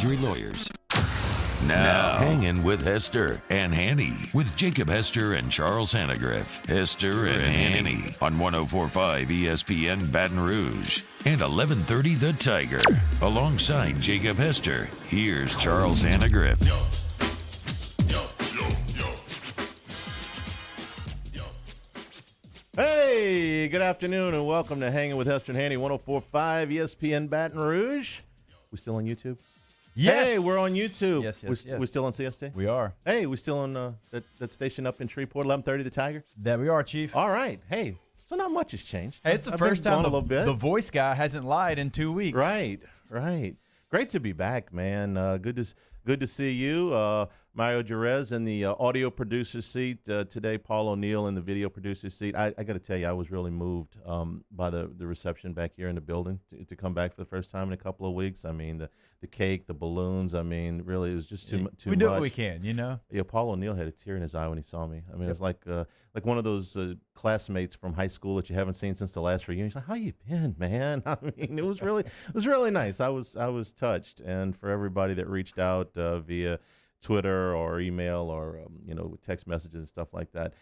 injury lawyers. Now, Hangin with Hester and Hanny with Jacob Hester and Charles Hangriff. Hester and Hanny on 104.5 ESPN Baton Rouge and 1130 The Tiger. Alongside Jacob Hester, here's Charles Hangriff. Hey, good afternoon and welcome to Hangin with Hester and Hanny, 104.5 ESPN Baton Rouge. We still on YouTube? Yes. Hey, we're on YouTube. Yes. We're still on CST? We are. Hey, we still on that station up in Shreveport, 1130 The Tiger? That we are, Chief. All right. Hey, so not much has changed. Hey, it's the I've first been time gone a little bit. the voice guy hasn't lied in 2 weeks. Right. Great to be back, man. Good to see you. Mario Jerez in the audio producer seat today. Paul O'Neill in the video producer seat. I got to tell you, I was really moved by the reception back here in the building to come back for the first time in a couple of weeks. I mean, the cake, the balloons. I mean, really, it was just too much. We do what we can, you know. Yeah, Paul O'Neill had a tear in his eye when he saw me. I mean, it was like one of those classmates from high school that you haven't seen since the last reunion. He's like, "How you been, man?" I mean, it was really nice. I was touched, and for everybody that reached out via Twitter or email or with text messages and stuff like that,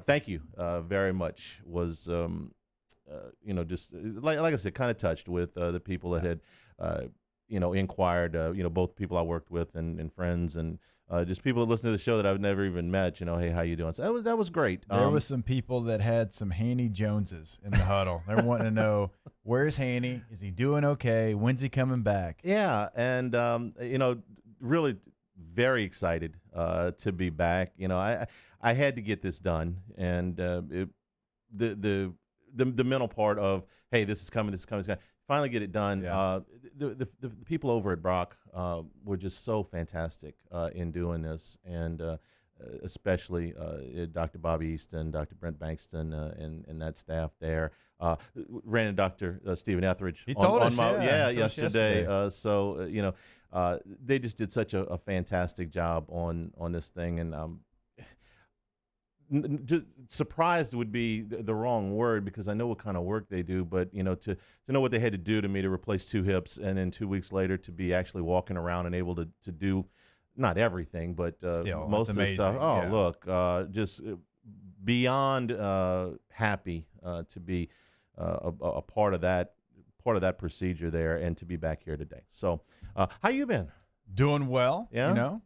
thank you very much. Was just like I said, kind of touched with the people that had inquired. Both people I worked with and friends and just people that listen to the show that I've never even met. Hey, how you doing? So that was great. There was some people that had some Hanny Joneses in the huddle. They're wanting to know, where's Hanny? Is he doing okay? When's he coming back? Yeah, and really very excited to be back. I had to get this done, and the mental part of, hey, this is coming. Finally get it done. Yeah. The people over at Brock were just so fantastic in doing this, and especially Dr. Bobby Easton, Dr. Brent Bankston, and that staff there. Ran into Dr. Stephen Etheridge. He told us, yesterday. They just did such a fantastic job on this thing, and just surprised would be the wrong word because I know what kind of work they do, but to know what they had to do to me to replace two hips, and then 2 weeks later to be actually walking around and able to do not everything, but Still, most of the stuff. Oh, yeah. Look, just beyond happy to be a part of that procedure there and to be back here today. So, how you been? Doing well. Yeah.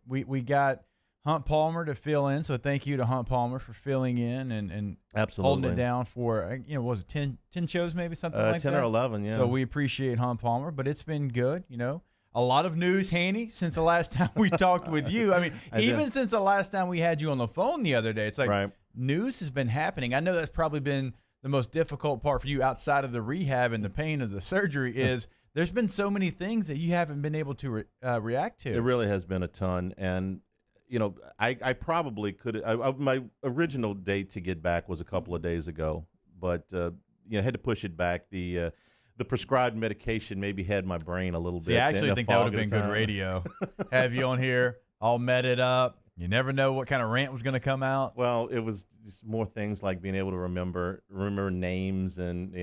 We got Hunt Palmer to fill in, so thank you to Hunt Palmer for filling in and Absolutely holding it down for what was it 10 shows maybe, something like 10 that? or 11, yeah. So we appreciate Hunt Palmer, but it's been good. A lot of news, Hanny, since the last time we talked with you. I mean, even since the last time we had you on the phone the other day, it's like right. News has been happening. I know that's probably been the most difficult part for you outside of the rehab and the pain of the surgery is there's been so many things that you haven't been able to react to. It really has been a ton, and I probably could. My original date to get back was a couple of days ago, but had to push it back. The prescribed medication maybe had my brain a little bit. See, I actually think that would have been good radio. Have you on here, all meted up. You never know what kind of rant was going to come out. Well, it was just more things like being able to remember names and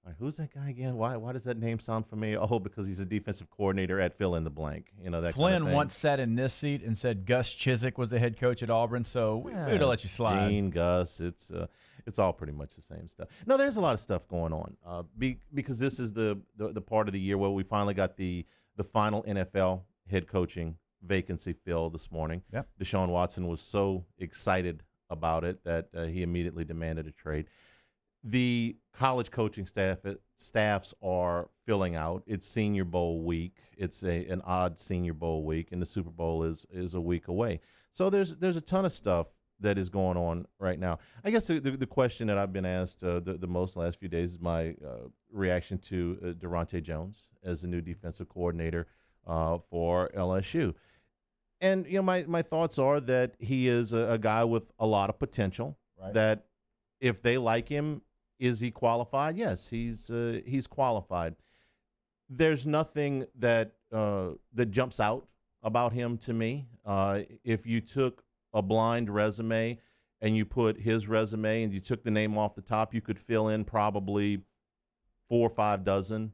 like, who's that guy again? Why does that name sound familiar? Oh, because he's a defensive coordinator at fill in the blank. That Flynn kind of thing. once sat in this seat and said Gus Chiswick was the head coach at Auburn, so we would have let you slide. Gene, Gus, it's all pretty much the same stuff. No, there's a lot of stuff going on because this is the part of the year where we finally got the final NFL head coaching vacancy filled this morning. Yep. Deshaun Watson was so excited about it that he immediately demanded a trade. The college coaching staffs are filling out. It's Senior Bowl week. It's an odd Senior Bowl week, and the Super Bowl is a week away. So there's a ton of stuff that is going on right now. I guess the question that I've been asked the most the last few days is my reaction to Durante Jones as the new defensive coordinator for LSU. And my thoughts are that he is a guy with a lot of potential. Right. That if they like him, is he qualified? Yes, he's qualified. There's nothing that jumps out about him to me. If you took a blind resume and you put his resume and you took the name off the top, you could fill in probably 4 or 5 dozen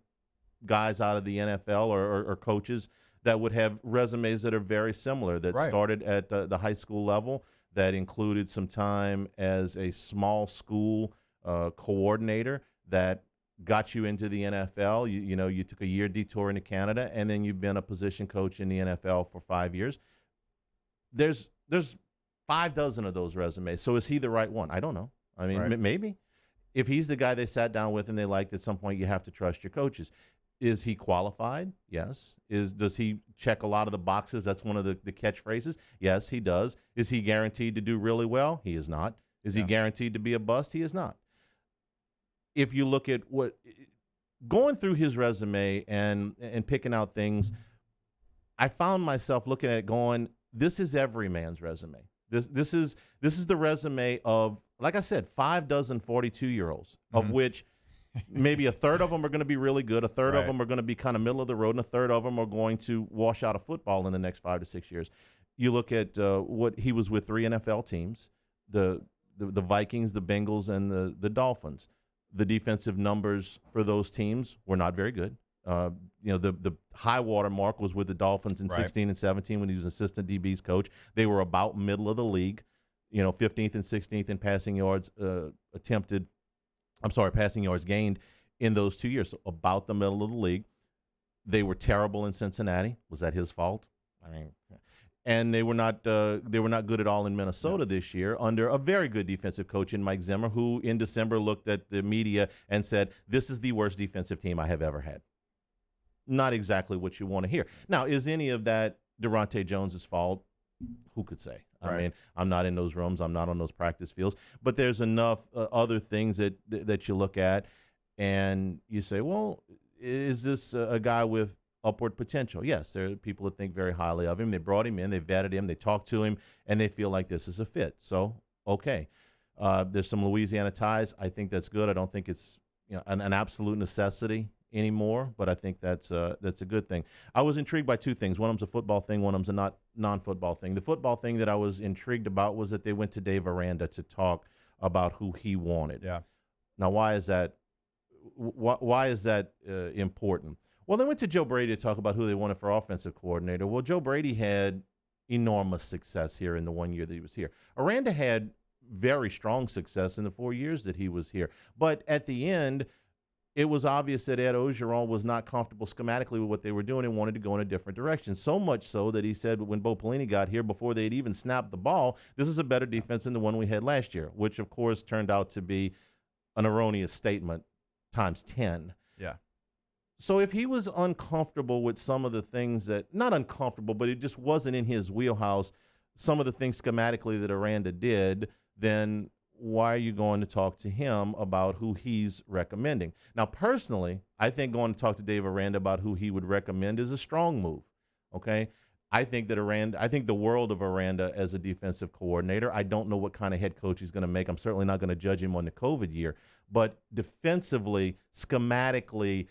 guys out of the NFL or coaches that would have resumes that are very similar, that Right. started at the high school level, that included some time as a small school coordinator that got you into the NFL. You took a year detour into Canada, and then you've been a position coach in the NFL for 5 years. There's 5 dozen of those resumes. So is he the right one? I don't know. I mean, Right. maybe. If he's the guy they sat down with and they liked, at some point you have to trust your coaches. Is he qualified? Yes. Does he check a lot of the boxes? That's one of the catchphrases. Yes, he does. Is he guaranteed to do really well? He is not. Is he guaranteed to be a bust? He is not. If you look at going through his resume and picking out things, I found myself looking at it going, this is every man's resume. This is the resume of, like I said, 5 dozen 42-year-olds, of which maybe a third of them are going to be really good, a third of them are going to be kind of middle of the road, and a third of them are going to wash out of football in the next 5 to 6 years. You look at what he was with 3 NFL teams, the Vikings, the Bengals, and the Dolphins. The defensive numbers for those teams were not very good. The high water mark was with the Dolphins in 16 and 17 when he was assistant DB's coach. They were about middle of the league, 15th and 16th in passing yards passing yards gained in those 2 years. So about the middle of the league. They were terrible in Cincinnati. Was that his fault? I mean, and they were not good at all in Minnesota this year under a very good defensive coach in Mike Zimmer, who in December looked at the media and said, "This is the worst defensive team I have ever had." Not exactly what you want to hear. Now, is any of that Durante Jones's fault? Who could say? I mean, I'm not in those rooms. I'm not on those practice fields. But there's enough other things that you look at and you say, well, is this a guy with upward potential? Yes, there are people that think very highly of him. They brought him in, they vetted him, they talked to him, and they feel like this is a fit. So, okay. There's some Louisiana ties. I think that's good. I don't think it's an absolute necessity anymore, but I think that's a good thing. I was intrigued by 2 things. One of them's a football thing, one of them's a non-football thing. The football thing that I was intrigued about was that they went to Dave Aranda to talk about who he wanted. Yeah. Now, why is that important? Well, they went to Joe Brady to talk about who they wanted for offensive coordinator. Well, Joe Brady had enormous success here in the 1 year that he was here. Aranda had very strong success in the 4 years that he was here. But at the end, it was obvious that Ed Orgeron was not comfortable schematically with what they were doing and wanted to go in a different direction. So much so that he said when Bo Pelini got here, before they'd even snapped the ball, this is a better defense than the one we had last year, which, of course, turned out to be an erroneous statement times 10. Yeah. So if he was uncomfortable with some of the things not uncomfortable, but it just wasn't in his wheelhouse, some of the things schematically that Aranda did, then why are you going to talk to him about who he's recommending? Now, personally, I think going to talk to Dave Aranda about who he would recommend is a strong move, okay? I think the world of Aranda as a defensive coordinator. I don't know what kind of head coach he's going to make. I'm certainly not going to judge him on the COVID year. But defensively, schematically,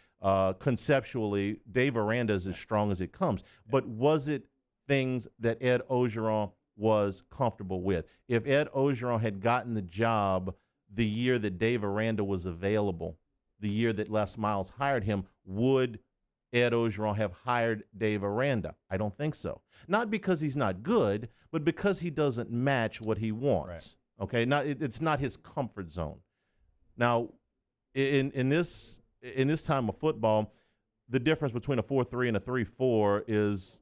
conceptually, Dave Aranda is as strong as it comes. But was it things that Ed Orgeron was comfortable with? If Ed Orgeron had gotten the job the year that Dave Aranda was available, the year that Les Miles hired him, would Ed Orgeron have hired Dave Aranda? I don't think so. Not because he's not good, but because he doesn't match what he wants. Right. Okay, it's not his comfort zone. Now, in this time of football, the difference between a 4-3 and a 3-4 is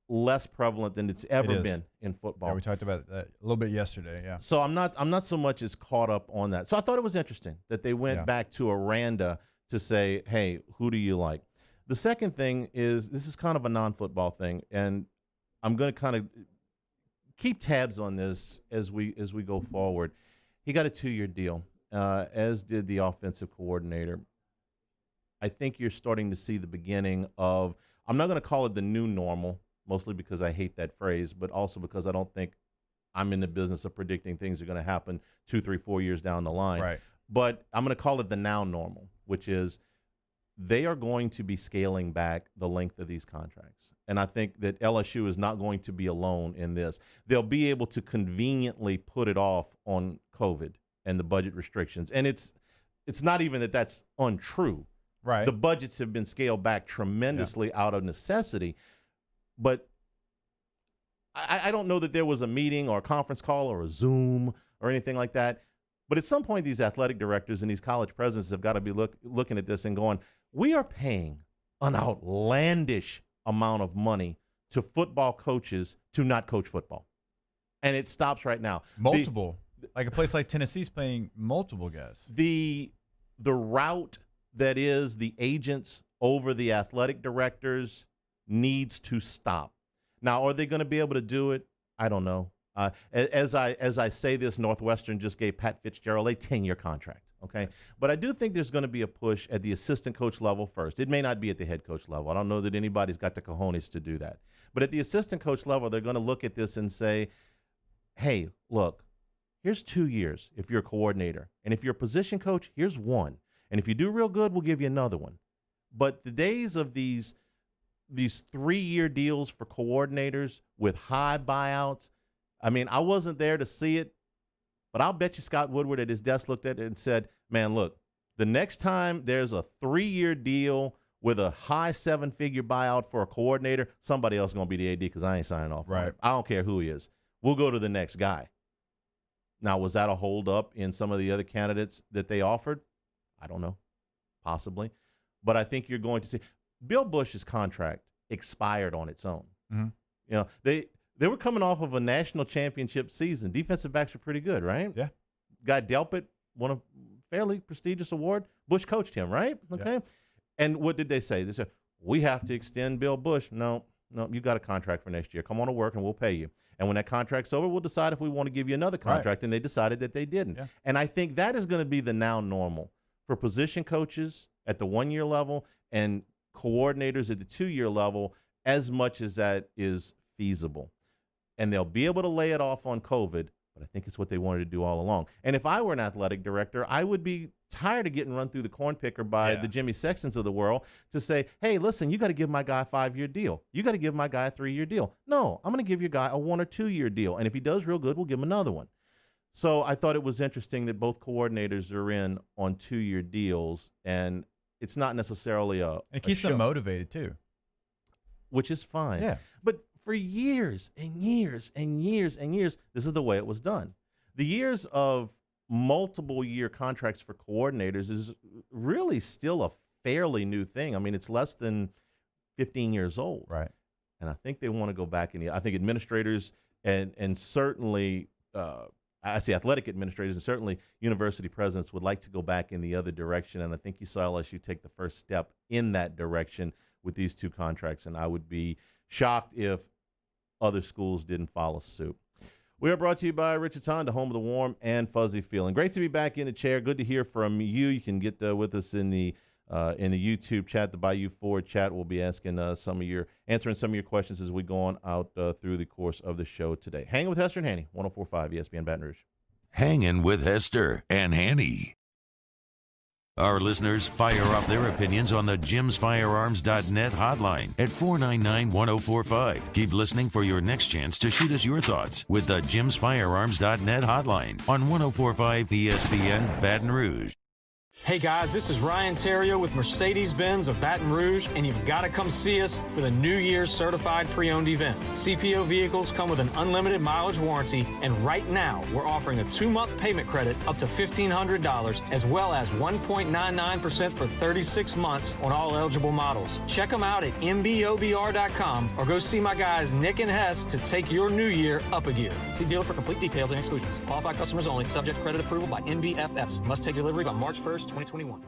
less prevalent than it's ever been in football. Yeah, we talked about that a little bit yesterday. Yeah. So I'm not so much as caught up on that. So I thought it was interesting that they went back to Aranda to say, hey, who do you like? The second thing is, this is kind of a non-football thing, and I'm going to kind of keep tabs on this as we go forward. He got a 2-year deal, as did the offensive coordinator. I think you're starting to see the beginning of, I'm not going to call it the new normal, mostly because I hate that phrase, but also because I don't think I'm in the business of predicting things are going to happen 2, 3, 4 years down the line. Right. But I'm going to call it the now normal, which is they are going to be scaling back the length of these contracts. And I think that LSU is not going to be alone in this. They'll be able to conveniently put it off on COVID and the budget restrictions. And it's not even that that's untrue. Right. The budgets have been scaled back tremendously out of necessity. But I don't know that there was a meeting or a conference call or a Zoom or anything like that. But at some point, these athletic directors and these college presidents have got to be looking at this and going, we are paying an outlandish amount of money to football coaches to not coach football. And it stops right now. Multiple. Like a place like Tennessee's paying multiple guys. The route that is the agents over the athletic directors needs to stop. Now, are they going to be able to do it? I don't know. As I say this, Northwestern just gave Pat Fitzgerald a 10-year contract, okay? But I do think there's going to be a push at the assistant coach level first. It may not be at the head coach level. I don't know that anybody's got the cojones to do that. But at the assistant coach level, they're going to look at this and say, hey, look, here's 2 years if you're a coordinator. And if you're a position coach, here's 1. And if you do real good, we'll give you another one. But the days of these 3-year deals for coordinators with high buyouts, I mean, I wasn't there to see it, but I'll bet you Scott Woodward at his desk looked at it and said, man, look, the next time there's a 3-year deal with a high 7-figure buyout for a coordinator, somebody else is going to be the AD because I ain't signing off. Right. I don't care who he is. We'll go to the next guy. Now, was that a holdup in some of the other candidates that they offered? I don't know. Possibly. But I think you're going to see Bill Bush's contract expired on its own. Mm-hmm. You know, they were coming off of a national championship season. Defensive backs were pretty good, right? Yeah. Guy Delpit won a fairly prestigious award. Bush coached him, right? Okay. Yeah. And what did they say? They said, we have to extend Bill Bush. No, you got a contract for next year. Come on to work and we'll pay you. And when that contract's over, we'll decide if we want to give you another contract. Right. And they decided that they didn't. Yeah. And I think that is going to be the now normal for position coaches at the 1-year level and coordinators at the 2-year level, as much as that is feasible. And they'll be able to lay it off on COVID, but I think it's what they wanted to do all along. And if I were an athletic director, I would be tired of getting run through the corn picker by the Jimmy Sextons of the world to say, hey, listen, you got to give my guy a 5-year deal. You got to give my guy a 3-year deal. No, I'm going to give your guy a 1 or 2-year deal. And if he does real good, we'll give him another one. So I thought it was interesting that both coordinators are in on 2-year deals, and it's not necessarily it keeps them motivated too, which is fine. Yeah. But for years and years and years and years, this is the way it was done. The years of multiple year contracts for coordinators is really still a fairly new thing. I mean, it's less than 15 years old. Right. And I think they want to go back I think administrators and certainly I see athletic administrators and certainly university presidents would like to go back in the other direction. And I think you saw LSU take the first step in that direction with these 2 contracts. And I would be shocked if other schools didn't follow suit. We are brought to you by Richard's Honda, home of the warm and fuzzy feeling. Great to be back in the chair. Good to hear from you. You can get with us in the YouTube chat, the Bayou Ford chat. We'll be asking answering some of your questions as we go on out through the course of the show today. Hanging with Hester and Hanny, 104.5 ESPN Baton Rouge. Hanging with Hester and Hanny. Our listeners fire off their opinions on the jimsfirearms.net hotline at 499-1045. Keep listening for your next chance to shoot us your thoughts with the jimsfirearms.net hotline on 104.5 ESPN Baton Rouge. Hey guys, this is Ryan Terrio with Mercedes-Benz of Baton Rouge, and you've got to come see us for the New Year's Certified Pre-Owned event. CPO vehicles come with an unlimited mileage warranty, and right now we're offering a 2-month payment credit up to $1,500, as well as 1.99% for 36 months on all eligible models. Check them out at mbobr.com or go see my guys Nick and Hess to take your new year up a gear. See dealer for complete details and exclusions. Qualified customers only. Subject credit approval by NBFS. Must take delivery by March 1st. 2021.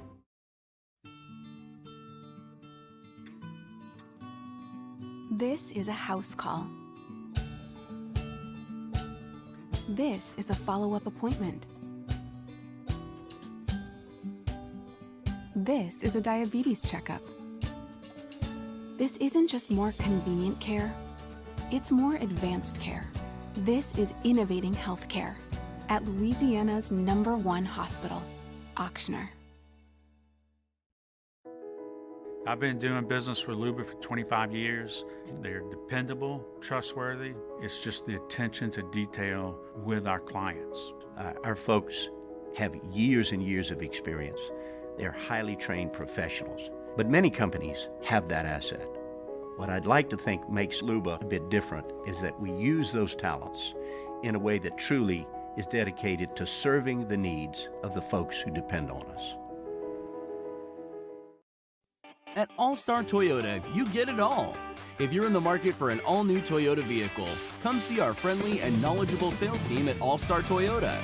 This is a house call. This is a follow-up appointment. This is a diabetes checkup. This isn't just more convenient care, it's more advanced care. This is innovating healthcare at Louisiana's #1 hospital. Auctioner. I've been doing business with Luba for 25 years. They're dependable, trustworthy. It's just the attention to detail with our clients. Our folks have years and years of experience. They're highly trained professionals, but many companies have that asset. What I'd like to think makes Luba a bit different is that we use those talents in a way that truly is dedicated to serving the needs of the folks who depend on us. At All-Star Toyota, you get it all. If you're in the market for an all-new Toyota vehicle, come see our friendly and knowledgeable sales team at All-Star Toyota.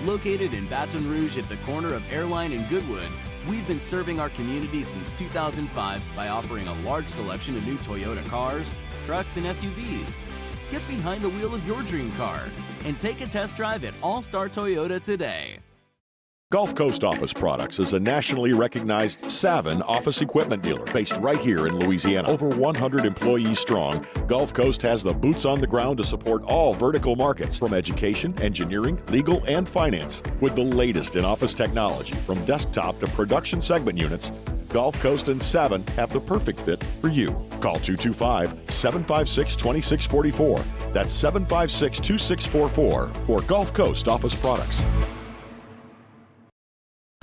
Located in Baton Rouge at the corner of Airline and Goodwood, we've been serving our community since 2005 by offering a large selection of new Toyota cars, trucks, and SUVs. Get behind the wheel of your dream car and take a test drive at All-Star Toyota today. Gulf Coast Office Products is a nationally recognized Savin office equipment dealer based right here in Louisiana. Over 100 employees strong, Gulf Coast has the boots on the ground to support all vertical markets from education, engineering, legal, and finance. With the latest in office technology from desktop to production segment units, Gulf Coast and Savin have the perfect fit for you. Call 225-756-2644. That's 756-2644 for Gulf Coast Office Products.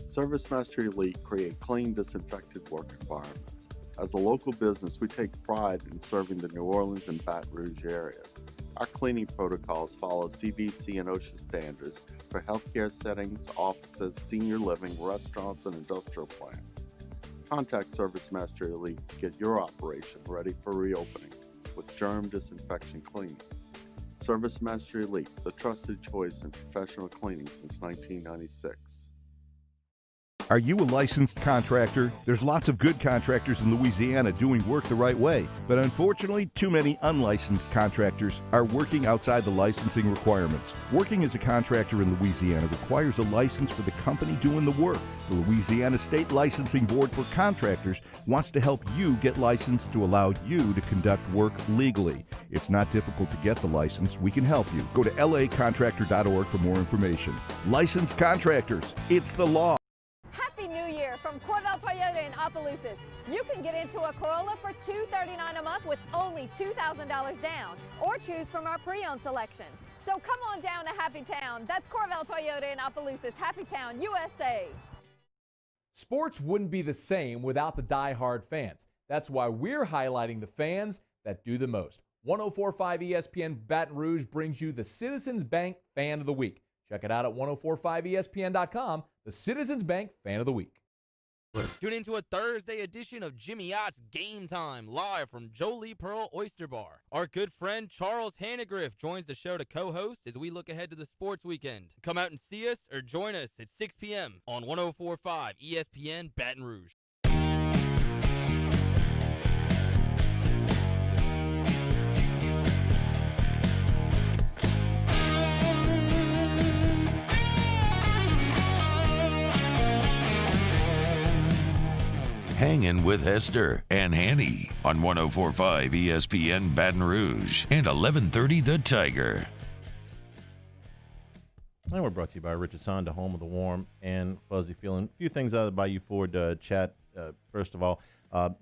ServiceMaster Elite create clean, disinfected work environments. As a local business, we take pride in serving the New Orleans and Baton Rouge areas. Our cleaning protocols follow CDC and OSHA standards for healthcare settings, offices, senior living, restaurants, and industrial plants. Contact ServiceMaster Elite to get your operation ready for reopening with germ disinfection cleaning. ServiceMaster Elite, the trusted choice in professional cleaning since 1996. Are you a licensed contractor? There's lots of good contractors in Louisiana doing work the right way, but unfortunately, too many unlicensed contractors are working outside the licensing requirements. Working as a contractor in Louisiana requires a license for the company doing the work. The Louisiana State Licensing Board for Contractors wants to help you get licensed to allow you to conduct work legally. It's not difficult to get the license. We can help you. Go to lacontractor.org for more information. Licensed contractors, it's the law. Happy New Year from Corvell Toyota in Opelousas. You can get into a Corolla for $239 a month with only $2,000 down, or choose from our pre-owned selection. So come on down to Happy Town. That's Corvell Toyota in Opelousas, Happy Town, USA. Sports wouldn't be the same without the die-hard fans. That's why we're highlighting the fans that do the most. 104.5 ESPN Baton Rouge brings you the Citizens Bank Fan of the Week. Check it out at 1045ESPN.com, the Citizens Bank Fan of the Week. Tune into a Thursday edition of Jimmy Ott's Game Time, live from Jolie Pearl Oyster Bar. Our good friend Charles Hangriff joins the show to co-host as we look ahead to the sports weekend. Come out and see us or join us at 6 p.m. on 104.5 ESPN Baton Rouge. Hangin with Hester and Hanny on 104.5 ESPN Baton Rouge and 1130 The Tiger. And we're brought to you by Richard's Honda, home of the warm and fuzzy feeling. A few things out of the Bayou Ford chat. First of all,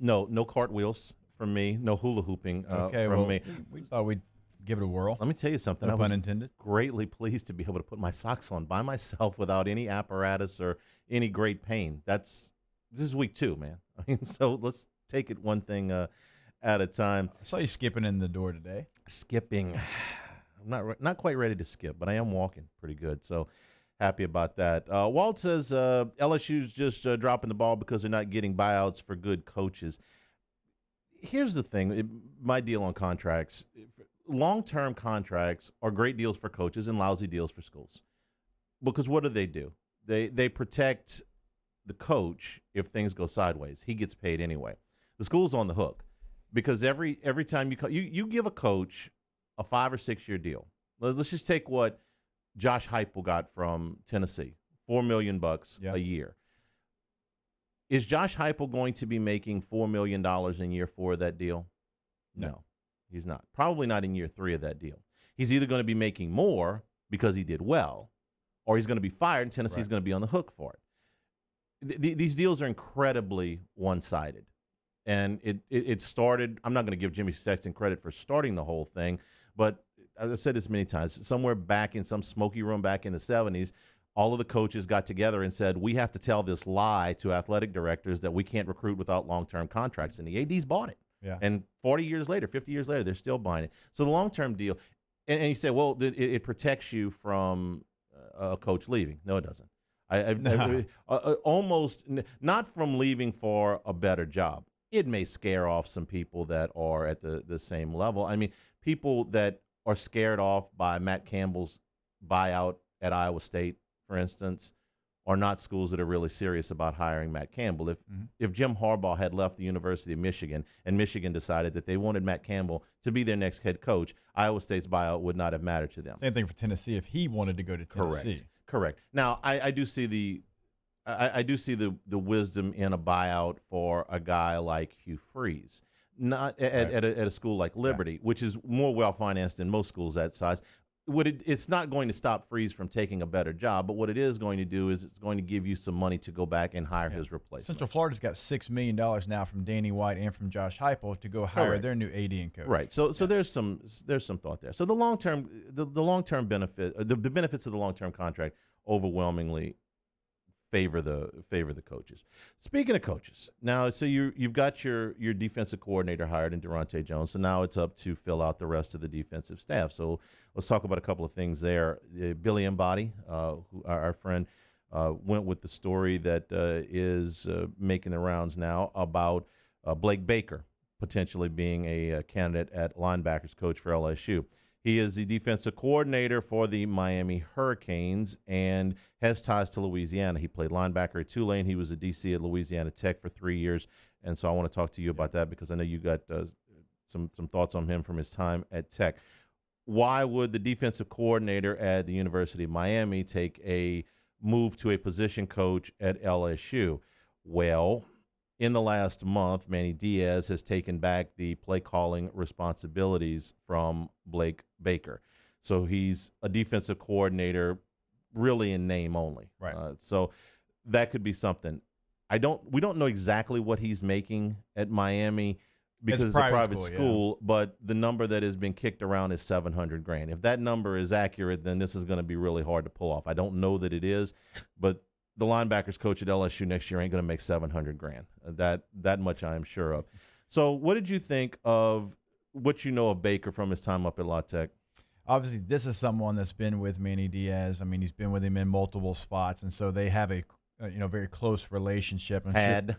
no cartwheels from me, no hula hooping from me. We thought we'd give it a whirl. Let me tell you something. No I was pun intended. greatly pleased to be able to put my socks on by myself without any apparatus or any great pain. This is week 2, man. I mean, so let's take it one thing at a time. I saw you skipping in the door today. Skipping. I'm not quite ready to skip, but I am walking pretty good. So happy about that. Walt says LSU's just dropping the ball because they're not getting buyouts for good coaches. Here's the thing. My deal on contracts. Long-term contracts are great deals for coaches and lousy deals for schools. Because what do? They protect the coach if things go sideways. He gets paid anyway. The school's on the hook because every time you give a coach a 5 or 6 year deal. Let's just take what Josh Heupel got from Tennessee, $4 million a year. Is Josh Heupel going to be making $4 million in year 4 of that deal? No, he's not. Probably not in year 3 of that deal. He's either going to be making more because he did well, or he's going to be fired and Tennessee's going to be on the hook for it. These deals are incredibly one-sided, and it started. I'm not going to give Jimmy Sexton credit for starting the whole thing, but as I said this many times, somewhere back in some smoky room back in the 70s, all of the coaches got together and said, we have to tell this lie to athletic directors that we can't recruit without long-term contracts, and the ADs bought it. Yeah. And 40 years later, 50 years later, they're still buying it. So the long-term deal, and you say, well, it protects you from a coach leaving. No, it doesn't. Almost not from leaving for a better job. It may scare off some people that are at the same level. I mean, people that are scared off by Matt Campbell's buyout at Iowa State, for instance, are not schools that are really serious about hiring Matt Campbell. If Jim Harbaugh had left the University of Michigan and Michigan decided that they wanted Matt Campbell to be their next head coach, Iowa State's buyout would not have mattered to them. Same thing for Tennessee if he wanted to go to Tennessee. Correct. Now, I do see the wisdom in a buyout for a guy like Hugh Freeze, not at a school like Liberty, which is more well-financed than most schools that size. It's not going to stop Freeze from taking a better job, but what it is going to do is it's going to give you some money to go back and hire his replacement. Central Florida's got $6 million now from Danny White and from Josh Heupel to go hire their new AD and coach. Right. So there's some thought there. So the long-term benefit, the benefits of the long-term contract overwhelmingly favor the coaches. Speaking of coaches, now so you've got your defensive coordinator hired in Durante Jones, so now it's up to fill out the rest of the defensive staff. So let's talk about a couple of things there. Billy Embody, who our friend, went with the story that is making the rounds now about Blake Baker potentially being a candidate at linebackers coach for LSU. He is the defensive coordinator for the Miami Hurricanes and has ties to Louisiana. He played linebacker at Tulane. He was a DC at Louisiana Tech for 3 years. And so I want to talk to you about that because I know you got some thoughts on him from his time at Tech. Why would the defensive coordinator at the University of Miami take a move to a position coach at LSU? Well, in the last month, Manny Diaz has taken back the play calling responsibilities from Blake Baker. So he's a defensive coordinator really in name only. Right. So that could be something. We don't know exactly what he's making at Miami because it's a private school, but the number that has been kicked around is $700,000. If that number is accurate, then this is going to be really hard to pull off. I don't know that it is, but the linebackers coach at LSU next year ain't going to make $700,000. That much I am sure of. So what did you think of what you know of Baker from his time up at La Tech? Obviously, this is someone that's been with Manny Diaz. I mean, he's been with him in multiple spots, and so they have a very close relationship. And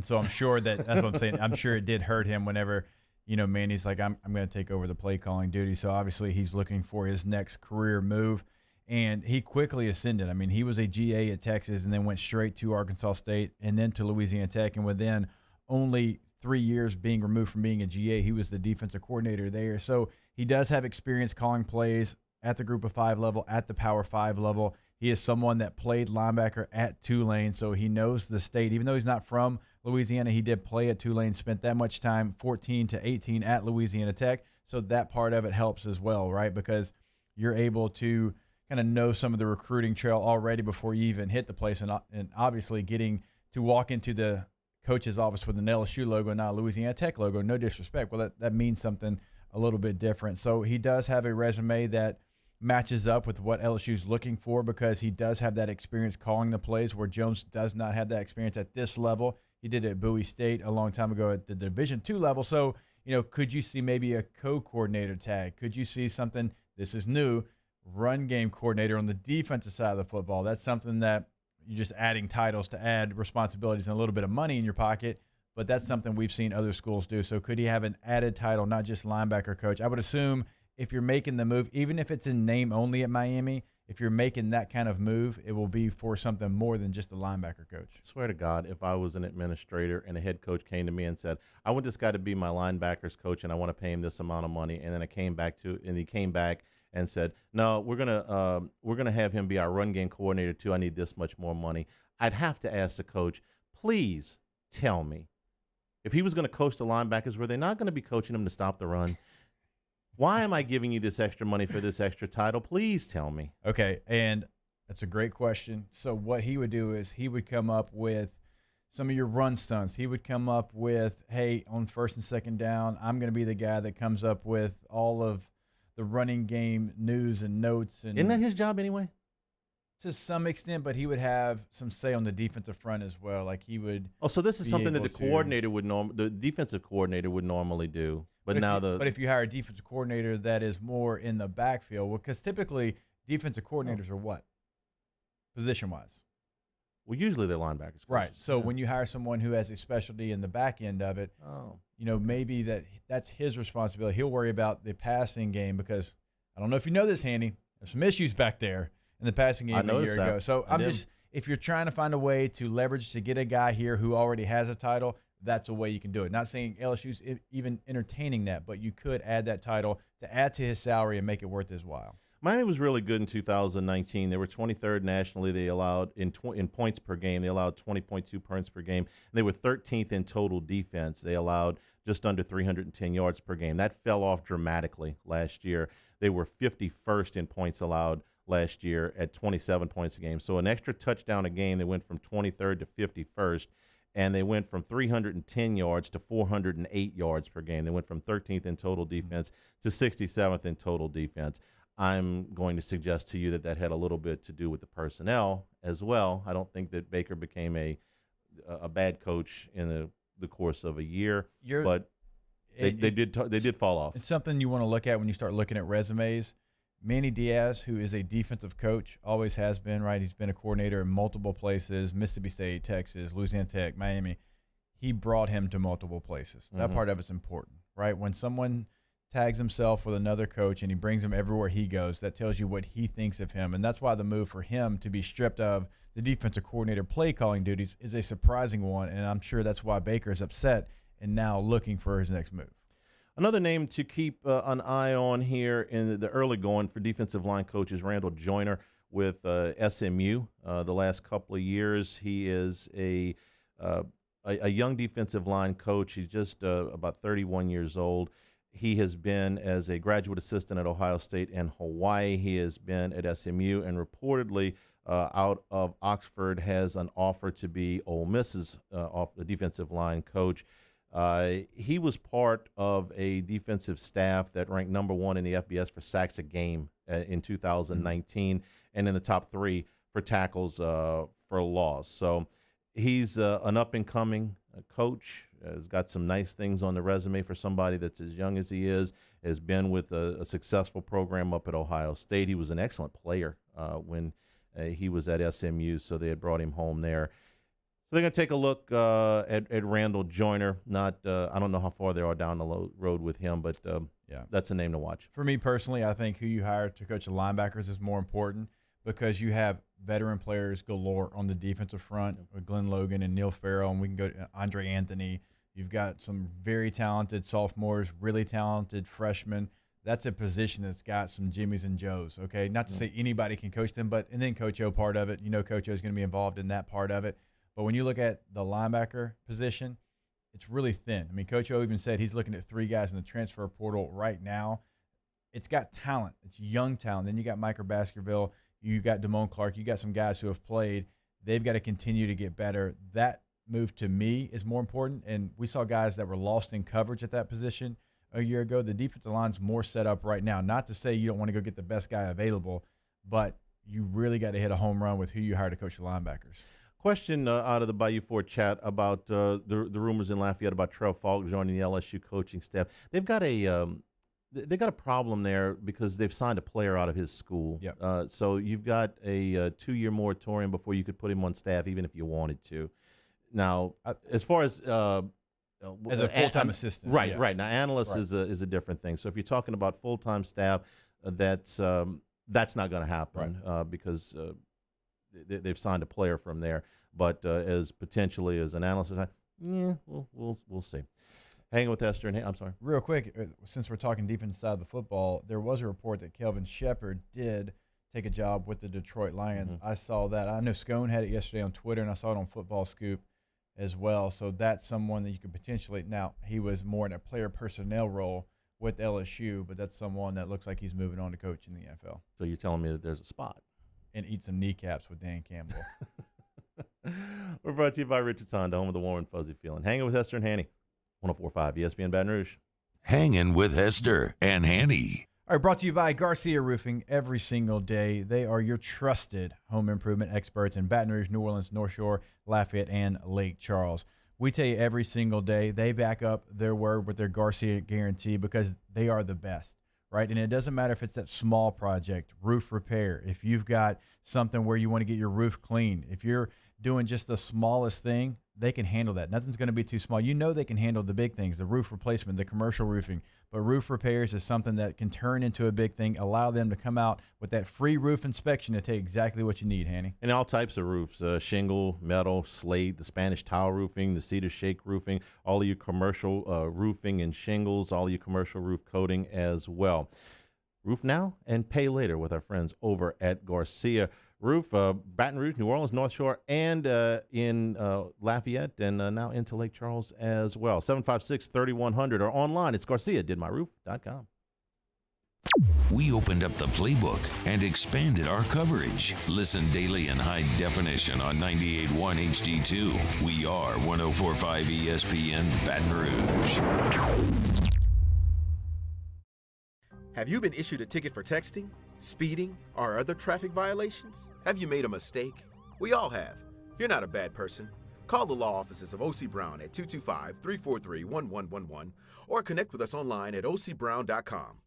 so I'm sure that's what I'm saying. I'm sure it did hurt him whenever Manny's like, I'm going to take over the play calling duty. So obviously he's looking for his next career move. And he quickly ascended. I mean, he was a GA at Texas and then went straight to Arkansas State and then to Louisiana Tech. And within only 3 years being removed from being a GA, he was the defensive coordinator there. So he does have experience calling plays at the Group of 5 level, at the Power 5 level. He is someone that played linebacker at Tulane, so he knows the state. Even though he's not from Louisiana, he did play at Tulane, spent that much time, 14 to 18, at Louisiana Tech. So that part of it helps as well, right? Because you're able to kind of know some of the recruiting trail already before you even hit the place, and obviously getting to walk into the coach's office with an LSU logo and not a Louisiana Tech logo, no disrespect. Well, that means something a little bit different. So he does have a resume that matches up with what LSU's looking for because he does have that experience calling the plays where Jones does not have that experience at this level. He did it at Bowie State a long time ago at the Division II level. So, could you see maybe a co-coordinator tag? Could you see something, this is new, run game coordinator on the defensive side of the football? That's something that you're just adding titles to add responsibilities and a little bit of money in your pocket, but that's something we've seen other schools do. So could he have an added title, not just linebacker coach? I would assume if you're making the move, even if it's in name only at Miami, if you're making that kind of move, it will be for something more than just a linebacker coach. I swear to God, if I was an administrator and a head coach came to me and said, I want this guy to be my linebackers coach and I want to pay him this amount of money, and then he came back and said, no, we're gonna have him be our run game coordinator too. I need this much more money. I'd have to ask the coach, please tell me, if he was going to coach the linebackers, were they not going to be coaching them to stop the run? Why am I giving you this extra money for this extra title? Please tell me. Okay, and that's a great question. So what he would do is he would come up with some of your run stunts. He would come up with, hey, on first and second down, I'm going to be the guy that comes up with all of the running game news and notes. And isn't that his job anyway? To some extent, but he would have some say on the defensive front as well. Like he would. Oh, so this is something that the coordinator the defensive coordinator would normally do. But if you hire a defensive coordinator that is more in the backfield, because typically defensive coordinators are what? Position-wise. Well, usually they're linebackers. Right. So when you hire someone who has a specialty in the back end of it, maybe that's his responsibility. He'll worry about the passing game because I don't know if you know this, Hanny. There's some issues back there in the passing game a year ago. So if you're trying to find a way to leverage to get a guy here who already has a title, that's a way you can do it. Not saying LSU's even entertaining that, but you could add that title to add to his salary and make it worth his while. Miami was really good in 2019. They were 23rd nationally. They allowed in points per game. They allowed 20.2 points per game. And they were 13th in total defense. They allowed just under 310 yards per game. That fell off dramatically last year. They were 51st in points allowed last year at 27 points a game. So an extra touchdown a game. They went from 23rd to 51st. And they went from 310 yards to 408 yards per game. They went from 13th in total defense to 67th in total defense. I'm going to suggest to you that had a little bit to do with the personnel as well. I don't think that Baker became a bad coach in the course of a year, but they did fall off. It's something you want to look at when you start looking at resumes. Manny Diaz, who is a defensive coach, always has been, right? He's been a coordinator in multiple places, Mississippi State, Texas, Louisiana Tech, Miami. He brought him to multiple places. That part of it's important, right? When someone tags himself with another coach and he brings him everywhere he goes, that tells you what he thinks of him. And that's why the move for him to be stripped of the defensive coordinator play calling duties is a surprising one. And I'm sure that's why Baker is upset and now looking for his next move. Another name to keep an eye on here in the early going for defensive line coach is Randall Joyner with SMU. The last couple of years, he is a young defensive line coach. He's just about 31 years old. He has been as a graduate assistant at Ohio State and Hawaii. He has been at SMU and reportedly out of Oxford has an offer to be Ole Miss's defensive line coach. He was part of a defensive staff that ranked number 1 in the FBS for sacks a game in 2019 and in the top 3 for tackles for loss. So he's an up-and-coming coach, has got some nice things on the resume for somebody that's as young as he is, has been with a successful program up at Ohio State. He was an excellent player when he was at SMU, so they had brought him home there. So they're going to take a look at Randall Joyner. I don't know how far they are down the road with him, but that's a name to watch. For me personally, I think who you hire to coach the linebackers is more important because you have veteran players galore on the defensive front with Glenn Logan and Neil Farrell, and we can go to Andre Anthony. You've got some very talented sophomores, really talented freshmen. That's a position that's got some Jimmies and Joes, okay? Not to say anybody can coach them, and then Coach O part of it. You know Coach O is going to be involved in that part of it. But when you look at the linebacker position, it's really thin. I mean, Coach O even said he's looking at 3 guys in the transfer portal right now. It's got talent. It's young talent. Then you got Micah Baskerville. You got Damone Clark. You got some guys who have played. They've got to continue to get better. That move to me is more important. And we saw guys that were lost in coverage at that position a year ago. The defensive line's more set up right now. Not to say you don't want to go get the best guy available, but you really got to hit a home run with who you hire to coach the linebackers. Question out of the Bayou Ford chat about the rumors in Lafayette about Trell Falk joining the LSU coaching staff. They've got a problem there because they've signed a player out of his school. Yep. So you've got a 2-year moratorium before you could put him on staff, even if you wanted to. Now, as far as a full-time assistant, right. Now, analyst is a different thing. So if you're talking about full-time staff, that's not going to happen because. They've signed a player from there, but as potentially as an analyst, we'll see. Hanging with Hester and I'm sorry. Real quick, since we're talking defense side of the football, there was a report that Kelvin Sheppard did take a job with the Detroit Lions. I saw that. I know Scone had it yesterday on Twitter, and I saw it on Football Scoop as well. So that's someone that you could potentially. Now he was more in a player personnel role with LSU, but that's someone that looks like he's moving on to coach in the NFL. So you're telling me that there's a spot. And eat some kneecaps with Dan Campbell. We're brought to you by Richard's Honda, home of the warm and fuzzy feeling. Hanging with Hester and Hanny, 104.5 ESPN Baton Rouge. Hangin' with Hester and Hanny. All right, brought to you by Garcia Roofing every single day. They are your trusted home improvement experts in Baton Rouge, New Orleans, North Shore, Lafayette, and Lake Charles. We tell you every single day they back up their word with their Garcia guarantee because they are the best, right? And it doesn't matter if it's that small project, roof repair, if you've got something where you want to get your roof clean, if you're doing just the smallest thing, they can handle that. Nothing's going to be too small. You know they can handle the big things, the roof replacement, the commercial roofing. But roof repairs is something that can turn into a big thing, allow them to come out with that free roof inspection to tell you exactly what you need, Hanny. And all types of roofs, shingle, metal, slate, the Spanish tile roofing, the cedar shake roofing, all of your commercial roofing and shingles, all of your commercial roof coating as well. Roof now and pay later with our friends over at Garcia Roof, Baton Rouge, New Orleans, North Shore, and in Lafayette, and now into Lake Charles as well. 756-3100 or online. It's GarciaDidMyRoof.com. We opened up the playbook and expanded our coverage. Listen daily in high definition on 98.1 HD2. We are 104.5 ESPN Baton Rouge. Have you been issued a ticket for texting, speeding, or other traffic violations? Have you made a mistake? We all have. You're not a bad person. Call the law offices of O.C. Brown at 225-343-1111 or connect with us online at ocbrown.com.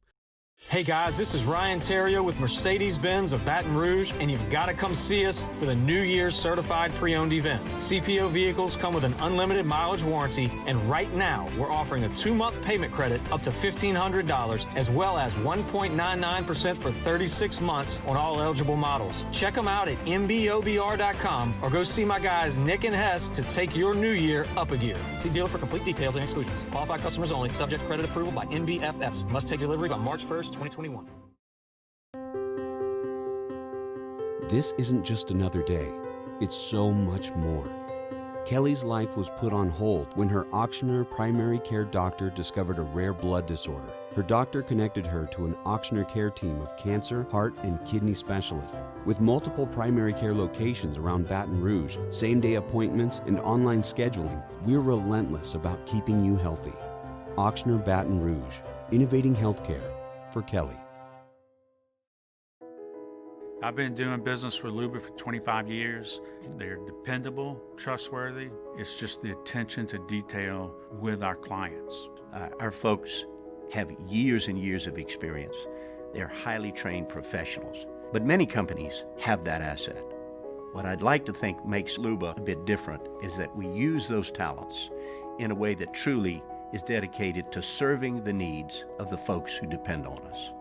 Hey guys, this is Ryan Terrio with Mercedes-Benz of Baton Rouge, and you've got to come see us for the New Year's Certified Pre-Owned event. CPO vehicles come with an unlimited mileage warranty, and right now we're offering a 2-month payment credit up to $1,500, as well as 1.99% for 36 months on all eligible models. Check them out at mbobr.com or go see my guys Nick and Hess to take your new year up a gear. See dealer for complete details and exclusions. Qualified customers only. Subject to credit approval by NBFS. Must take delivery by March 1st. 2021. This isn't just another day. It's so much more. Kelly's life was put on hold when her auctioneer primary care doctor discovered a rare blood disorder. Her doctor connected her to an auctioneer care team of cancer, heart, and kidney specialists. With multiple primary care locations around Baton Rouge, same-day appointments, and online scheduling, we're relentless about keeping you healthy. Auctioneer Baton Rouge, innovating healthcare for Kelly. I've been doing business with Luba for 25 years. They're dependable, trustworthy. It's just the attention to detail with our clients. Our folks have years and years of experience. They're highly trained professionals, but many companies have that asset. What I'd like to think makes Luba a bit different is that we use those talents in a way that truly is dedicated to serving the needs of the folks who depend on us.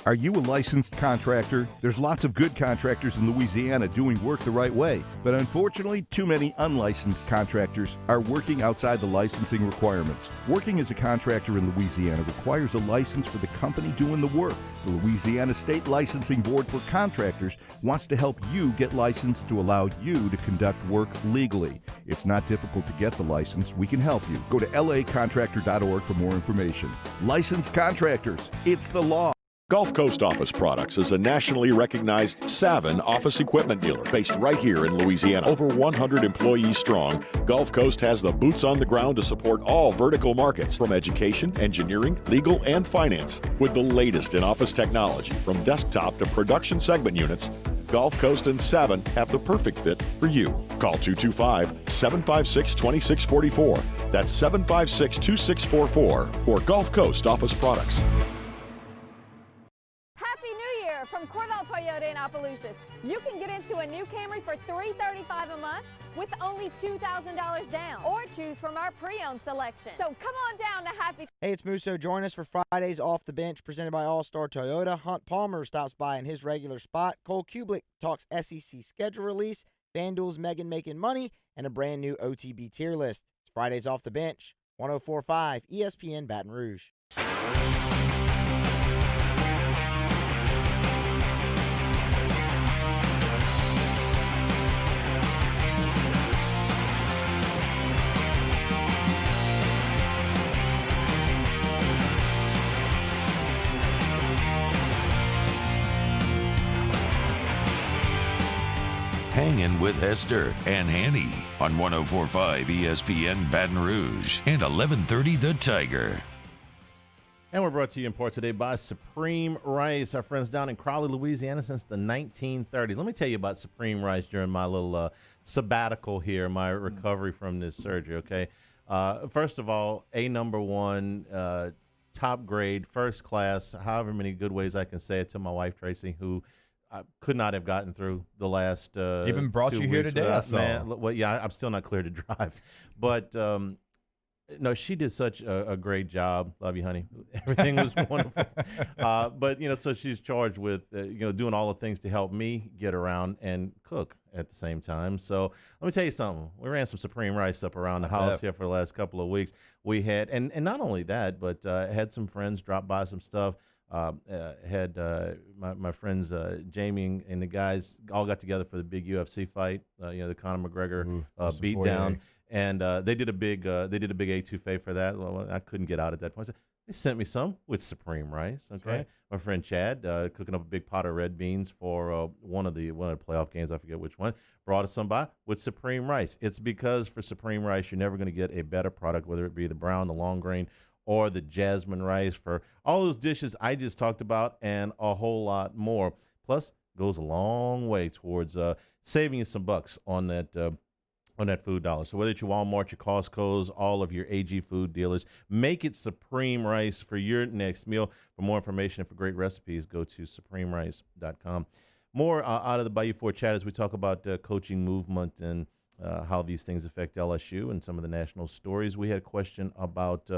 Are you a licensed contractor? There's lots of good contractors in Louisiana doing work the right way, but unfortunately, too many unlicensed contractors are working outside the licensing requirements. Working as a contractor in Louisiana requires a license for the company doing the work. The Louisiana State Licensing Board for Contractors wants to help you get licensed to allow you to conduct work legally. It's not difficult to get the license. We can help you. Go to lacontractor.org for more information. Licensed contractors, it's the law. Gulf Coast Office Products is a nationally recognized Savin office equipment dealer based right here in Louisiana. Over 100 employees strong, Gulf Coast has the boots on the ground to support all vertical markets from education, engineering, legal, and finance. With the latest in office technology from desktop to production segment units, Gulf Coast and Savin have the perfect fit for you. Call 225-756-2644. That's 756-2644 for Gulf Coast Office Products. From Cordell Toyota in Opelousas, you can get into a new Camry for $335 a month with only $2,000 down, or choose from our pre-owned selection. So come on down to Happy. Hey, it's Musso. Join us for Fridays Off the Bench, presented by All-Star Toyota. Hunt Palmer stops by in his regular spot. Cole Kublik talks SEC schedule release, FanDuel's Megan making money, and a brand new OTB tier list. It's Fridays Off the Bench, 104.5 ESPN Baton Rouge. Hangin with Hester and Hanny on 104.5 ESPN Baton Rouge and 1130 The Tiger. And we're brought to you in part today by Supreme Rice, our friends down in Crowley, Louisiana since the 1930s. Let me tell you about Supreme Rice during my little sabbatical here, my recovery from this surgery, okay? First of all, #1, top grade, first class, however many good ways I can say it to my wife, Tracy, who could not have gotten through the last even brought 2 you here weeks today, without, I saw. man, well, yeah, I'm still not clear to drive. But no, she did such a great job. Love you, honey. Everything was wonderful. But, so she's charged with, doing all the things to help me get around and cook at the same time. So let me tell you something. We ran some Supreme Rice up around the house here for the last couple of weeks. We had, and not only that, but had some friends drop by some stuff. Had my friends Jamie and the guys all got together for the big UFC fight, the Conor McGregor beatdown. And they did a big etouffee for that. Well, I couldn't get out at that point. So they sent me some with Supreme Rice. Okay, right. My friend Chad cooking up a big pot of red beans for one of the playoff games. I forget which one. Brought us some by with Supreme Rice. It's because for Supreme Rice, you're never going to get a better product, whether it be the brown, the long grain, or the jasmine rice, for all those dishes I just talked about and a whole lot more. Plus, goes a long way towards saving you some bucks on that food dollar. So whether it's your Walmart, your Costco's, all of your AG food dealers, make it Supreme Rice for your next meal. For more information and for great recipes, go to supremerice.com. More out of the Bayou 4 chat as we talk about coaching movement and how these things affect LSU and some of the national stories. We had a question about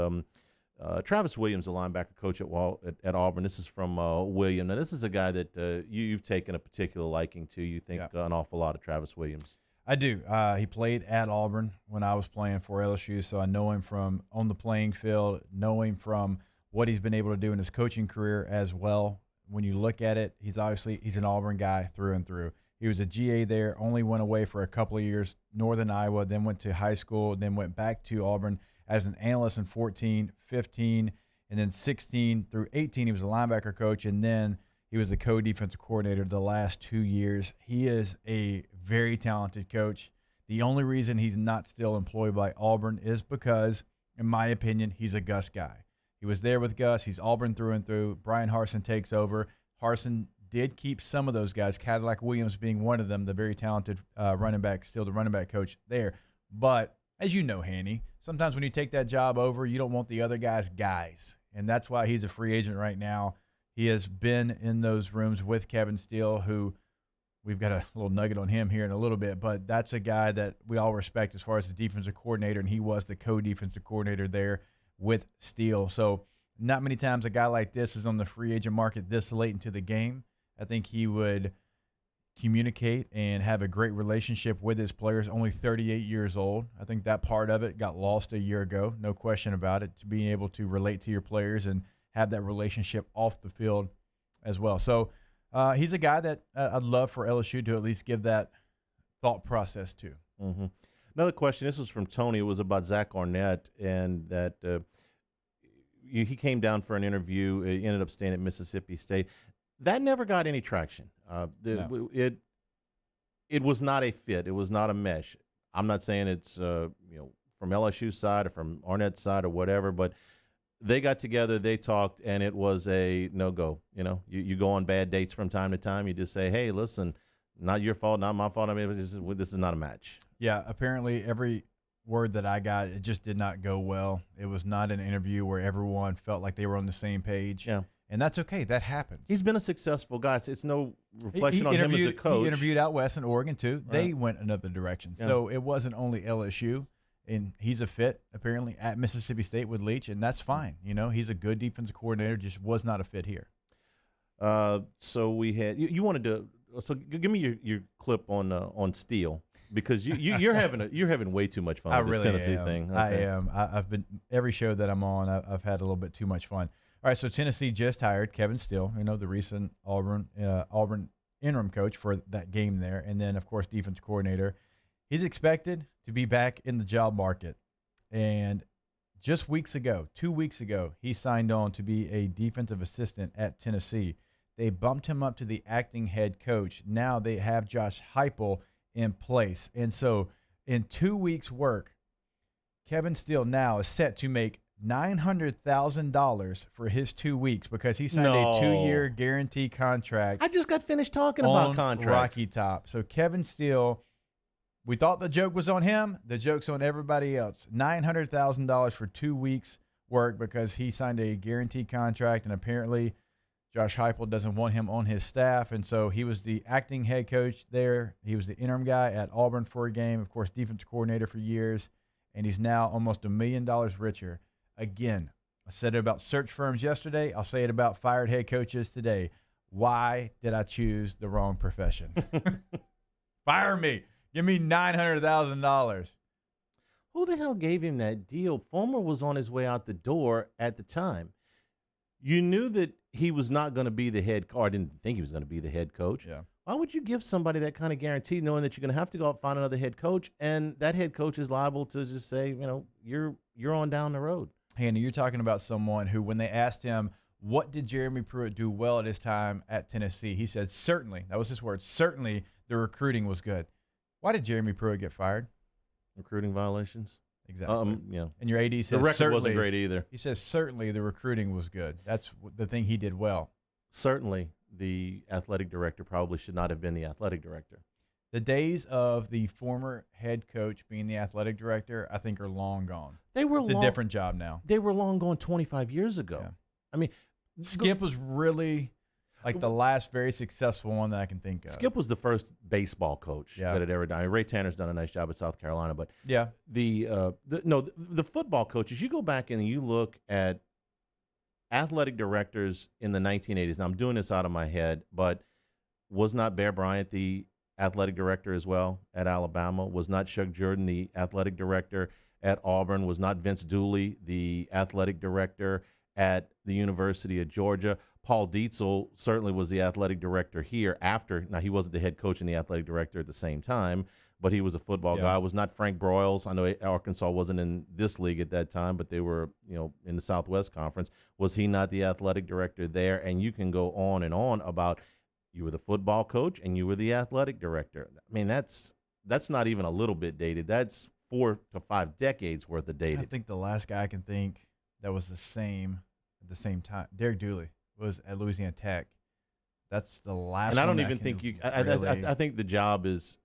Travis Williams, the linebacker coach at Auburn. This is from William. Now, this is a guy that you've taken a particular liking to. You think an awful lot of Travis Williams. I do. He played at Auburn when I was playing for LSU, so I know him from on the playing field, know him from what he's been able to do in his coaching career as well. When you look at it, he's an Auburn guy through and through. He was a GA there, only went away for a couple of years, Northern Iowa, then went to high school, then went back to Auburn as an analyst in 14, 15, and then 16 through 18. He was a linebacker coach, and then he was the co-defensive coordinator the last 2 years. He is a very talented coach. The only reason he's not still employed by Auburn is because, in my opinion, he's a Gus guy. He was there with Gus. He's Auburn through and through. Brian Harsin takes over. Harsin did keep some of those guys, Cadillac Williams being one of them, the very talented running back, still the running back coach there. But as you know, Hanny, sometimes when you take that job over, you don't want the other guys. And that's why he's a free agent right now. He has been in those rooms with Kevin Steele, who we've got a little nugget on him here in a little bit, but that's a guy that we all respect as far as the defensive coordinator, and he was the co-defensive coordinator there with Steele. So not many times a guy like this is on the free agent market this late into the game. I think he would communicate and have a great relationship with his players, only 38 years old. I think that part of it got lost a year ago, no question about it, to being able to relate to your players and have that relationship off the field as well. So he's a guy that I'd love for LSU to at least give that thought process to. Mm-hmm. Another question, this was from Tony. It was about Zach Arnett, and that he came down for an interview. He ended up staying at Mississippi State. That never got any traction. No. It was not a fit. It was not a mesh. I'm not saying it's from LSU's side or from Arnett's side or whatever, but they got together, they talked, and it was a no-go. You go on bad dates from time to time. You just say, hey, listen, not your fault, not my fault. I mean, this is not a match. Yeah, apparently every word that I got, it just did not go well. It was not an interview where everyone felt like they were on the same page. Yeah. And that's okay. That happens. He's been a successful guy. It's no reflection on him as a coach. He interviewed out west in Oregon, too. Right. They went another direction. Yeah. So it wasn't only LSU. And he's a fit, apparently, at Mississippi State with Leach, and that's fine. He's a good defensive coordinator, just was not a fit here. So we had you wanted to. So give me your clip on Steele, because you're having way too much fun with this Tennessee thing. Okay. I am. I've been every show that I'm on. I've had a little bit too much fun. All right, so Tennessee just hired Kevin Steele, the recent Auburn interim coach for that game there, and then of course defensive coordinator. He's expected to be back in the job market, and just 2 weeks ago, he signed on to be a defensive assistant at Tennessee. They bumped him up to the acting head coach. Now they have Josh Heupel in place. And so in 2 weeks' work, Kevin Steele now is set to make $900,000 for his 2 weeks because he signed a 2-year guarantee contract. I just got finished talking about contracts. Rocky Top. So Kelvin Steele, we thought the joke was on him. The joke's on everybody else. $900,000 for 2 weeks work because he signed a guarantee contract, and apparently Josh Heupel doesn't want him on his staff, and so he was the acting head coach there. He was the interim guy at Auburn for a game, of course, defensive coordinator for years, and he's now almost $1 million richer. Again, I said it about search firms yesterday. I'll say it about fired head coaches today. Why did I choose the wrong profession? Fire me. Give me $900,000. Who the hell gave him that deal? Fulmer was on his way out the door at the time. You knew that he was not going to be the head coach. I didn't think he was going to be the head coach. Yeah. Why would you give somebody that kind of guarantee knowing that you're going to have to go out and find another head coach, and that head coach is liable to just say, you're on down the road? Hanny, you're talking about someone who, when they asked him, what did Jeremy Pruitt do well at his time at Tennessee? He said, certainly, that was his word, certainly the recruiting was good. Why did Jeremy Pruitt get fired? Recruiting violations. Exactly. Yeah. And your AD says the record certainly, wasn't great either. He says certainly the recruiting was good. That's the thing he did well. Certainly the athletic director probably should not have been the athletic director. The days of the former head coach being the athletic director, I think, are long gone. It's a different job now. They were long gone 25 years ago. Yeah. I mean, Skip was really like the last very successful one that I can think of. Skip was the first baseball coach that had ever done. Ray Tanner's done a nice job at South Carolina, but the football coaches. You go back and you look at athletic directors in the 1980s. Now I'm doing this out of my head, but was not Bear Bryant the athletic director as well at Alabama? Was not Chuck Jordan the athletic director at Auburn? Was not Vince Dooley the athletic director at the University of Georgia? Paul Dietzel certainly was the athletic director here after. Now, he wasn't the head coach and the athletic director at the same time, but he was a football guy. Was not Frank Broyles. I know Arkansas wasn't in this league at that time, but they were, in the Southwest Conference. Was he not the athletic director there? And you can go on and on about you were the football coach and you were the athletic director. I mean, that's not even a little bit dated. That's 4 to 5 decades worth of dated. I think the last guy I can think that was the same at the same time, Derek Dooley, was at Louisiana Tech. That's the last. And I don't even think I think the job is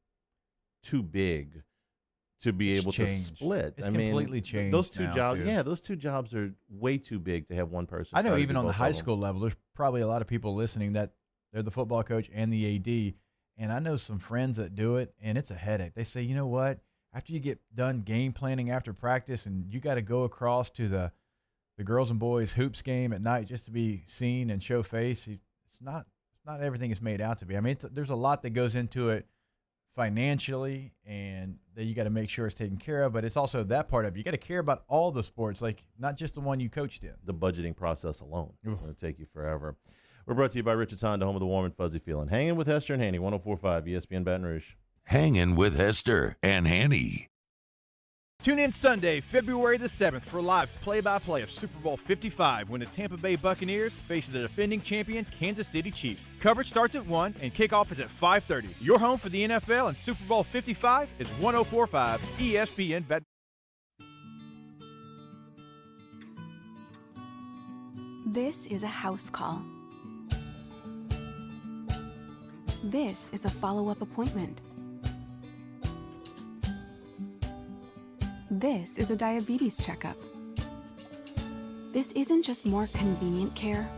too big to be able to split. It's completely changed. Those two jobs, those two jobs are way too big to have one person. I know even on the high school level, there's probably a lot of people listening that they're the football coach and the AD, and I know some friends that do it, and it's a headache. They say, you know what? After you get done game planning after practice, and you got to go across to the girls and boys hoops game at night just to be seen and show face. It's not everything is made out to be. I mean, there's a lot that goes into it financially, and that you got to make sure it's taken care of. But it's also that part of it. You got to care about all the sports, like not just the one you coached in. The budgeting process alone will take you forever. We're brought to you by Richard's Honda, home of the warm and fuzzy feeling. Hangin with Hester and Hanny, 104.5 ESPN Baton Rouge. Hangin with Hester and Hanny. Tune in Sunday, February the 7th for live play-by-play of Super Bowl 55 when the Tampa Bay Buccaneers face the defending champion Kansas City Chiefs. Coverage starts at 1 and kickoff is at 5:30. Your home for the NFL and Super Bowl 55 is 104.5 ESPN Baton. This is a house call. This is a follow-up appointment. This is a diabetes checkup. This isn't just more convenient care,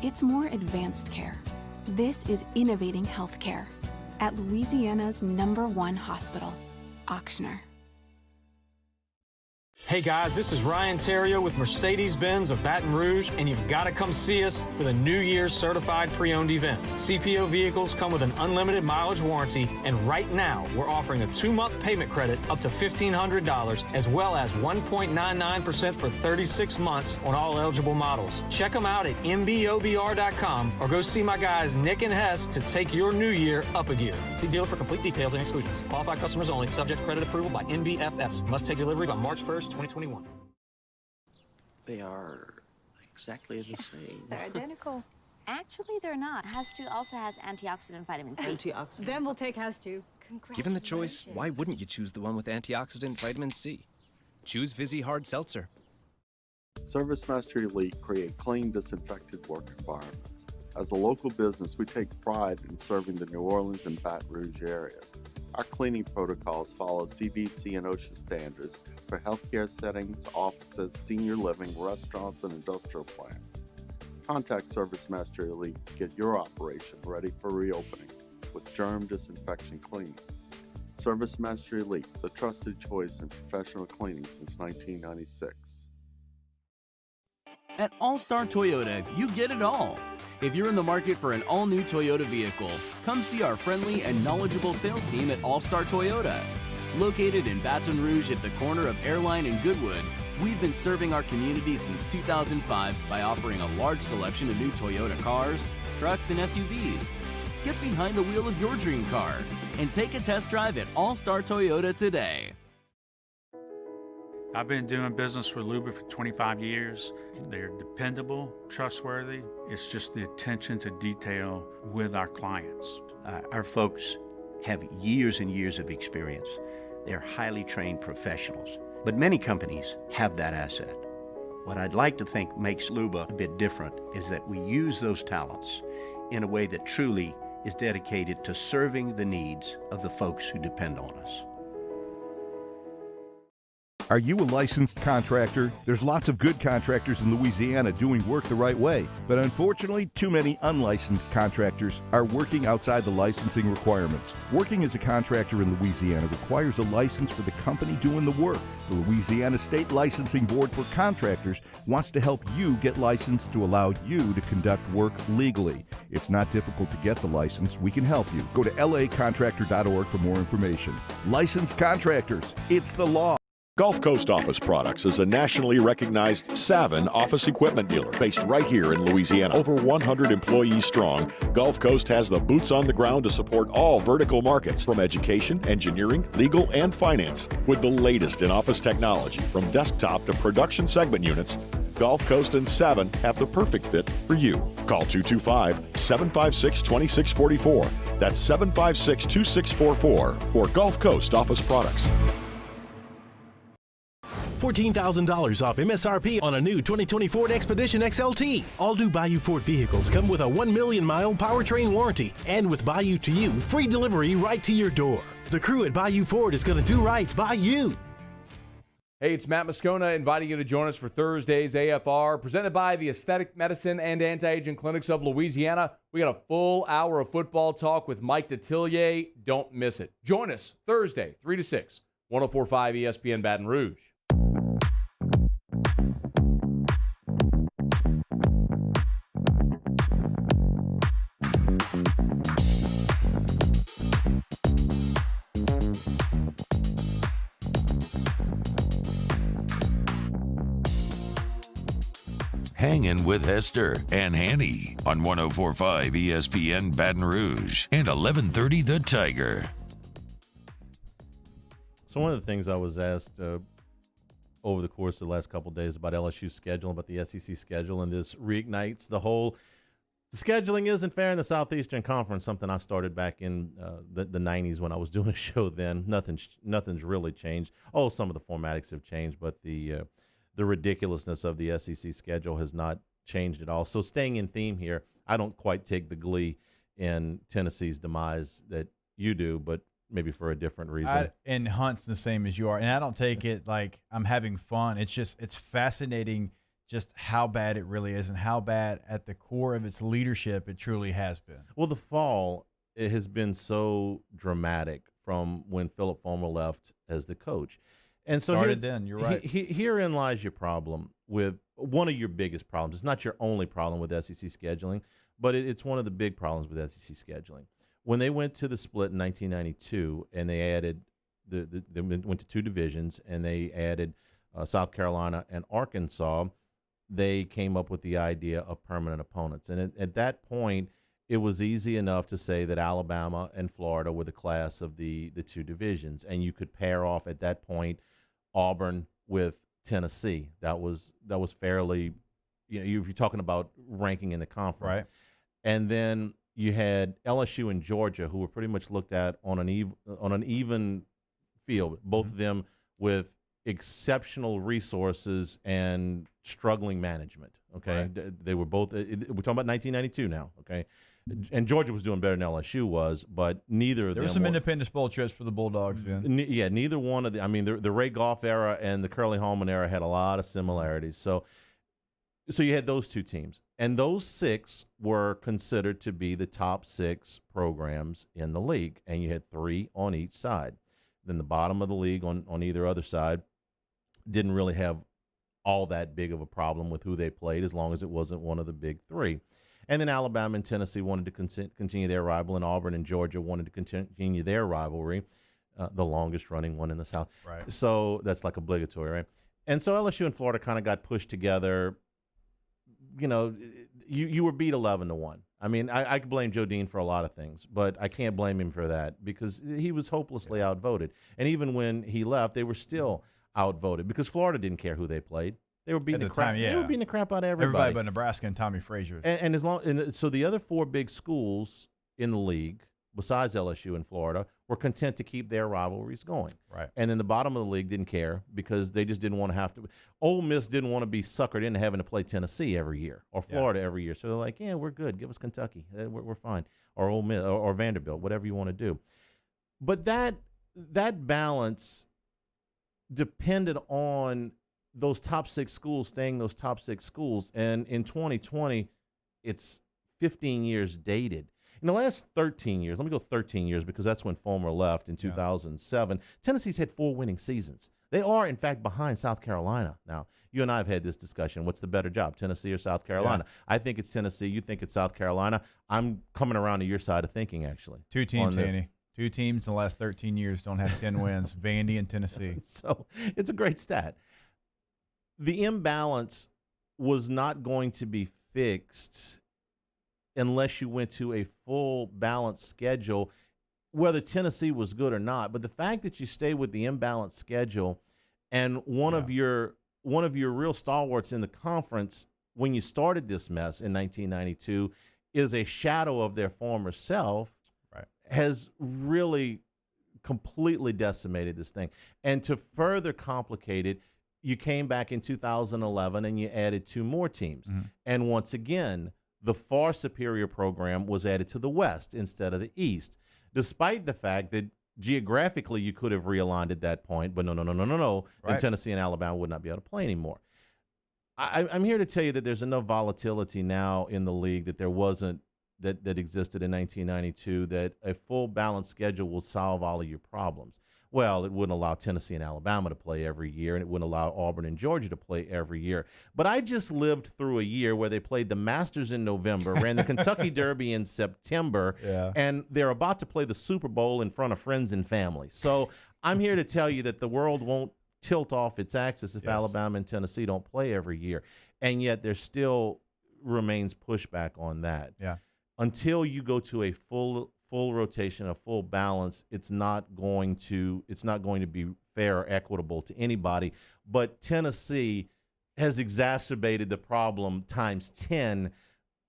it's more advanced care. This is innovating healthcare at Louisiana's #1 hospital, Ochsner. Hey guys, this is Ryan Terrio with Mercedes-Benz of Baton Rouge, and you've got to come see us for the New Year's Certified Pre-Owned event. CPO vehicles come with an unlimited mileage warranty, and right now we're offering a 2-month payment credit up to $1,500, as well as 1.99% for 36 months on all eligible models. Check them out at mbobr.com or go see my guys Nick and Hess to take your new year up a gear. See dealer for complete details and exclusions. Qualified customers only. Subject credit approval by NBFS. Must take delivery by March 1st, 2021. They are exactly the same. They're identical. Actually, they're not. House 2 also has antioxidant vitamin C. Antioxidant? Then we'll take House 2. Given the choice, why wouldn't you choose the one with antioxidant vitamin C? Choose Vizzy Hard Seltzer. Service Master Elite create clean, disinfected work environments. As a local business, we take pride in serving the New Orleans and Baton Rouge areas. Our cleaning protocols follow CDC and OSHA standards for healthcare settings, offices, senior living, restaurants, and industrial plants. Contact Service Master Elite to get your operation ready for reopening with germ disinfection cleaning. Service Master Elite, the trusted choice in professional cleaning since 1996. At All-Star Toyota, you get it all. If you're in the market for an all-new Toyota vehicle, come see our friendly and knowledgeable sales team at All-Star Toyota. Located in Baton Rouge at the corner of Airline and Goodwood, we've been serving our community since 2005 by offering a large selection of new Toyota cars, trucks, and SUVs. Get behind the wheel of your dream car and take a test drive at All-Star Toyota today. I've been doing business with Luba for 25 years. They're dependable, trustworthy. It's just the attention to detail with our clients. Our folks have years and years of experience. They're highly trained professionals. But many companies have that asset. What I'd like to think makes Luba a bit different is that we use those talents in a way that truly is dedicated to serving the needs of the folks who depend on us. Are you a licensed contractor? There's lots of good contractors in Louisiana doing work the right way, but unfortunately, too many unlicensed contractors are working outside the licensing requirements. Working as a contractor in Louisiana requires a license for the company doing the work. The Louisiana State Licensing Board for Contractors wants to help you get licensed to allow you to conduct work legally. It's not difficult to get the license. We can help you. Go to lacontractor.org for more information. Licensed contractors, it's the law. Gulf Coast Office Products is a nationally recognized Savin office equipment dealer based right here in Louisiana. Over 100 employees strong, Gulf Coast has the boots on the ground to support all vertical markets, from education, engineering, legal, and finance. With the latest in office technology, from desktop to production segment units, Gulf Coast and Savin have the perfect fit for you. Call 225-756-2644. That's 756-2644 for Gulf Coast Office Products. $14,000 off MSRP on a new 2020 Ford Expedition XLT. All new Bayou Ford vehicles come with a 1 million mile powertrain warranty, and with Bayou to You, free delivery right to your door. The crew at Bayou Ford is going to do right by you. Hey, it's Matt Moscona inviting you to join us for Thursday's AFR, presented by the Aesthetic Medicine and Anti-Aging Clinics of Louisiana. We got a full hour of football talk with Mike Detillier. Don't miss it. Join us Thursday, 3 to 6, 104.5 ESPN Baton Rouge. Hangin with Hester and Hanny on 104.5 ESPN Baton Rouge and 1130 The Tiger. So one of the things I was asked over the course of the last couple of days about LSU's schedule, about the SEC schedule, and this reignites the whole scheduling isn't fair in the Southeastern Conference, something I started back in the 90s when I was doing a show then. Nothing's really changed. Oh, some of the formatics have changed, but the ridiculousness of the SEC schedule has not changed at all. So staying in theme here, I don't quite take the glee in Tennessee's demise that you do, but maybe for a different reason. And Hunt's the same as you are. And I don't take it like I'm having fun. It's fascinating just how bad it really is and how bad at the core of its leadership it truly has been. Well, the fall, it has been so dramatic from when Philip Fulmer left as the coach. And so You're right. Herein lies your problem with one of your biggest problems. It's not your only problem with SEC scheduling, but it's one of the big problems with SEC scheduling. When they went to the split in 1992 and they added they went to two divisions and they added South Carolina and Arkansas, they came up with the idea of permanent opponents. And at that point, it was easy enough to say that Alabama and Florida were the class of the two divisions, and you could pair off at that point Auburn with Tennessee. That was fairly, you're talking about ranking in the conference. Right. And then you had LSU and Georgia, who were pretty much looked at on an even field, both of them with exceptional resources and struggling management. Okay, they were both. We're talking about 1992 now. Okay, and Georgia was doing better than LSU was, but neither of them. There were some Independence Bowl trips for the Bulldogs then. Yeah, neither one of the. I mean, the Ray Goff era and the Curly Holman era had a lot of similarities. So you had those two teams, and those 6 were considered to be the top 6 programs in the league, and you had 3 on each side. Then the bottom of the league on either other side didn't really have all that big of a problem with who they played, as long as it wasn't one of the big 3. And then Alabama and Tennessee wanted to continue their rival, and Auburn and Georgia wanted to continue their rivalry, the longest running one in the South. Right. So that's like obligatory, right? And so LSU and Florida kind of got pushed together. You know, you were beat 11-1. I mean, I could blame Joe Dean for a lot of things, but I can't blame him for that because he was hopelessly outvoted. And even when he left, they were still outvoted because Florida didn't care who they played. They were beating the crap. They were beating the crap out of everybody. But Nebraska and Tommy Frazier. And so the other 4 big schools in the league, besides LSU and Florida, were content to keep their rivalries going. Right. And then the bottom of the league didn't care because they just didn't want to have to. Ole Miss didn't want to be suckered into having to play Tennessee every year or Florida every year. So they're like, yeah, we're good. Give us Kentucky. We're fine. Or Ole Miss or Vanderbilt, whatever you want to do. But that balance depended on those top 6 schools staying those top 6 schools. And in 2020, it's 15 years dated. In the last 13 years, let me go 13 years because that's when Fulmer left in 2007, Tennessee's had 4 winning seasons. They are, in fact, behind South Carolina now. You and I have had this discussion. What's the better job, Tennessee or South Carolina? Yeah. I think it's Tennessee. You think it's South Carolina. I'm coming around to your side of thinking, actually. 2 teams, Hanny. 2 teams in the last 13 years don't have 10 wins, Vandy and Tennessee. So it's a great stat. The imbalance was not going to be fixed unless you went to a full balanced schedule, whether Tennessee was good or not. But the fact that you stay with the imbalanced schedule and one of your real stalwarts in the conference when you started this mess in 1992 is a shadow of their former self, has really completely decimated this thing. And to further complicate it, you came back in 2011 and you added 2 more teams. Mm-hmm. And once again, the far superior program was added to the West instead of the East, despite the fact that geographically you could have realigned at that point, but no. Right. And Tennessee and Alabama would not be able to play anymore. I'm here to tell you that there's enough volatility now in the league that there wasn't, that existed in 1992, that a full balanced schedule will solve all of your problems. Well, it wouldn't allow Tennessee and Alabama to play every year, and it wouldn't allow Auburn and Georgia to play every year. But I just lived through a year where they played the Masters in November, ran the Kentucky Derby in September, and they're about to play the Super Bowl in front of friends and family. So I'm here to tell you that the world won't tilt off its axis if Alabama and Tennessee don't play every year. And yet there still remains pushback on that. Yeah. Until you go to a full rotation, a full balance, it's not going to be fair or equitable to anybody. But Tennessee has exacerbated the problem times 10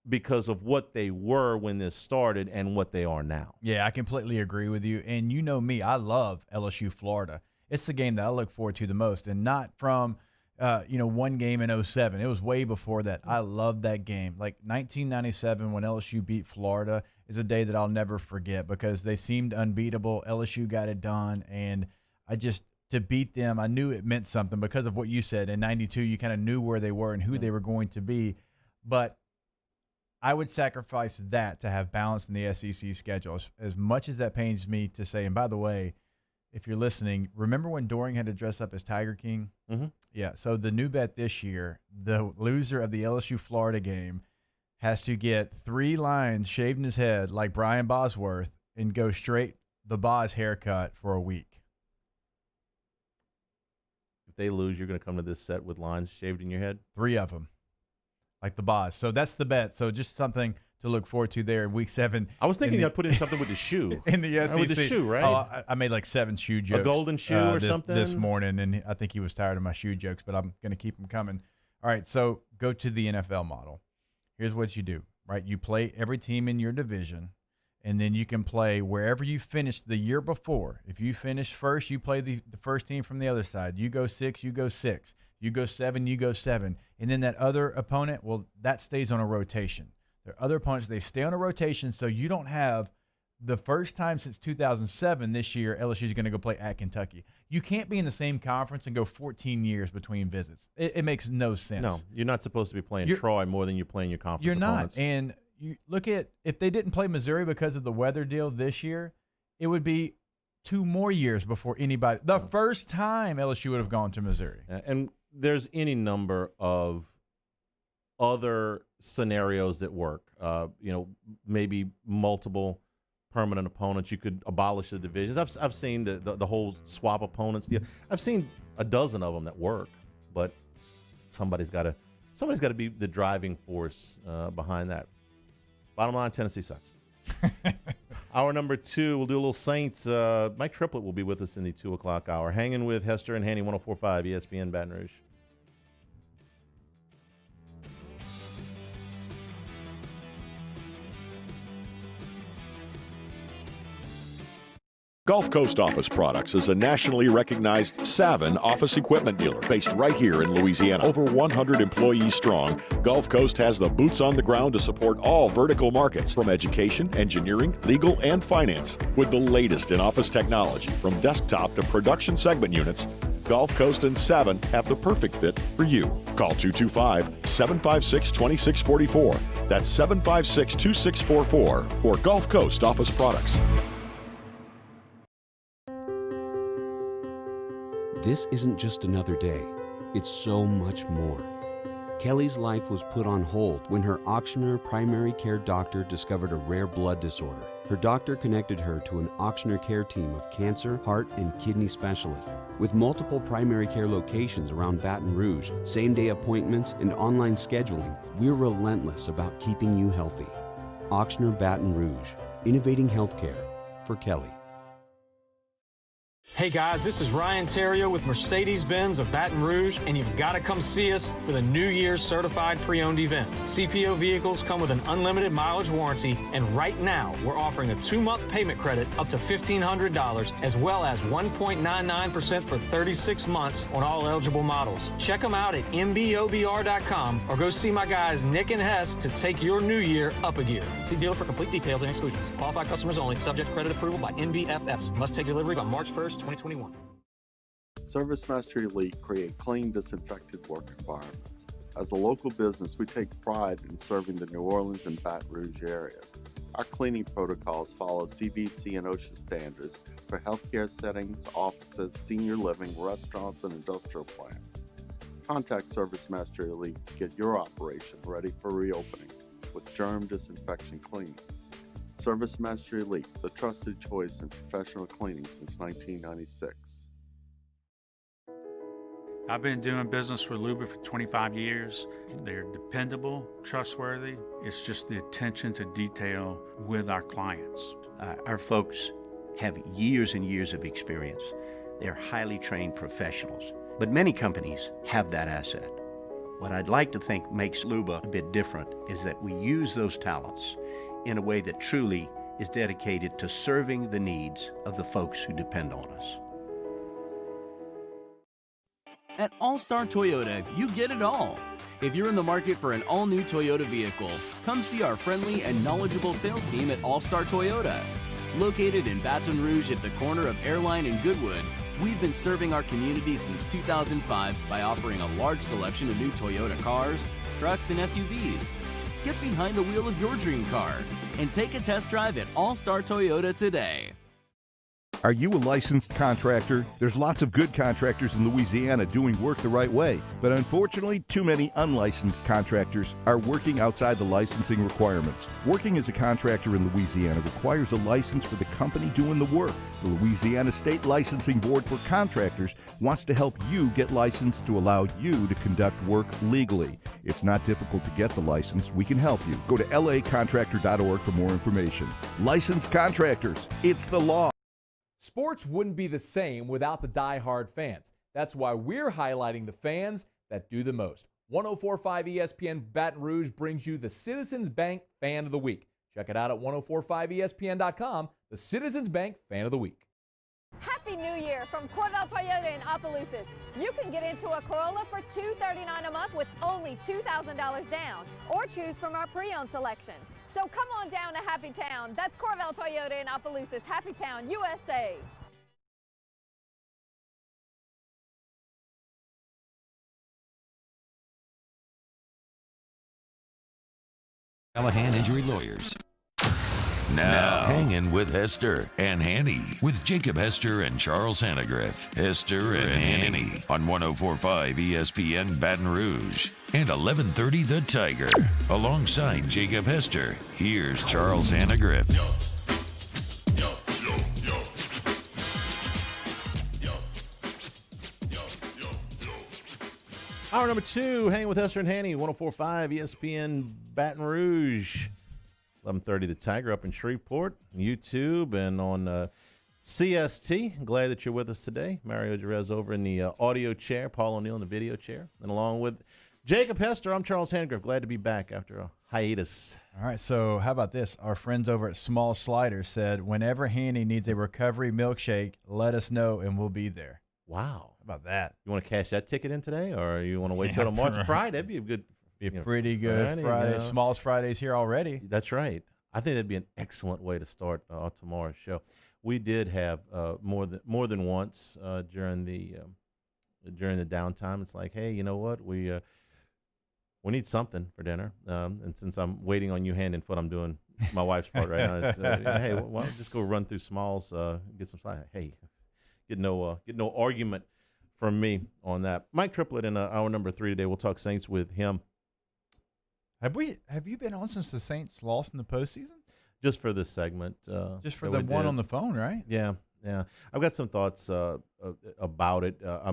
because of what they were when this started and what they are now. Yeah, I completely agree with you. And you know me, I love LSU Florida. It's the game that I look forward to the most, and not from one game in 2007. It was way before that. I loved that game. Like 1997 when LSU beat Florida is a day that I'll never forget because they seemed unbeatable. LSU got it done, and to beat them, I knew it meant something because of what you said. In 92, you kind of knew where they were and who they were going to be. But I would sacrifice that to have balance in the SEC schedule. As much as that pains me to say, and by the way, if you're listening, remember when Doring had to dress up as Tiger King? Mm-hmm. Yeah, so the new bet this year, the loser of the LSU-Florida game has to get 3 lines shaved in his head like Brian Bosworth and go straight the Boz haircut for a week. If they lose, you're going to come to this set with lines shaved in your head? 3 of them, like the Boz. So that's the bet. So just something to look forward to there in week 7. I was thinking I'd put in something with the shoe. In the SEC. With the shoe, right? I made like 7 shoe jokes. A golden shoe or something? This morning, and I think he was tired of my shoe jokes, but I'm going to keep them coming. All right, so go to the NFL model. Here's what you do, right? You play every team in your division, and then you can play wherever you finished the year before. If you finish first, you play the first team from the other side. You go 6, you go 6. You go 7, you go 7. And then that other opponent, well, that stays on a rotation. There are other opponents, they stay on a rotation, so you don't have the first time since 2007 this year LSU is going to go play at Kentucky. You can't be in the same conference and go 14 years between visits. It makes no sense. No, you're not supposed to be playing Troy more than you're playing your conference opponents. You're not. And you look at, if they didn't play Missouri because of the weather deal this year, it would be 2 more years before anybody. The first time LSU would have gone to Missouri. And there's any number of other scenarios that work. Maybe multiple permanent opponents. You could abolish the divisions. I've seen the whole swap opponents deal. I've seen a dozen of them that work, but somebody's got to be the driving force behind that. Bottom line, Tennessee sucks. Hour number 2, we'll do a little Saints. Mike Triplett will be with us in the 2 o'clock hour. Hanging with Hester and Hanny, 104.5 ESPN Baton Rouge. Gulf Coast Office Products is a nationally recognized Savin office equipment dealer based right here in Louisiana. Over 100 employees strong, Gulf Coast has the boots on the ground to support all vertical markets, from education, engineering, legal, and finance. With the latest in office technology, from desktop to production segment units, Gulf Coast and Savin have the perfect fit for you. Call 225-756-2644. That's 756-2644 for Gulf Coast Office Products. This isn't just another day. It's so much more. Kelly's life was put on hold when her auctioneer primary care doctor discovered a rare blood disorder. Her doctor connected her to an auctioneer care team of cancer, heart, and kidney specialists. With multiple primary care locations around Baton Rouge, same-day appointments, and online scheduling, we're relentless about keeping you healthy. Auctioneer Baton Rouge, innovating healthcare for Kelly. Hey guys, this is Ryan Terrio with Mercedes-Benz of Baton Rouge, and you've got to come see us for the New Year's Certified Pre-Owned event. CPO vehicles come with an unlimited mileage warranty, and right now we're offering a 2-month payment credit up to $1,500, as well as 1.99% for 36 months on all eligible models. Check them out at mbobr.com or go see my guys Nick and Hess to take your new year up a gear. See dealer for complete details and exclusions. Qualified customers only. Subject credit approval by NBFS. Must take delivery by March 1st. 2021. Service Master Elite create clean, disinfected work environments. As a local business, we take pride in serving the New Orleans and Baton Rouge areas. Our cleaning protocols follow CDC and OSHA standards for healthcare settings, offices, senior living, restaurants, and industrial plants. Contact Service Master Elite to get your operation ready for reopening with germ disinfection cleaning. Service Master Elite, the trusted choice in professional cleaning since 1996. I've been doing business with Rouge for 25 years. They're dependable, trustworthy. It's just the attention to detail with our clients. Our folks have years and years of experience. They're highly trained professionals, but many companies have that asset. What I'd like to think makes Rouge a bit different is that we use those talents in a way that truly is dedicated to serving the needs of the folks who depend on us. At All-Star Toyota, you get it all. If you're in the market for an all-new Toyota vehicle, come see our friendly and knowledgeable sales team at All-Star Toyota. Located in Baton Rouge at the corner of Airline and Goodwood, we've been serving our community since 2005 by offering a large selection of new Toyota cars, trucks, and SUVs. Get behind the wheel of your dream car and take a test drive at All-Star Toyota today. Are you a licensed contractor? There's lots of good contractors in Louisiana doing work the right way, but unfortunately, too many unlicensed contractors are working outside the licensing requirements. Working as a contractor in Louisiana requires a license for the company doing the work. The Louisiana State Licensing Board for Contractors wants to help you get licensed to allow you to conduct work legally. It's not difficult to get the license. We can help you. Go to lacontractor.org for more information. Licensed contractors, it's the law. Sports wouldn't be the same without the die-hard fans. That's why we're highlighting the fans that do the most. 104.5 ESPN Baton Rouge brings you the Citizens Bank Fan of the Week. Check it out at 1045ESPN.com, the Citizens Bank Fan of the Week. Happy New Year from Cordell Toyota in Opelousas. You can get into a Corolla for $239 a month with only $2,000 down, or choose from our pre-owned selection. So come on down to Happy Town. That's Cordell Toyota in Opelousas, Happy Town, USA. Callahan Injury Lawyers. Now, Hangin with Hester and Hanny with Jacob Hester and Charles Hangriff. Hester and Hanny on 104.5 ESPN Baton Rouge and 1130 The Tiger. Alongside Jacob Hester, here's Charles Hangriff. Hour number 2, Hanging with Hester and Hanny, 104.5 ESPN Baton Rouge. 11:30 The Tiger up in Shreveport, YouTube, and on CST. Glad that you're with us today. Mario Jerez over in the audio chair, Paul O'Neill in the video chair, and along with Jacob Hester, I'm Charles Hangriff. Glad to be back after a hiatus. All right, so how about this? Our friends over at Small Sliders said, whenever Hanny needs a recovery milkshake, let us know and we'll be there. Wow. How about that? You want to cash that ticket in today, or you want to wait till tomorrow? It's Friday. That'd be a good... Pretty good Friday. Smalls Friday's here already. That's right. I think that'd be an excellent way to start tomorrow's show. We did have more than once during the downtime. It's like, hey, you know what? We need something for dinner. And since I'm waiting on you hand and foot, I'm doing my wife's part right now. It's, hey, why don't we just go run through Smalls, get some slide? Hey, get no argument from me on that. Mike Triplett in hour number 3 today. We'll talk Saints with him. Have you been on since the Saints lost in the postseason? Just for this segment. Just for the one on the phone, right? Yeah. I've got some thoughts about it. I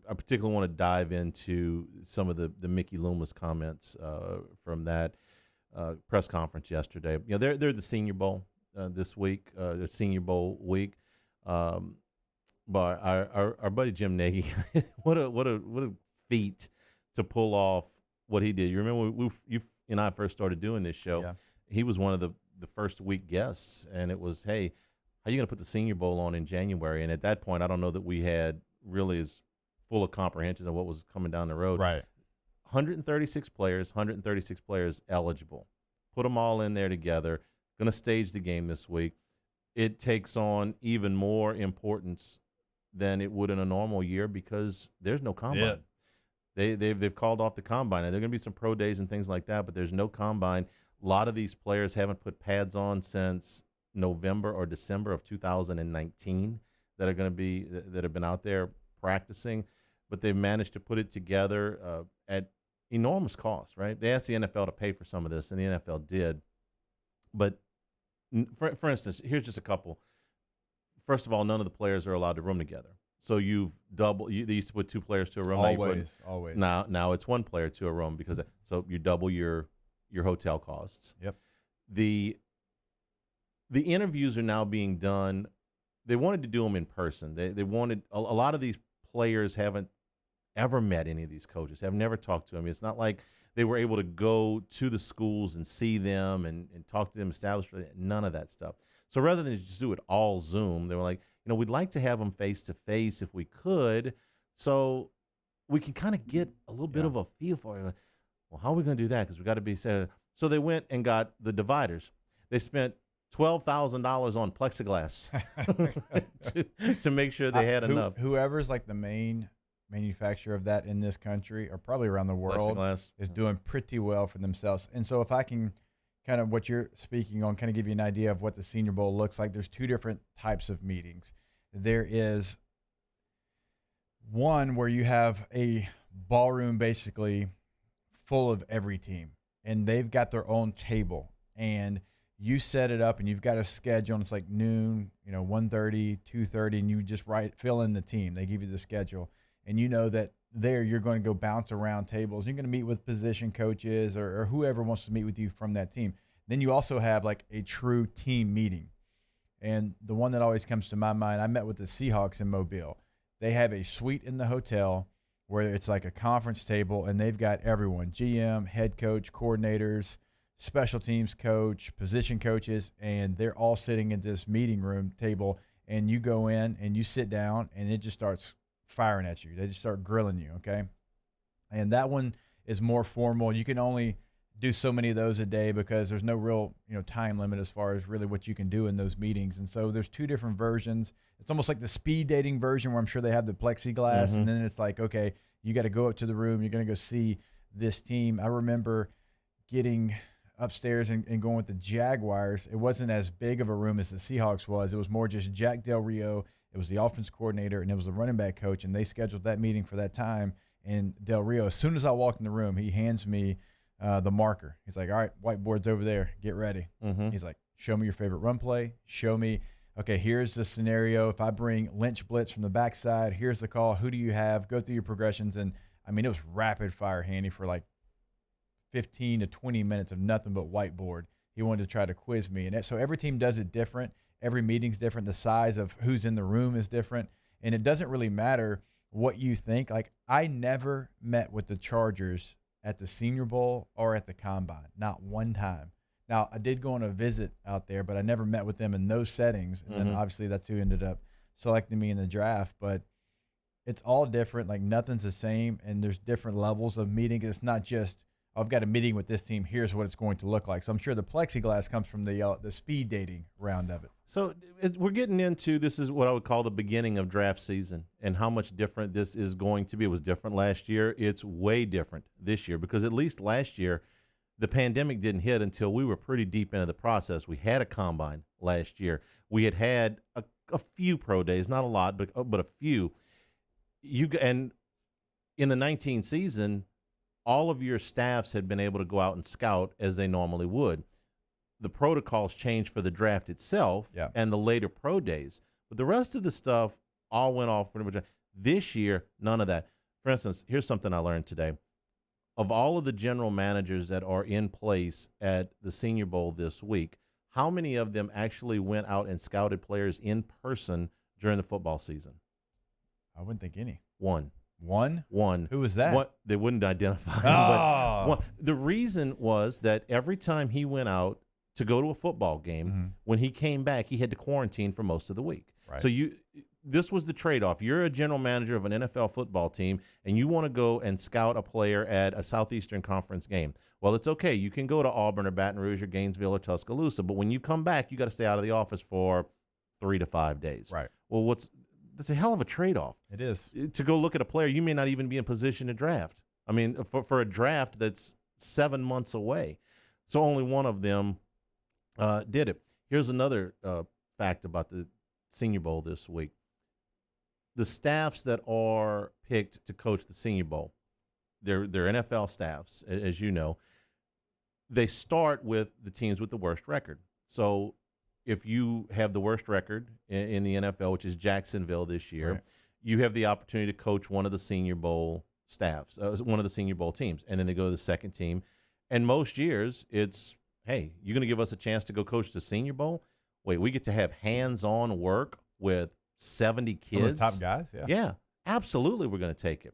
particularly want to dive into some of the Mickey Loomis comments from that press conference yesterday. You know, they're the Senior Bowl this week, the Senior Bowl week. But our buddy Jim Nagy, what a feat to pull off what he did. You remember you and I first started doing this show. Yeah. He was one of the first week guests, and it was, hey, how are you going to put the Senior Bowl on in January? And at that point, I don't know that we had really as full of comprehension of what was coming down the road. Right. 136 players eligible. Put them all in there together. Going to stage the game this week. It takes on even more importance than it would in a normal year because there's no combine. Yeah. They've called off the combine. And there are going to be some pro days and things like that, but there's no combine. A lot of these players haven't put pads on since November or December of 2019 that have been out there practicing, but they've managed to put it together at enormous cost, right? They asked the NFL to pay for some of this, and the NFL did. But for instance, here's just a couple. First of all, none of the players are allowed to room together. So you've they used to put 2 players to a room. Always. Now it's 1 player to a room so you double your hotel costs. Yep. The interviews are now being done. They wanted to do them in person. They wanted a lot of these players haven't ever met any of these coaches, have never talked to them. It's not like they were able to go to the schools and see them and talk to them, establish none of that stuff. So rather than just do it all Zoom, they were like, we'd like to have them face-to-face if we could, so we can kind of get a little bit of a feel for it. Well, how are we going to do that? Because we got to be set. So they went and got the dividers. They spent $12,000 on plexiglass to make sure they had enough. Whoever's like the main manufacturer of that in this country or probably around the world is doing pretty well for themselves. And so if I can kind of what you're speaking on, kind of give you an idea of what the Senior Bowl looks like. There's 2 different types of meetings. There is one where you have a ballroom basically full of every team, and they've got their own table, and you set it up, and you've got a schedule, and it's like noon, 1:30, 2:30, and you just fill in the team. They give you the schedule, and you know that there you're going to go bounce around tables. You're going to meet with position coaches or whoever wants to meet with you from that team. Then you also have like a true team meeting. And the one that always comes to my mind, I met with the Seahawks in Mobile. They have a suite in the hotel where it's like a conference table, and they've got everyone, GM, head coach, coordinators, special teams coach, position coaches, and they're all sitting at this meeting room table, and you go in and you sit down, and it just starts firing at you. They just start grilling you, okay? And that one is more formal. You can only do so many of those a day because there's no real, time limit as far as really what you can do in those meetings. And so there's two different versions. It's almost like the speed dating version where I'm sure they have the plexiglass, and then it's like, okay, you got to go up to the room. You're going to go see this team. I remember getting upstairs and going with the Jaguars. It wasn't as big of a room as the Seahawks was. It was more just Jack Del Rio. It was the offense coordinator, and it was the running back coach, and they scheduled that meeting for that time. And Del Rio, as soon as I walked in the room, he hands me the marker. He's like, all right, whiteboard's over there. Get ready. He's like, show me your favorite run play. Show me, okay, here's the scenario. If I bring Lynch blitz from the backside, here's the call. Who do you have? Go through your progressions. And, I mean, it was rapid fire, Hanny, for like 15 to 20 minutes of nothing but whiteboard. He wanted to try to quiz me. And so every team does it different. Every meeting's different. The size of who's in the room is different. And it doesn't really matter what you think. Like, I never met with the Chargers at the Senior Bowl or at the Combine, not one time. Now, I did go on a visit out there, but I never met with them in those settings. And then obviously that's who ended up selecting me in the draft. But it's all different. Like, nothing's the same, and there's different levels of meeting. It's not just, I've got a meeting with this team, here's what it's going to look like. So I'm sure the plexiglass comes from the speed dating round of it. So we're getting into, this is what I would call the beginning of draft season and how much different this is going to be. It was different last year. It's way different this year because at least last year, the pandemic didn't hit until we were pretty deep into the process. We had a combine last year. We had a few pro days, not a lot, but a few. And in the 19 season, all of your staffs had been able to go out and scout as they normally would. The protocols changed for the draft itself and the later pro days. But the rest of the stuff all went off pretty much. This year, none of that. For instance, here's something I learned today. Of all of the general managers that are in place at the Senior Bowl this week, how many of them actually went out and scouted players in person during the football season? I wouldn't think any. One. One? Who was that? They wouldn't identify him. Oh. But one. The reason was that every time he went out to go to a football game, when he came back, he had to quarantine for most of the week. Right. So this was the trade-off. You're a general manager of an NFL football team, and you want to go and scout a player at a Southeastern Conference game. Well, it's okay. You can go to Auburn or Baton Rouge or Gainesville or Tuscaloosa, but when you come back, you got to stay out of the office for 3 to 5 days. Right. Well, that's a hell of a trade-off. It is. To go look at a player you may not even be in position to draft. I mean, for a draft that's 7 months away. So only one of them did it. Here's another fact about the Senior Bowl this week. The staffs that are picked to coach the Senior Bowl, they're NFL staffs, as you know. They start with the teams with the worst record. So if you have the worst record in the NFL, which is Jacksonville this year, right, you have the opportunity to coach one of the Senior Bowl staffs, one of the Senior Bowl teams, and then they go to the second team. And most years, it's, hey, you're going to give us a chance to go coach the Senior Bowl? Wait, we get to have hands-on work with 70 kids? Some of the top guys, yeah. Yeah, absolutely we're going to take it.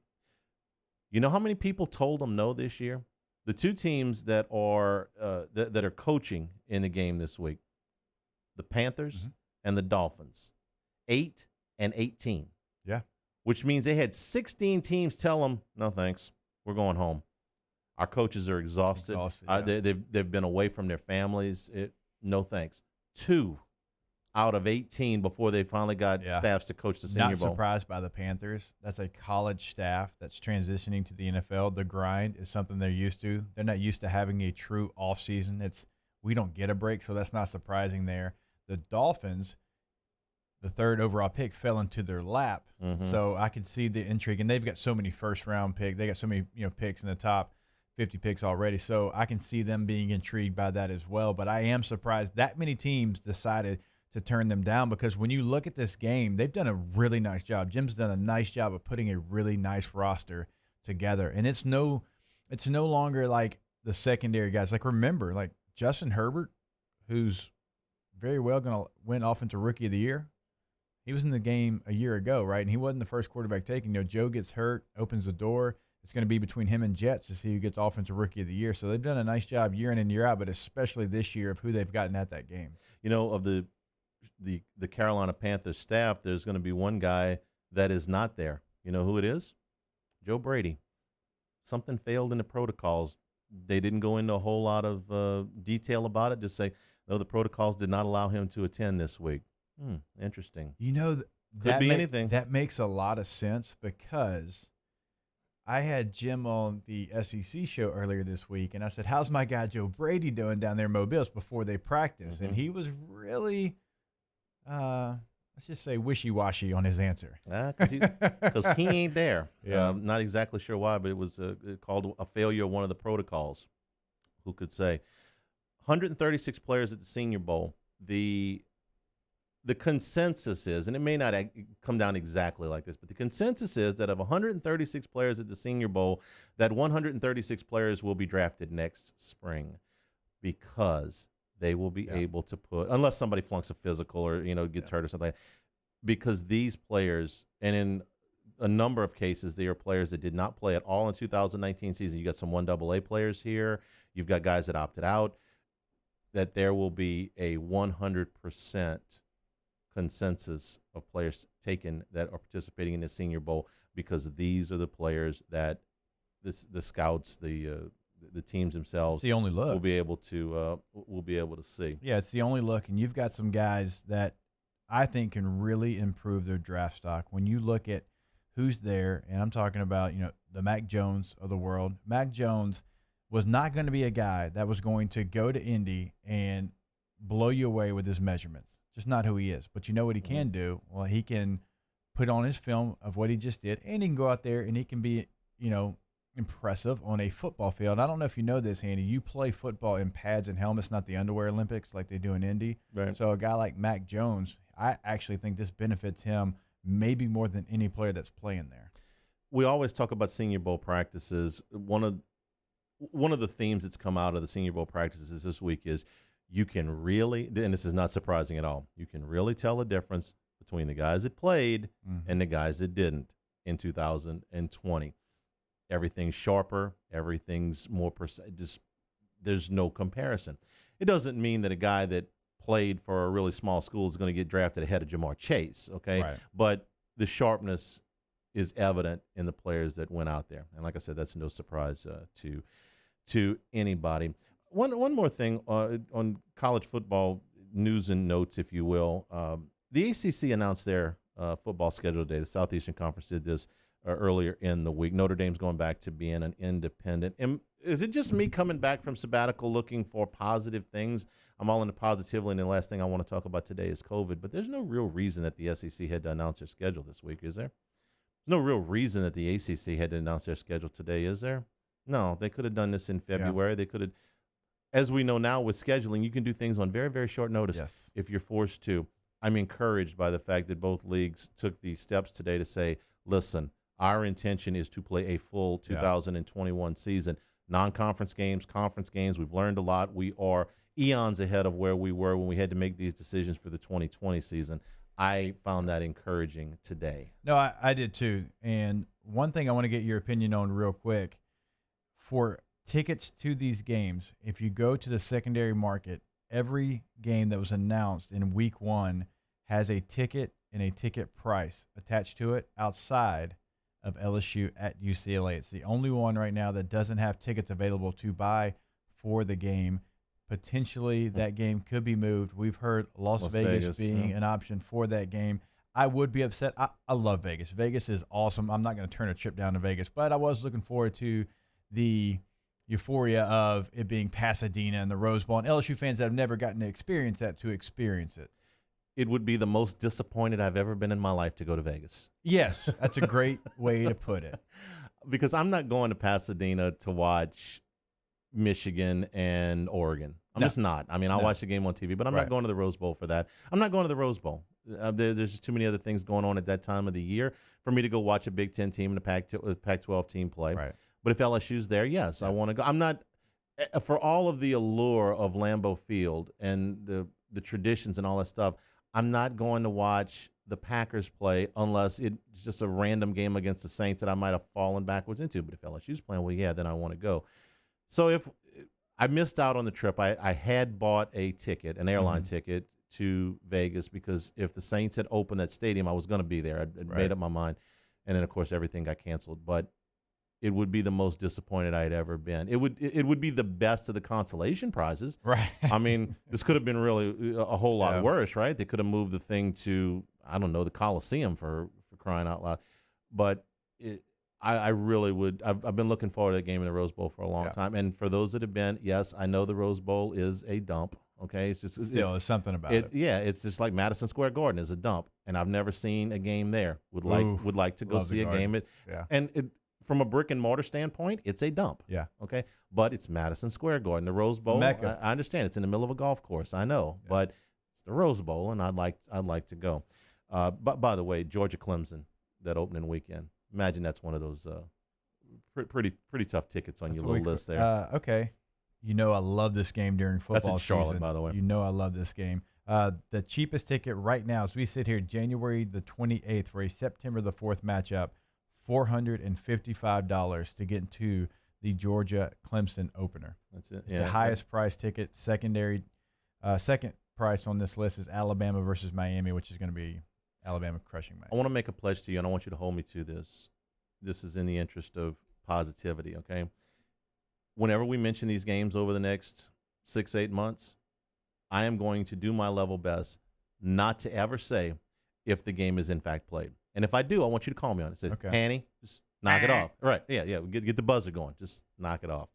You know how many people told them no this year? The two teams that are that are coaching in the game this week, the Panthers and the Dolphins, 8 and 18. Yeah. Which means they had 16 teams tell them, no thanks, we're going home. Our coaches are exhausted. Yeah. They've been away from their families. No thanks. 2 out of 18 before they finally got staffs to coach the Senior Bowl. Not surprised by the Panthers. That's a college staff that's transitioning to the NFL. The grind is something they're used to. They're not used to having a true offseason. We don't get a break, so that's not surprising there. The Dolphins, the 3rd overall pick, fell into their lap. So I can see the intrigue, and they've got so many first-round picks. They got so many picks in the top 50 picks already, so I can see them being intrigued by that as well. But I am surprised that many teams decided to turn them down, because when you look at this game, they've done a really nice job. Jim's done a nice job of putting a really nice roster together, and it's no longer like the secondary guys. Like, remember, like Justin Herbert, who's very well going to win Offensive Rookie of the Year. He was in the game a year ago, right? And he wasn't the first quarterback taken. Joe gets hurt, opens the door. it's going to be between him and Jets to see who gets Offensive Rookie of the Year. So they've done a nice job year in and year out, but especially this year of who they've gotten at that game. You know, of the Carolina Panthers staff, there's going to be one guy that is not there. You know who it is? Joe Brady. Something failed in the protocols. They didn't go into a whole lot of detail about it. Just say, no, the protocols did not allow him to attend this week. Interesting. You know, could be anything. That makes a lot of sense because I had Jim on the SEC show earlier this week, and I said, how's my guy Joe Brady doing down there in Mobiles before they practice? And he was really, let's just say, wishy-washy on his answer. Because he ain't there. Yeah. Not exactly sure why, but it was called a failure of one of the protocols. Who could say? 136 players at the Senior Bowl. The consensus is, and it may not come down exactly like this, but the consensus is that of 136 players at the Senior Bowl, that 136 players will be drafted next spring because they will be able to put, unless somebody flunks a physical or gets hurt or something, because these players, and in a number of cases, they are players that did not play at all in 2019 season. You got some 1AA players here. You've got guys that opted out. That there will be a 100% consensus of players taken that are participating in the Senior Bowl because these are the players that the scouts, the teams themselves, it's the only look. will be able to see. Yeah, it's the only look, and you've got some guys that I think can really improve their draft stock. When you look at who's there, and I'm talking about the Mac Jones of the world. Mac Jones was not going to be a guy that was going to go to Indy and blow you away with his measurements. Just not who he is. But you know what he can do? Well, he can put on his film of what he just did, and he can go out there and he can be, impressive on a football field. I don't know if you know this, Hanny. You play football in pads and helmets, not the underwear Olympics like they do in Indy. Right. So a guy like Mac Jones, I actually think this benefits him maybe more than any player that's playing there. We always talk about Senior Bowl practices. One of the themes that's come out of the Senior Bowl practices this week is you can really, and this is not surprising at all, you can really tell the difference between the guys that played and the guys that didn't in 2020. Everything's sharper. Everything's more precise. Just there's no comparison. It doesn't mean that a guy that played for a really small school is going to get drafted ahead of Jamar Chase, okay? Right. But the sharpness is evident in the players that went out there. And like I said, that's no surprise to anybody. One more thing on college football news and notes, if you will. The ACC announced their football schedule today. The Southeastern Conference did this earlier in the week. Notre Dame's going back to being an independent. And is it just me coming back from sabbatical looking for positive things? I'm all into positively, and the last thing I want to talk about today is COVID. But there's no real reason that the SEC had to announce their schedule this week, is there? There's no real reason that the ACC had to announce their schedule today, is there? No, they could have done this in February. They could have, as we know now with scheduling, you can do things on very, very short notice if you're forced to. I'm encouraged by the fact that both leagues took the steps today to say, listen, our intention is to play a full 2021 season. Non-conference games, conference games, we've learned a lot. We are eons ahead of where we were when we had to make these decisions for the 2020 season. I found that encouraging today. No, I did too. And one thing I want to get your opinion on real quick. For tickets to these games, if you go to the secondary market, every game that was announced in week 1 has a ticket and a ticket price attached to it outside of LSU at UCLA. It's the only one right now that doesn't have tickets available to buy for the game. Potentially that game could be moved. We've heard Las Vegas being an option for that game. I would be upset. I love Vegas. Vegas is awesome. I'm not going to turn a trip down to Vegas, but I was looking forward to the euphoria of it being Pasadena and the Rose Bowl, and LSU fans that have never gotten to experience that to experience it. It would be the most disappointed I've ever been in my life to go to Vegas. Yes, that's a great way to put it. Because I'm not going to Pasadena to watch Michigan and Oregon. I'm just not. I mean, I'll watch the game on TV, but I'm not going to the Rose Bowl for that. I'm not going to the Rose Bowl. There's just too many other things going on at that time of the year for me to go watch a Big Ten team and a Pac-12 team play. Right. But if LSU's there, yes, I want to go. I'm not for all of the allure of Lambeau Field and the traditions and all that stuff. I'm not going to watch the Packers play unless it's just a random game against the Saints that I might have fallen backwards into. But if LSU's playing, well, yeah, then I want to go. So if I missed out on the trip, I had bought a ticket, an airline ticket to Vegas, because if the Saints had opened that stadium, I was going to be there. I'd made up my mind. And then, of course, everything got canceled. But it would be the most disappointed I'd ever been. It would be the best of the consolation prizes. Right. I mean, this could have been really a whole lot worse, right? They could have moved the thing to, I don't know, the Coliseum for crying out loud. But I really would. I've been looking forward to that game in the Rose Bowl for a long time. And for those that have been, yes, I know the Rose Bowl is a dump. Okay, it's just there's something about it. Yeah, it's just like Madison Square Garden is a dump, and I've never seen a game there. Would like to go see a game. From a brick and mortar standpoint, it's a dump. Yeah. Okay. But it's Madison Square Garden, the Rose Bowl. Mecca. I understand it's in the middle of a golf course. I know, but it's the Rose Bowl, and I'd like to go. But by the way, Georgia Clemson, that opening weekend. Imagine that's one of those pretty tough tickets on your little list there. Okay. You know I love this game during football season. That's in Charlotte, by the way. You know I love this game. The cheapest ticket right now, as we sit here, January the 28th for a September the 4th matchup, $455 to get into the Georgia Clemson opener. That's it. It's the highest price ticket. Second price on this list is Alabama versus Miami, which is going to be Alabama crushing Miami. I want to make a pledge to you, and I want you to hold me to this. This is in the interest of positivity, okay? Whenever we mention these games over the next 6-8 months, I am going to do my level best not to ever say if the game is in fact played. And if I do, I want you to call me on it. Say, Hanny, just knock it off. Right, yeah, get the buzzer going. Just knock it off.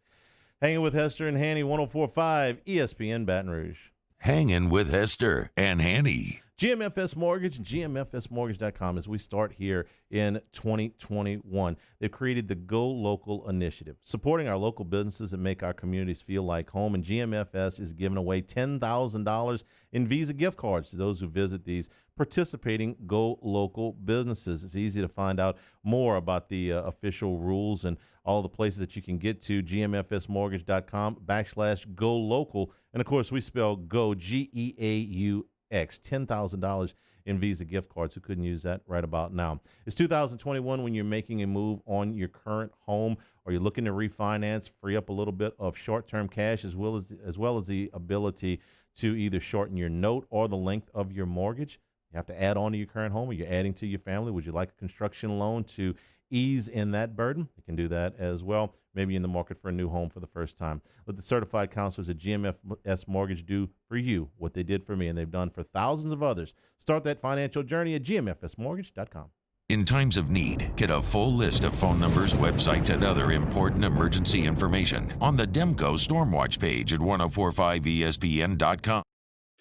Hanging with Hester and Hanny, 104.5 ESPN Baton Rouge. Hanging with Hester and Hanny. GMFS Mortgage and GMFSmortgage.com as we start here in 2021. They've created the Go Local initiative, supporting our local businesses and make our communities feel like home. And GMFS is giving away $10,000 in Visa gift cards to those who visit these participating Go Local businesses. It's easy to find out more about the official rules and all the places that you can get to. GMFSmortgage.com/Go Local. And, of course, we spell GO, GEAUX, $10,000 in Visa gift cards. Who couldn't use that right about now? It's 2021 when you're making a move on your current home, or you're looking to refinance, free up a little bit of short-term cash, as well as the ability to either shorten your note or the length of your mortgage. You have to add on to your current home, or you're adding to your family. Would you like a construction loan to ease in that burden? You can do that as well. Maybe in the market for a new home for the first time. Let the certified counselors at GMFS Mortgage do for you what they did for me, and they've done for thousands of others. Start that financial journey at GMFSmortgage.com. In times of need, get a full list of phone numbers, websites, and other important emergency information on the Demco Stormwatch page at 1045ESPN.com.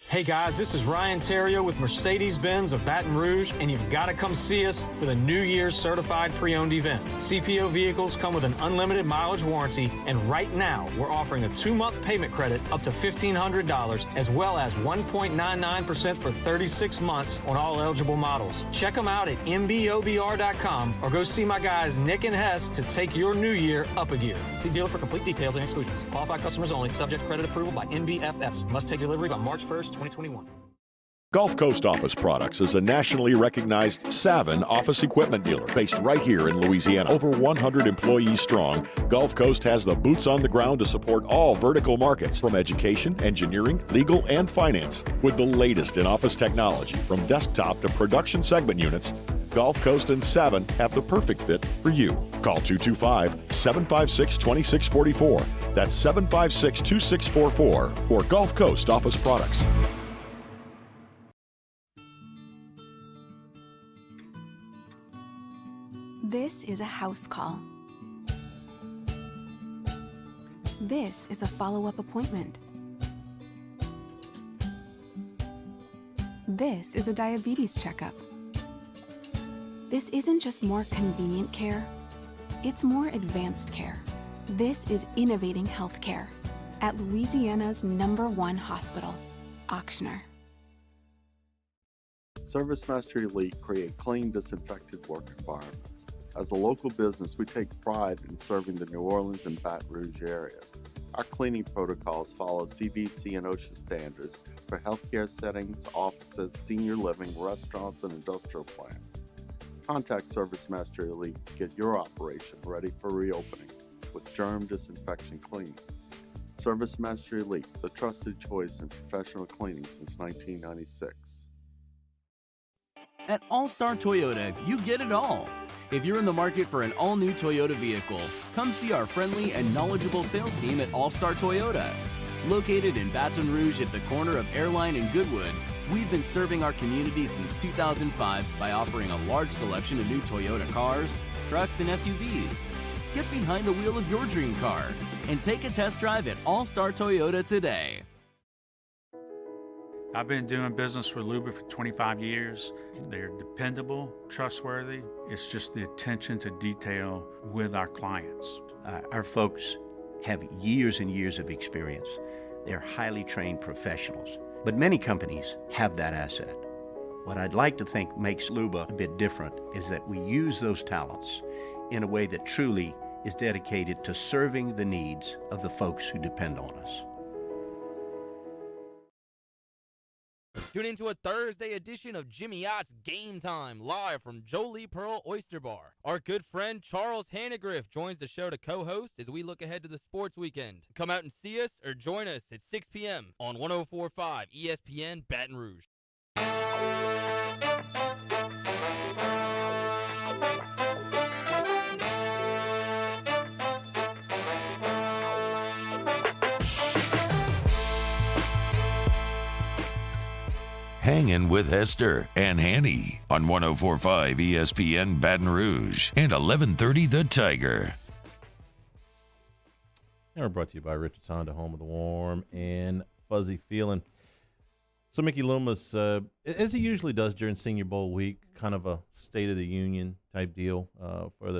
Hey guys, this is Ryan Terrio with Mercedes-Benz of Baton Rouge, and you've got to come see us for the New Year's Certified Pre-Owned event. CPO vehicles come with an unlimited mileage warranty, and right now we're offering a 2-month payment credit up to $1,500, as well as 1.99% for 36 months on all eligible models. Check them out at mbobr.com or go see my guys Nick and Hess to take your new year up a gear. See dealer for complete details and exclusions. Qualified customers only. Subject credit approval by NBFS. Must take delivery by March 1st. 2021. Gulf Coast Office Products is a nationally recognized Savin office equipment dealer based right here in Louisiana. Over 100 employees strong, Gulf Coast has the boots on the ground to support all vertical markets, from education, engineering, legal, and finance. With the latest in office technology, from desktop to production segment units, Gulf Coast and Savin have the perfect fit for you. Call 225-756-2644. That's 756-2644 for Gulf Coast Office Products. This is a house call. This is a follow-up appointment. This is a diabetes checkup. This isn't just more convenient care, it's more advanced care. This is innovating healthcare at Louisiana's #1 hospital, Auctioner. ServiceMaster Elite create clean, disinfected work environments. As a local business, we take pride in serving the New Orleans and Baton Rouge areas. Our cleaning protocols follow CDC and OSHA standards for healthcare settings, offices, senior living, restaurants, and industrial plants. Contact Service Master Elite to get your operation ready for reopening with germ disinfection cleaning. Service Master Elite, the trusted choice in professional cleaning since 1996. At All-Star Toyota, you get it all. If you're in the market for an all-new Toyota vehicle, come see our friendly and knowledgeable sales team at All-Star Toyota. Located in Baton Rouge at the corner of Airline and Goodwood, we've been serving our community since 2005 by offering a large selection of new Toyota cars, trucks, and SUVs. Get behind the wheel of your dream car and take a test drive at All-Star Toyota today. I've been doing business with Luba for 25 years. They're dependable, trustworthy. It's just the attention to detail with our clients. Our folks have years and years of experience. They're highly trained professionals. But many companies have that asset. What I'd like to think makes Luba a bit different is that we use those talents in a way that truly is dedicated to serving the needs of the folks who depend on us. Tune into a Thursday edition of Jimmy Ott's Game Time, live from Jolie Pearl Oyster Bar. Our good friend Charles Hangriff joins the show to co-host as we look ahead to the sports weekend. Come out and see us or join us at 6 p.m. on 104.5 ESPN Baton Rouge. Hangin with Hester and Hanny on 104.5 ESPN Baton Rouge and 1130 The Tiger. And we're brought to you by Richard's Honda, home of the warm and fuzzy feeling. So Mickey Loomis, as he usually does during Senior Bowl week, kind of a State of the Union type deal for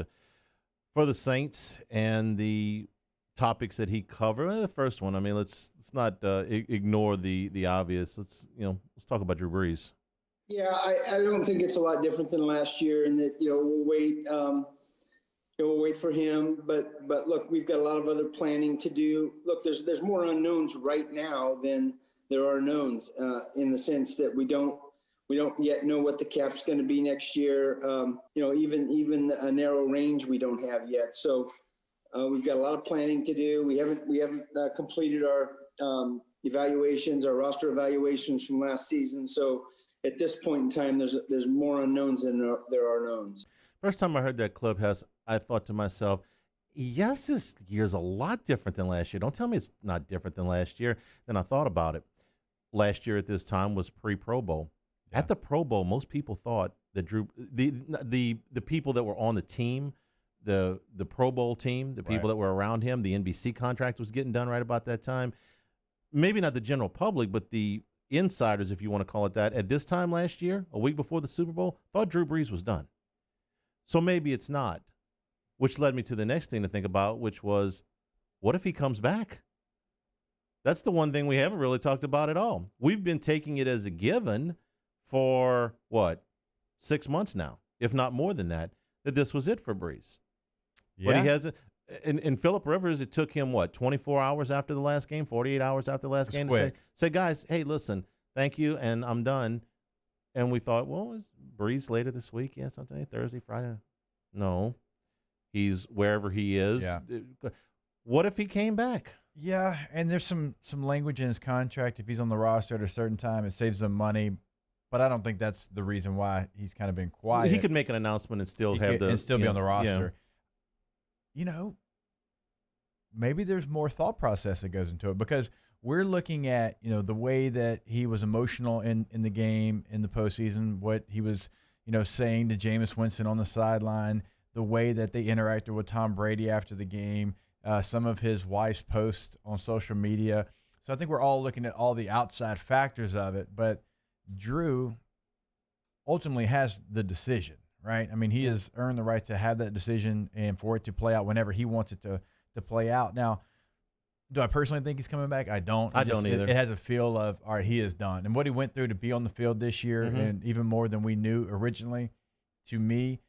the Saints and the topics that he covered. The first one, I mean, let's not ignore the obvious. Let's talk about Drew Brees. Yeah, I don't think it's a lot different than last year, in that we'll wait for him. But look, we've got a lot of other planning to do. Look, there's more unknowns right now than there are knowns, in the sense that we don't yet know what the cap's going to be next year. Even a narrow range we don't have yet. So. We've got a lot of planning to do. We haven't completed our evaluations, our roster evaluations from last season. So at this point in time, there's more unknowns than there are knowns. First time I heard that Clubhouse, I thought to myself, yes, this year's a lot different than last year. Don't tell me it's not different than last year. Then I thought about it. Last year at this time was pre-Pro Bowl. Yeah. At the Pro Bowl, most people thought that Drew, the people that were on the team, the Pro Bowl team, the people that were around him, the NBC contract was getting done right about that time. Maybe not the general public, but the insiders, if you want to call it that, at this time last year, a week before the Super Bowl, thought Drew Brees was done. So maybe it's not, which led me to the next thing to think about, which was, what if he comes back? That's the one thing we haven't really talked about at all. We've been taking it as a given for, 6 months now, if not more than that this was it for Brees. Yeah. But he hasn't. In Phillip Rivers, it took him, 24 hours after the last game, 48 hours after the last game to say, guys, hey, listen, thank you, and I'm done. And we thought, well, is Brees later this week? Yeah, something, Thursday, Friday? No. He's wherever he is. Yeah. What if he came back? Yeah, and there's some language in his contract. If he's on the roster at a certain time, it saves them money. But I don't think that's the reason why he's kind of been quiet. He could make an announcement and still be on the roster. Yeah. Maybe there's more thought process that goes into it, because we're looking at, the way that he was emotional in the game, in the postseason, what he was, saying to Jameis Winston on the sideline, the way that they interacted with Tom Brady after the game, some of his wife's posts on social media. So I think we're all looking at all the outside factors of it, but Drew ultimately has the decision, right? I mean, he has earned the right to have that decision and for it to play out whenever he wants it to play out. Now, do I personally think he's coming back? I don't. I don't either. It has a feel of, all right, he is done. And what he went through to be on the field this year, and even more than we knew originally, to me,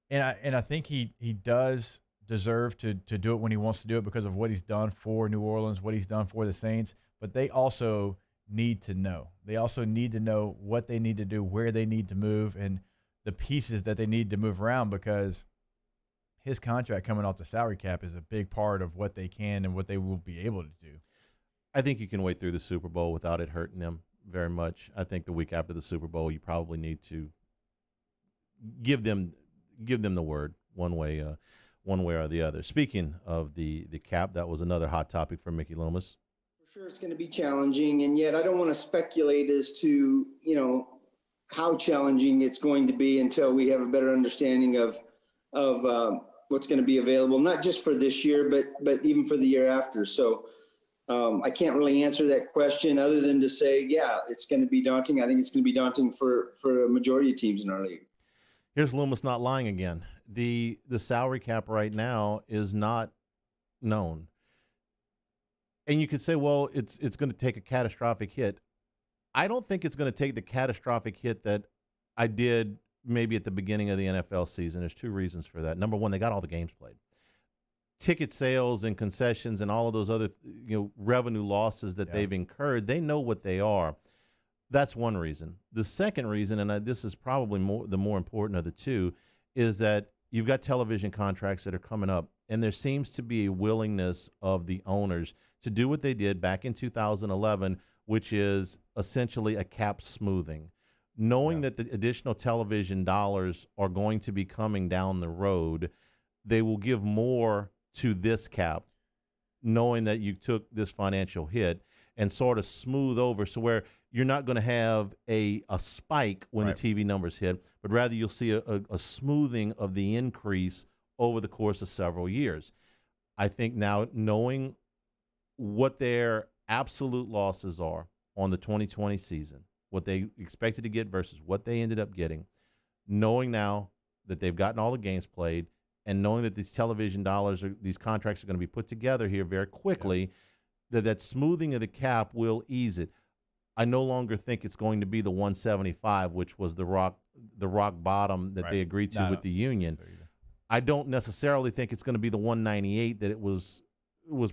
and I think he does deserve to do it when he wants to do it because of what he's done for New Orleans, what he's done for the Saints. But they also need to know. They also need to know what they need to do, where they need to move, and the pieces that they need to move around, because his contract coming off the salary cap is a big part of what they can and what they will be able to do. I think you can wait through the Super Bowl without it hurting them very much. I think the week after the Super Bowl, you probably need to give them the word one way or the other. Speaking of the cap, that was another hot topic for Mickey Loomis. For sure, it's going to be challenging, and yet I don't want to speculate as to how challenging it's going to be until we have a better understanding of what's going to be available, not just for this year, but even for the year after. So I can't really answer that question other than to say, yeah, it's going to be daunting. I think it's going to be daunting for a majority of teams in our league. Here's Loomis not lying again. The salary cap right now is not known. And you could say, well, it's going to take a catastrophic hit. I don't think it's going to take the catastrophic hit that I did maybe at the beginning of the NFL season. There's two reasons for that. Number one, they got all the games played. Ticket sales and concessions and all of those other revenue losses that they've incurred, they know what they are. That's one reason. The second reason, and this is probably the more important of the two, is that you've got television contracts that are coming up, and there seems to be a willingness of the owners to do what they did back in 2011, which is essentially a cap smoothing. Knowing that the additional television dollars are going to be coming down the road, they will give more to this cap, knowing that you took this financial hit, and sort of smooth over, so where you're not going to have a spike when the TV numbers hit, but rather you'll see a smoothing of the increase over the course of several years. I think now, knowing what their absolute losses are on the 2020 season, what they expected to get versus what they ended up getting, knowing now that they've gotten all the games played, and knowing that these television dollars, these contracts are going to be put together here very quickly, that smoothing of the cap will ease it. I no longer think it's going to be the 175, which was the rock bottom that they agreed to with the union. I don't necessarily think it's going to be the 198 that it was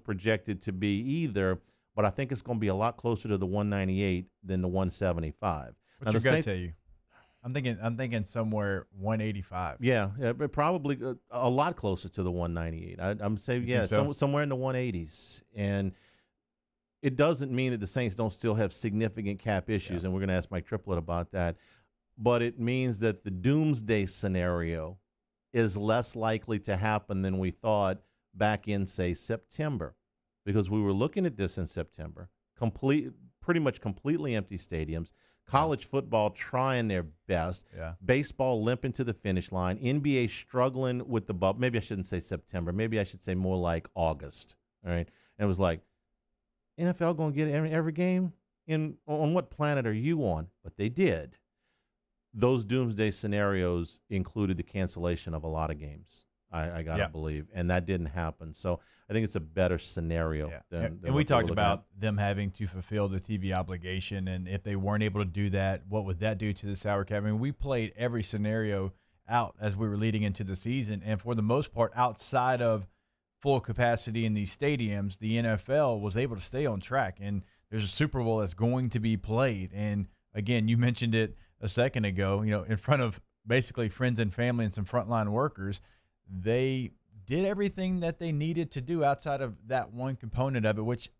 projected to be either, but I think it's going to be a lot closer to the 198 than the 175. What's your gut tell you? I'm thinking somewhere 185. Yeah, but probably a lot closer to the 198. I'm saying, somewhere in the 180s. And it doesn't mean that the Saints don't still have significant cap issues, and we're going to ask Mike Triplett about that. But it means that the doomsday scenario is less likely to happen than we thought back in, say, September, because we were looking at this in September, pretty much completely empty stadiums, college football trying their best, baseball limping to the finish line, NBA struggling with the bubble. Maybe I shouldn't say September. Maybe I should say more like August. All right, and it was like, NFL going to get every game? On what planet are you on? But they did. Those doomsday scenarios included the cancellation of a lot of games, I got to believe, and that didn't happen. So I think it's a better scenario. Than and we talked about them having to fulfill the TV obligation, and if they weren't able to do that, what would that do to the salary cap? I mean, we played every scenario out as we were leading into the season, and for the most part, outside of full capacity in these stadiums, the NFL was able to stay on track, and there's a Super Bowl that's going to be played. And again, you mentioned it a second ago, in front of basically friends and family and some frontline workers. They did everything that they needed to do outside of that one component of it, which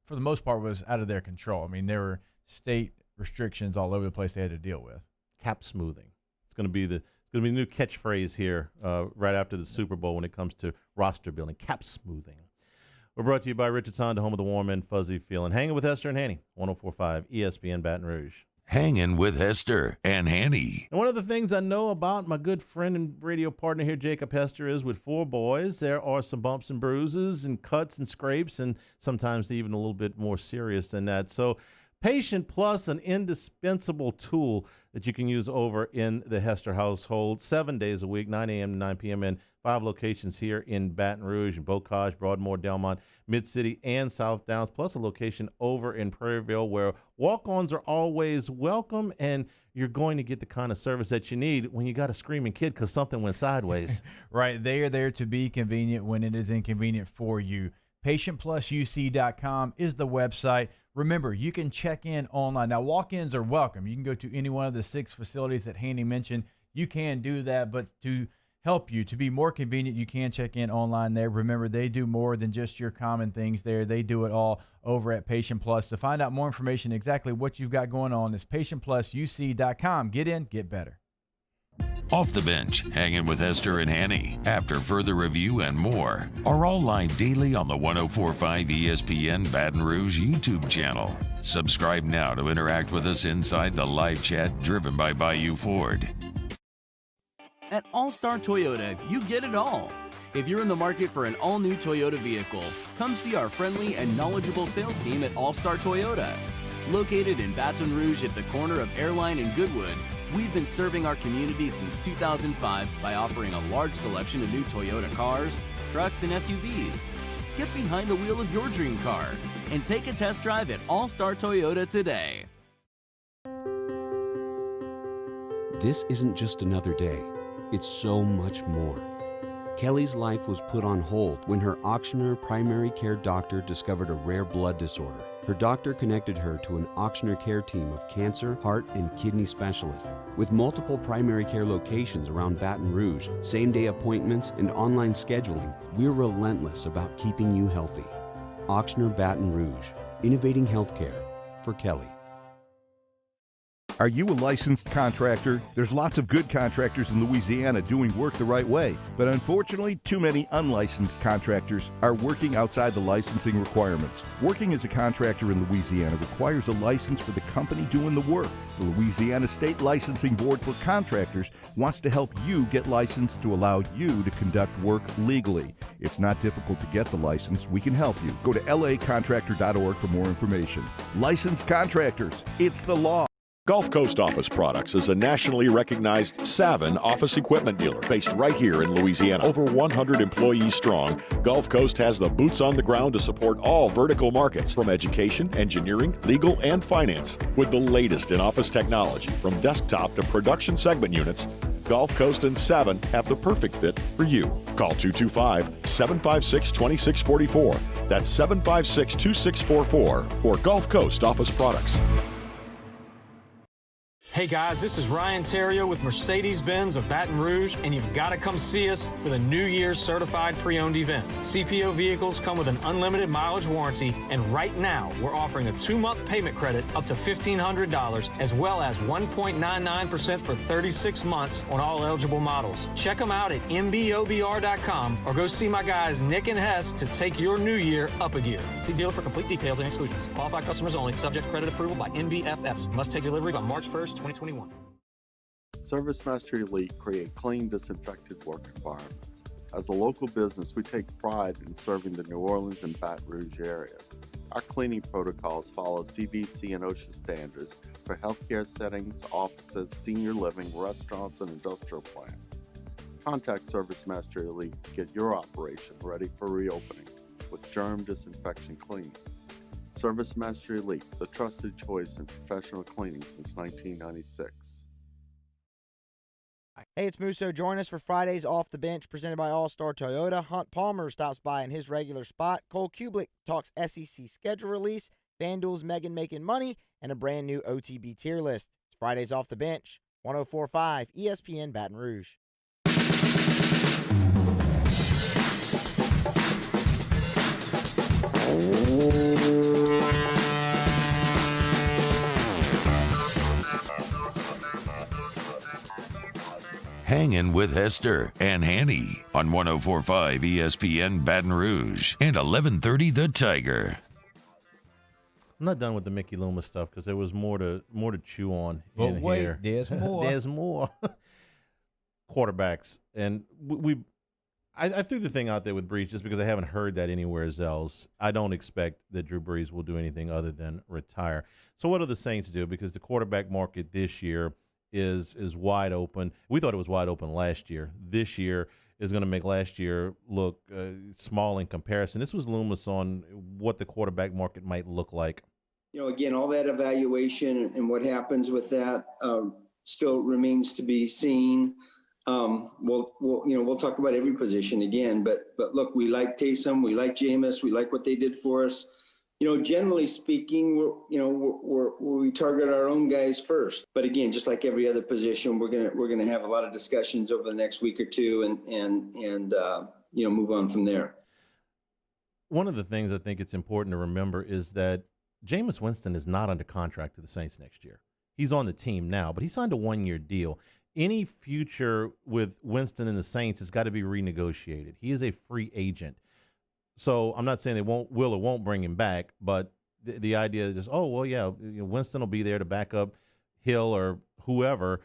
for the most part was out of their control. I mean, there were state restrictions all over the place they had to deal with. Cap smoothing. It's going to be the new catchphrase here right after the Super Bowl when it comes to roster building. Cap smoothing. We're brought to you by Richard's Honda, home of the warm and fuzzy feeling. Hanging with Hester and Hanny, 104.5 ESPN Baton Rouge. Hangin' with Hester and Hanny. And one of the things I know about my good friend and radio partner here, Jacob Hester, is with four boys, there are some bumps and bruises and cuts and scrapes, and sometimes even a little bit more serious than that. So Patient Plus, an indispensable tool that you can use over in the Hester household 7 days a week, 9 a.m. to 9 p.m. in 5 locations here in Baton Rouge, in Bocage, Broadmoor, Delmont, Mid-City, and South Downs, plus a location over in Prairieville where walk-ons are always welcome, and you're going to get the kind of service that you need when you got a screaming kid because something went sideways. Right. They are there to be convenient when it is inconvenient for you. PatientPlusUC.com is the website. remember, you can check in online. Now, walk-ins are welcome. You can go to any one of the 6 facilities that Hanny mentioned. You can do that, but to help you, to be more convenient, you can check in online there. Remember, they do more than just your common things there. They do it all over at Patient Plus. To find out more information, exactly what you've got going on, is patientplusuc.com. Get in, get better. Off the Bench, Hanging with Hester and Hanny, after further review and more, are all live daily on the 104.5 ESPN Baton Rouge YouTube channel. Subscribe now to interact with us inside the live chat driven by Bayou Ford. At All-Star Toyota, you get it all. If you're in the market for an all-new Toyota vehicle, come see our friendly and knowledgeable sales team at All-Star Toyota. Located in Baton Rouge at the corner of Airline and Goodwood, we've been serving our community since 2005 by offering a large selection of new Toyota cars, trucks, and SUVs. Get behind the wheel of your dream car and take a test drive at All-Star Toyota today. This isn't just another day. It's so much more. Kelly's life was put on hold when her auctioneer primary care doctor discovered a rare blood disorder. Her doctor connected her to an auctioneer care team of cancer, heart, and kidney specialists. With multiple primary care locations around Baton Rouge, same-day appointments, and online scheduling, we're relentless about keeping you healthy. Auctioneer Baton Rouge, innovating healthcare for Kelly. Are you a licensed contractor? There's lots of good contractors in Louisiana doing work the right way, but unfortunately, too many unlicensed contractors are working outside the licensing requirements. Working as a contractor in Louisiana requires a license for the company doing the work. The Louisiana State Licensing Board for Contractors wants to help you get licensed to allow you to conduct work legally. It's not difficult to get the license. We can help you. Go to lacontractor.org for more information. Licensed contractors, it's the law. Gulf Coast Office Products is a nationally recognized Savin office equipment dealer based right here in Louisiana. Over 100 employees strong, Gulf Coast has the boots on the ground to support all vertical markets, from education, engineering, legal, and finance. With the latest in office technology, from desktop to production segment units, Gulf Coast and Savin have the perfect fit for you. Call 225-756-2644. That's 756-2644 for Gulf Coast Office Products. Hey guys, this is Ryan Terrio with Mercedes-Benz of Baton Rouge, and you've got to come see us for the New Year's Certified Pre-Owned event. CPO vehicles come with an unlimited mileage warranty, and right now we're offering a 2-month payment credit up to $1,500, as well as 1.99% for 36 months on all eligible models. Check them out at mbobr.com or go see my guys Nick and Hess to take your new year up a gear. See dealer for complete details and exclusions. Qualified customers only. Subject to credit approval by NBFS. Must take delivery by March 1st, 2021. Service Master Elite create clean, disinfected work environments. As a local business, we take pride in serving the New Orleans and Baton Rouge areas. Our cleaning protocols follow CDC and OSHA standards for healthcare settings, offices, senior living, restaurants, and industrial plants. Contact Service Master Elite to get your operation ready for reopening with germ disinfection cleaning. Service Master Elite, the trusted choice in professional cleaning since 1996. Hey, it's Musso. Join us for Friday's Off the Bench presented by All-Star Toyota. Hunt Palmer stops by in his regular spot. Cole Kublick talks SEC schedule release, FanDuel's Megan making money, and a brand new OTB tier list. It's Friday's Off the Bench, 104.5 ESPN Baton Rouge. Hangin with Hester and Hanny on 104.5 ESPN Baton Rouge and 1130 The Tiger. I'm not done with the Mickey Loomis stuff because there was more to chew on in wait, here. there's more. There's more. Quarterbacks, and I threw the thing out there with Brees just because I haven't heard that anywhere else. I don't expect that Drew Brees will do anything other than retire. So what do the Saints do? Because the quarterback market this year is wide open. We thought it was wide open last year. This year is going to make last year look small in comparison. This was Loomis on what the quarterback market might look like. You know, again, all that evaluation and what happens with that still remains to be seen. We'll talk about every position again, but look, we like Taysom, we like Jameis, we like what they did for us. generally speaking, we target our own guys first. But again, just like every other position, we're gonna have a lot of discussions over the next week or two, and move on from there. One of the things I think it's important to remember is that Jameis Winston is not under contract to the Saints next year. He's on the team now, but he signed a 1-year deal. Any future with Winston and the Saints has got to be renegotiated. He is a free agent. So I'm not saying they will or won't bring him back, but the idea is, Winston will be there to back up Hill or whoever.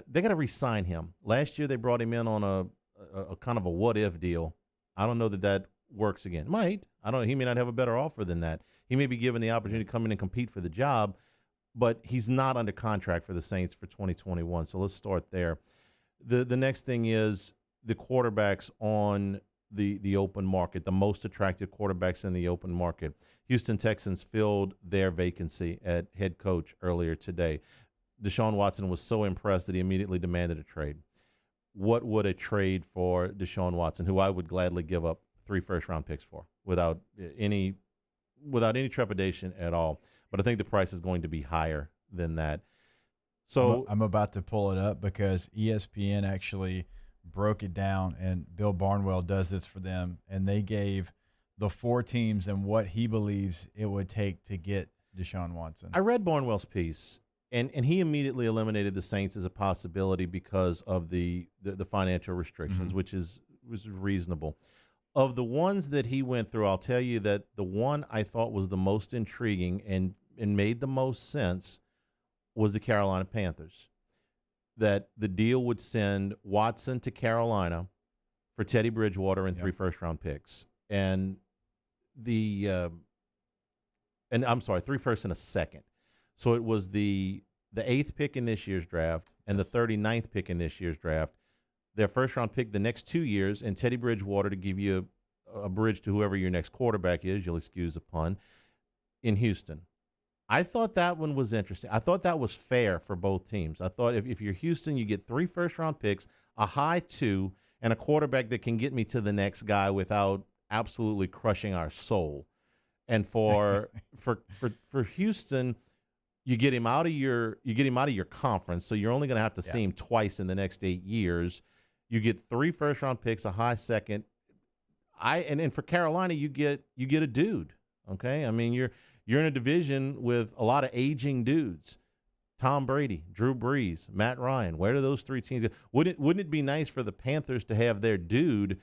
They got to re-sign him. Last year they brought him in on a kind of a what-if deal. I don't know that works again. Might. I don't know. He may not have a better offer than that. He may be given the opportunity to come in and compete for the job, but he's not under contract for the Saints for 2021. So let's start there. The next thing is the quarterbacks on the open market, the most attractive quarterbacks in the open market. Houston Texans filled their vacancy at head coach earlier today. Deshaun Watson was so impressed that he immediately demanded a trade. What would a trade for Deshaun Watson, who I would gladly give up 3 first-round picks for without any trepidation at all? But I think the price is going to be higher than that. So I'm about to pull it up because ESPN actually broke it down, and Bill Barnwell does this for them, and they gave the 4 teams and what he believes it would take to get Deshaun Watson. I read Barnwell's piece, and he immediately eliminated the Saints as a possibility because of the financial restrictions, which was reasonable. Of the ones that he went through, I'll tell you that the one I thought was the most intriguing and made the most sense was the Carolina Panthers. That the deal would send Watson to Carolina for Teddy Bridgewater and 3 first-round picks. And 3 firsts and a second. So it was the 8th pick in this year's draft and the 39th pick in this year's draft. Their first-round pick the next 2 years, and Teddy Bridgewater to give you a bridge to whoever your next quarterback is, you'll excuse the pun, in Houston. I thought that one was interesting. I thought that was fair for both teams. I thought if you're Houston, you get 3 first-round picks, a high 2, and a quarterback that can get me to the next guy without absolutely crushing our soul. And for Houston, you get him out of your conference, so you're only going to have to see him twice in the next 8 years. You get 3 first-round picks, a high second. And for Carolina, you get a dude. Okay, I mean you're in a division with a lot of aging dudes. Tom Brady, Drew Brees, Matt Ryan. Where do those 3 teams go? Wouldn't it be nice for the Panthers to have their dude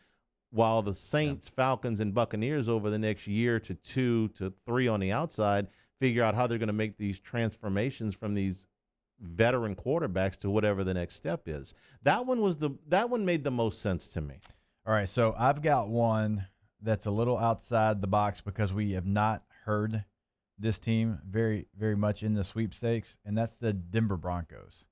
while the Saints, Falcons, and Buccaneers over the next year to 2 to 3 on the outside figure out how they're going to make these transformations from these veteran quarterbacks to whatever the next step is. That one made the most sense to me. All right, so I've got one that's a little outside the box because we have not heard this team very, very much in the sweepstakes, and that's the Denver Broncos.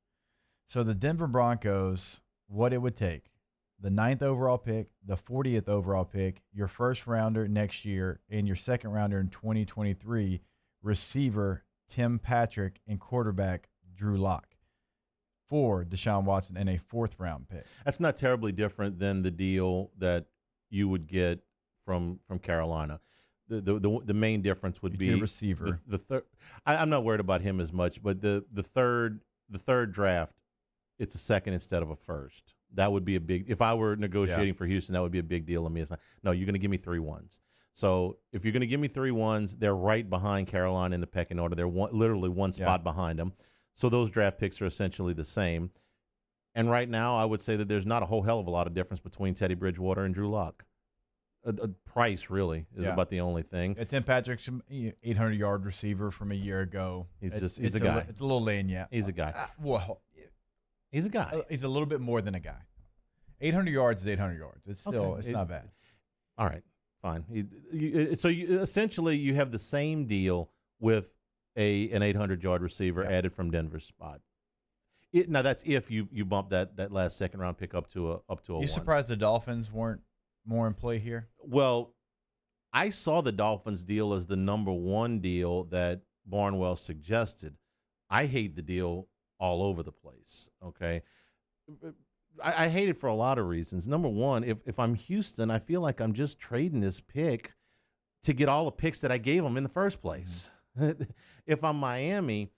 So the Denver Broncos, what it would take, the 9th overall pick, the 40th overall pick, your first rounder next year, and your second rounder in 2023, receiver Tim Patrick and quarterback Drew Lock for Deshaun Watson and a 4th-round pick. That's not terribly different than the deal that you would get from Carolina. The main difference would be a receiver. The third. I'm not worried about him as much, but the third draft, it's a second instead of a first. That would be a big. If I were negotiating for Houston, that would be a big deal to me. It's not, no, you're going to give me 3 1s. So if you're going to give me 3 1s, they're right behind Carolina in the pecking order. They're literally one spot behind them. So those draft picks are essentially the same. And right now, I would say that there's not a whole hell of a lot of difference between Teddy Bridgewater and Drew Lock. Price really is about the only thing. Tim Patrick's 800-yard receiver from a year ago. He's a guy. It's a little lagniappe. He's a guy. He's a guy. He's a little bit more than a guy. 800 yards is 800 yards. It's still it's not bad. All right, fine. So essentially you have the same deal with an 800-yard receiver added from Denver's spot. Now that's if you bump that last second-round pick up to a You 1. surprised the Dolphins weren't more in play here? Well, I saw the Dolphins deal as the number 1 deal that Barnwell suggested. I hate the deal all over the place, okay? I hate it for a lot of reasons. Number one, if I'm Houston, I feel like I'm just trading this pick to get all the picks that I gave him in the first place. If I'm Miami,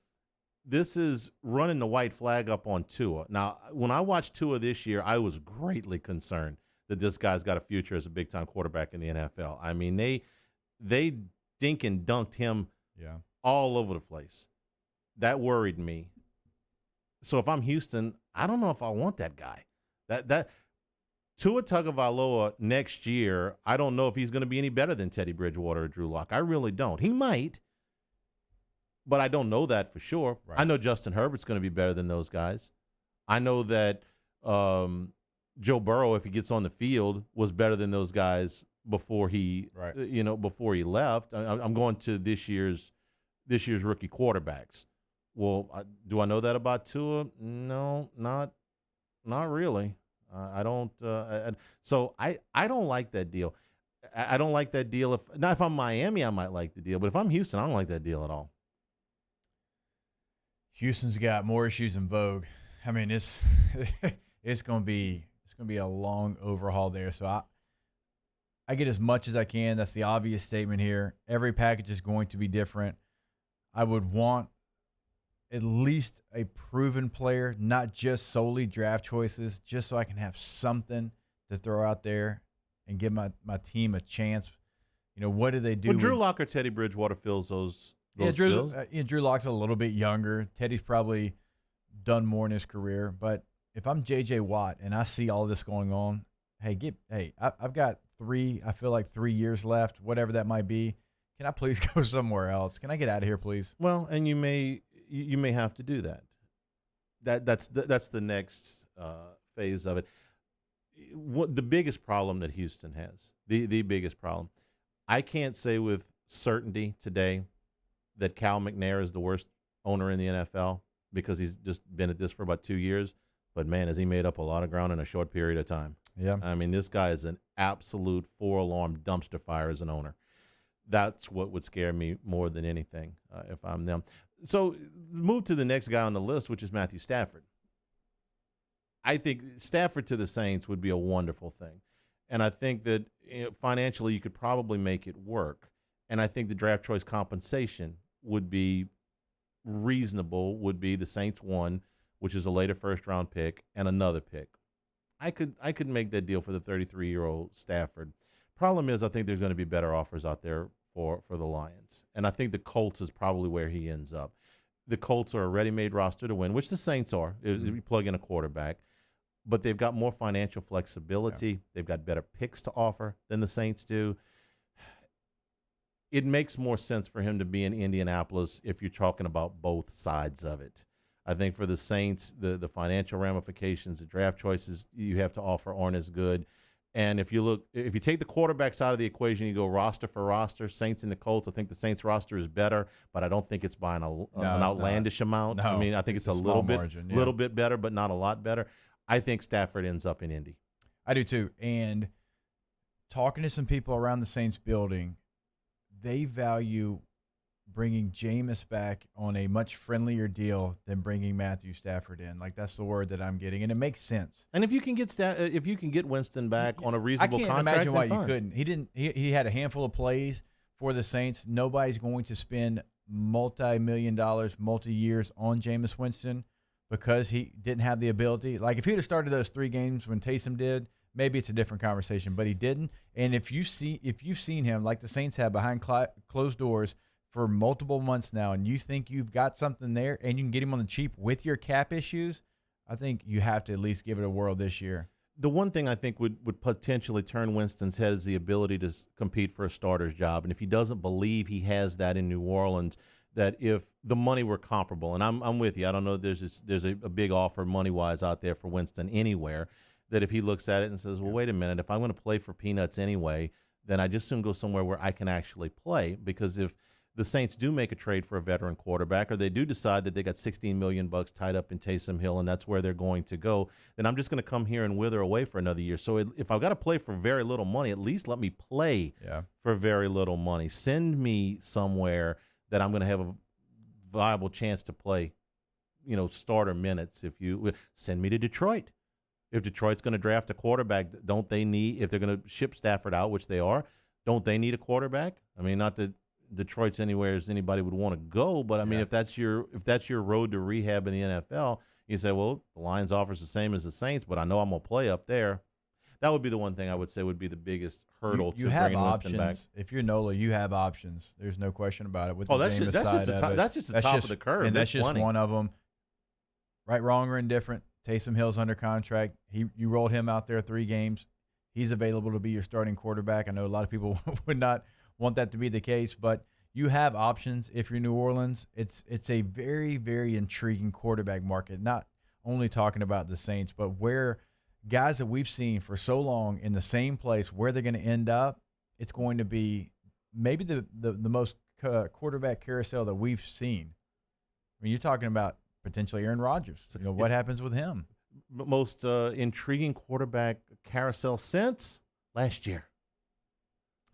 this is running the white flag up on Tua. Now, when I watched Tua this year, I was greatly concerned that this guy's got a future as a big-time quarterback in the NFL. I mean, they dink and dunked him all over the place. That worried me. So if I'm Houston, I don't know if I want that guy. That Tua Tagovailoa next year, I don't know if he's going to be any better than Teddy Bridgewater or Drew Lock. I really don't. He might, but I don't know that for sure. Right. I know Justin Herbert's going to be better than those guys. I know that Joe Burrow, if he gets on the field, was better than those guys before he, before he left. I'm going to this year's rookie quarterbacks. Well, do I know that about Tua? No, not really. I don't. So I don't like that deal. I don't like that deal. If I'm Miami, I might like the deal. But if I'm Houston, I don't like that deal at all. Houston's got more issues than Vogue. I mean, it's gonna be a long overhaul there. So I get as much as I can. That's the obvious statement here. Every package is going to be different. I would want at least a proven player, not just solely draft choices, just so I can have something to throw out there and give my team a chance. What do they do? Well, Drew Lock or Teddy Bridgewater fills those bills? Drew Lock's a little bit younger. Teddy's probably done more in his career. But if I'm J.J. Watt and I see all this going on, I've got 3 years left, whatever that might be. Can I please go somewhere else? Can I get out of here, please? Well, and you may have to do that. That's the next phase of it. The biggest problem that Houston has, the biggest problem, I can't say with certainty today that Cal McNair is the worst owner in the NFL because he's just been at this for about 2 years. But, man, has he made up a lot of ground in a short period of time. Yeah. I mean, this guy is an absolute 4-alarm dumpster fire as an owner. That's what would scare me more than anything if I'm them. So move to the next guy on the list, which is Matthew Stafford. I think Stafford to the Saints would be a wonderful thing. And I think that financially you could probably make it work. And I think the draft choice compensation would be reasonable, would be the Saints one, which is a later first-round pick, and another pick. I could make that deal for the 33-year-old Stafford. Problem is I think there's going to be better offers out there for the Lions. And I think the Colts is probably where he ends up. The Colts are a ready-made roster to win, which the Saints are. You plug in a quarterback. But they've got more financial flexibility. Yeah. They've got better picks to offer than the Saints do. It makes more sense for him to be in Indianapolis if you're talking about both sides of it. I think for the Saints, the financial ramifications, the draft choices you have to offer aren't as good. And if you take the quarterbacks out of the equation, you go roster for roster, Saints and the Colts. I think the Saints roster is better, but I don't think it's by an outlandish amount. No, I mean, I think it's a little bit better, but not a lot better. I think Stafford ends up in Indy. I do too. And talking to some people around the Saints building, they value bringing Jameis back on a much friendlier deal than bringing Matthew Stafford in. Like, that's the word that I'm getting, and it makes sense. And if you can get Winston back on a reasonable contract, I can't imagine why you couldn't. He had a handful of plays for the Saints. Nobody's going to spend multi-million dollars, multi-years on Jameis Winston because he didn't have the ability. Like, if he'd have started those 3 games when Taysom did, maybe it's a different conversation, but he didn't. And if you've seen him, like the Saints have behind closed doors for multiple months now, and you think you've got something there and you can get him on the cheap with your cap issues, I think you have to at least give it a whirl this year. The one thing I think would potentially turn Winston's head is the ability to compete for a starter's job. And if he doesn't believe he has that in New Orleans, that if the money were comparable, and I'm with you, I don't know there's a big offer money-wise out there for Winston anywhere, that if he looks at it and says, well, wait a minute, if I'm going to play for peanuts anyway, then I just soon go somewhere where I can actually play. Because if the Saints do make a trade for a veteran quarterback, or they do decide that they got $16 million tied up in Taysom Hill and that's where they're going to go, then I'm just going to come here and wither away for another year. So if I've got to play for very little money, at least let me play for very little money. Send me somewhere that I'm going to have a viable chance to play, starter minutes. If you send me to Detroit. If Detroit's going to draft a quarterback, don't they need, if they're going to ship Stafford out, which they are, don't they need a quarterback? I mean, not that Detroit's anywhere as anybody would want to go, but I mean, if that's your road to rehab in the NFL, you say, well, the Lions offer's the same as the Saints, but I know I'm gonna play up there. That would be the one thing I would say would be the biggest hurdle to bringing Winston back. If you're Nola, you have options. There's no question about it. With that's just the top of the curve. And that's just one of them. Right, wrong, or indifferent. Taysom Hill's under contract. You rolled him out there 3 games. He's available to be your starting quarterback. I know a lot of people would not want that to be the case, but you have options if you're New Orleans. It's a very, very intriguing quarterback market. Not only talking about the Saints, but where guys that we've seen for so long in the same place, where they're going to end up, it's going to be maybe the most quarterback carousel that we've seen. I mean, you're talking about potentially Aaron Rodgers. What happens with him? Most intriguing quarterback carousel since last year,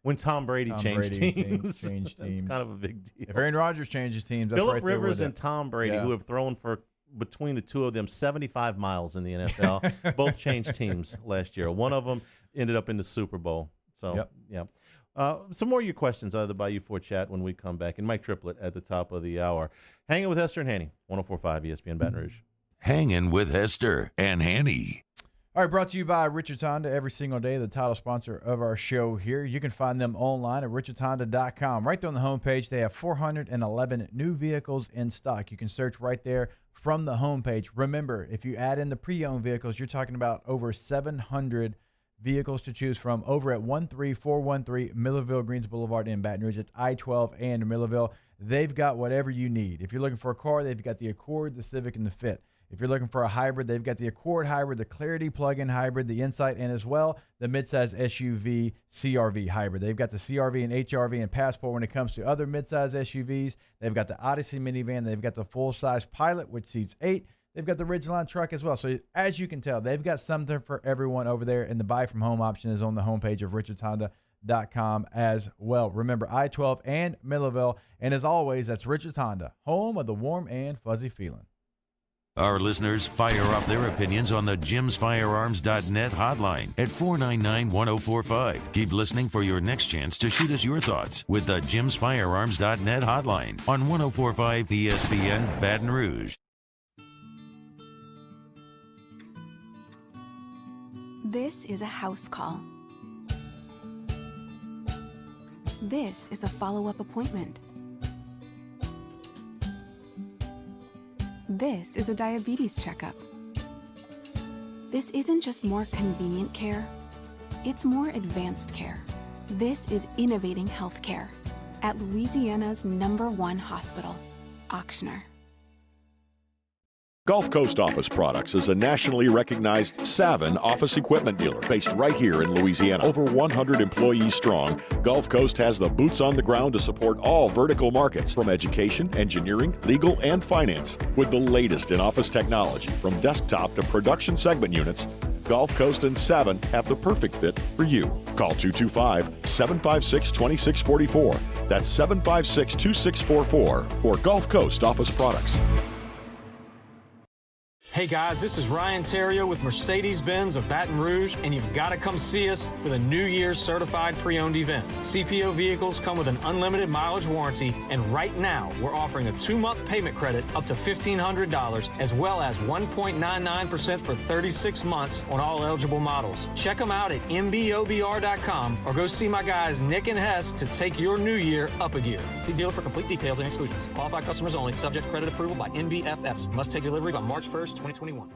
when Tom Brady changed teams. That's kind of a big deal. If Aaron Rodgers changes teams, that's Phillip right there Rivers with and Tom Brady, who have thrown for between the two of them 75 miles in the NFL, both changed teams last year. One of them ended up in the Super Bowl. So, some more of your questions out of the Bayou Ford chat when we come back. And Mike Triplett at the top of the hour. Hanging with Hester and Hanny, 104.5 ESPN Baton Rouge. Hangin' with Hester and Hanny. All right, brought to you by Richards Honda every single day, the title sponsor of our show here. You can find them online at richardshonda.com. Right there on the homepage, they have 411 new vehicles in stock. You can search right there from the homepage. Remember, if you add in the pre-owned vehicles, you're talking about over 700 vehicles to choose from over at 13413 Millerville Greens Boulevard in Baton Rouge. It's I-12 and Millerville. They've got whatever you need. If you're looking for a car, they've got the Accord, the Civic, and the Fit. If you're looking for a hybrid, they've got the Accord Hybrid, the Clarity Plug-in Hybrid, the Insight, and as well, the midsize SUV CRV Hybrid. They've got the CRV and HRV and Passport when it comes to other midsize SUVs. They've got the Odyssey minivan. They've got the full-size Pilot, which seats 8. They've got the Ridgeline truck as well. So as you can tell, they've got something for everyone over there, and the buy from home option is on the homepage of richardshonda.com as well. Remember, I-12 and Millerville, and as always, that's Richards Honda, home of the warm and fuzzy feeling. Our listeners fire off their opinions on the jimsfirearms.net hotline at 499-1045. Keep listening for your next chance to shoot us your thoughts with the jimsfirearms.net hotline on 104.5 ESPN Baton Rouge. This is a house call. This is a follow-up appointment. This is a diabetes checkup. This isn't just more convenient care, it's more advanced care. This is innovating healthcare at Louisiana's #1 hospital, Auctioner. Gulf Coast Office Products is a nationally recognized Savin office equipment dealer based right here in Louisiana. Over 100 employees strong, Gulf Coast has the boots on the ground to support all vertical markets, from education, engineering, legal, and finance. With the latest in office technology, from desktop to production segment units, Gulf Coast and Savin have the perfect fit for you. Call 225-756-2644. That's 756-2644 for Gulf Coast Office Products. Hey guys, this is Ryan Terrio with Mercedes-Benz of Baton Rouge, and you've got to come see us for the New Year's Certified Pre-Owned event. CPO vehicles come with an unlimited mileage warranty, and right now we're offering a 2-month payment credit up to $1,500, as well as 1.99% for 36 months on all eligible models. Check them out at mbobr.com or go see my guys Nick and Hess to take your new year up a gear. See dealer for complete details and exclusions. Qualified customers only. Subject credit approval by NBFS. Must take delivery by March 1st, 2021.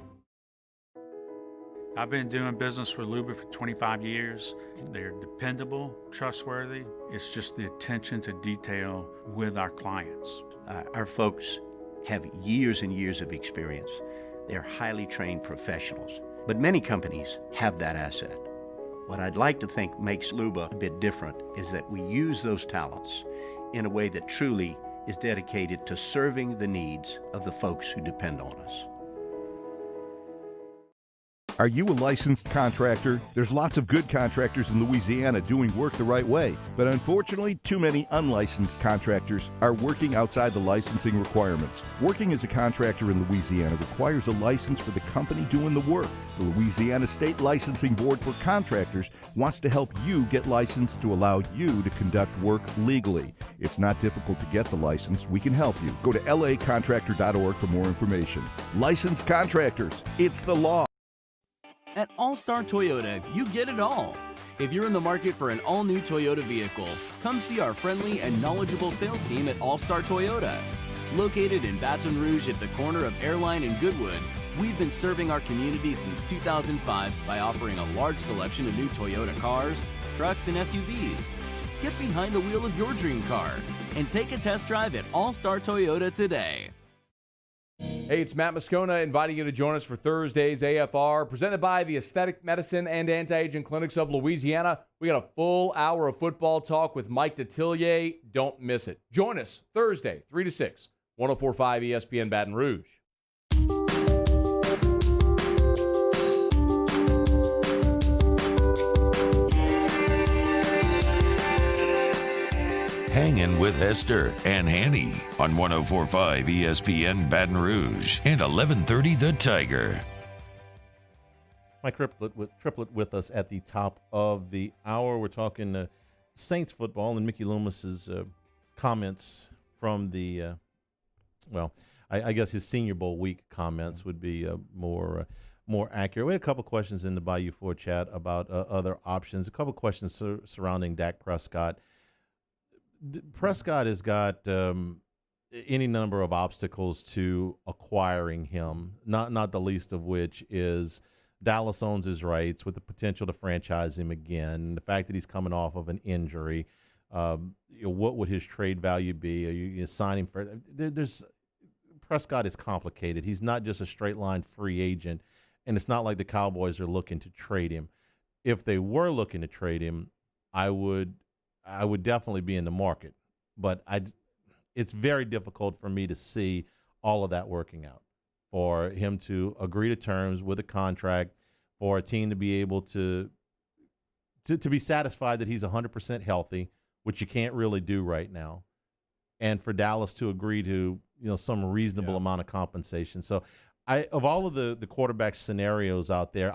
I've been doing business with Luba for 25 years. They're dependable, trustworthy. It's just the attention to detail with our clients. Our folks have years and years of experience. They're highly trained professionals. But many companies have that asset. What I'd like to think makes Luba a bit different is that we use those talents in a way that truly is dedicated to serving the needs of the folks who depend on us. Are you a licensed contractor? There's lots of good contractors in Louisiana doing work the right way, but unfortunately, too many unlicensed contractors are working outside the licensing requirements. Working as a contractor in Louisiana requires a license for the company doing the work. The Louisiana State Licensing Board for Contractors wants to help you get licensed to allow you to conduct work legally. It's not difficult to get the license. We can help you. Go to lacontractor.org for more information. Licensed contractors, it's the law. At All-Star Toyota, you get it all. If you're in the market for an all-new Toyota vehicle, come see our friendly and knowledgeable sales team at All-Star Toyota. Located in Baton Rouge at the corner of Airline and Goodwood, we've been serving our community since 2005 by offering a large selection of new Toyota cars, trucks, and SUVs. Get behind the wheel of your dream car and take a test drive at All-Star Toyota today. Hey, it's Matt Moscona inviting you to join us for Thursday's AFR, presented by the Aesthetic Medicine and Anti-Aging Clinics of Louisiana. We got a full hour of football talk with Mike Detillier. Don't miss it. Join us Thursday, 3 to 6, 104.5 ESPN Baton Rouge. Hangin with Hester and Hanny on 104.5 ESPN Baton Rouge and 1130 The Tiger. Mike Triplett with us at the top of the hour. We're talking Saints football and Mickey Loomis's comments from the, I guess his Senior Bowl week comments would be more accurate. We had a couple questions in the Bayou 4 chat about other options, a couple questions surrounding Dak Prescott. Prescott has got any number of obstacles to acquiring him, not the least of which is Dallas owns his rights with the potential to franchise him again. The fact that he's coming off of an injury, what would his trade value be? Are you signing for? Prescott is complicated. He's not just a straight line free agent, and it's not like the Cowboys are looking to trade him. If they were looking to trade him, I would definitely be in the market, but it's very difficult for me to see all of that working out, for him to agree to terms with a contract, for a team to be able to be satisfied that he's 100% healthy, which you can't really do right now, and for Dallas to agree to some reasonable amount of compensation. So of all of the quarterback scenarios out there,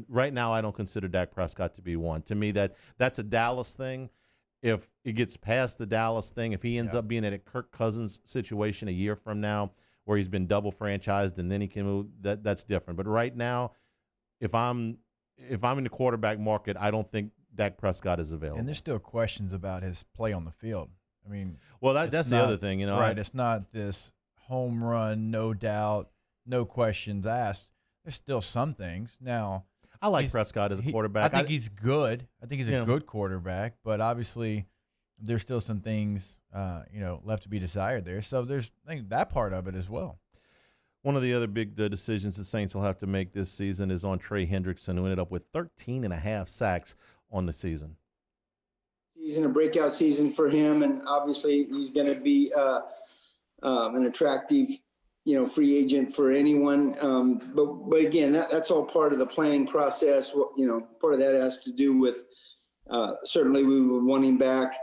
right now I don't consider Dak Prescott to be one. To me, that's a Dallas thing. If it gets past the Dallas thing, if he ends up being in a Kirk Cousins situation a year from now where he's been double franchised and then he can move, that's different. But right now, if I'm in the quarterback market, I don't think Dak Prescott is available. And there's still questions about his play on the field. I mean, well, that's the other thing, Right, it's not this home run, no doubt, no questions asked. There's still some things. Now, I like Prescott as a quarterback. I think he's good. I think he's a good quarterback, but obviously there's still some things, left to be desired there. So I think that part of it as well. One of the other big decisions the Saints will have to make this season is on Trey Hendrickson, who ended up with 13.5 sacks on the season. Season, a breakout season for him, and obviously he's going to be an attractive free agent for anyone. But again, that's all part of the planning process. Part of that has to do with, certainly we would want him back,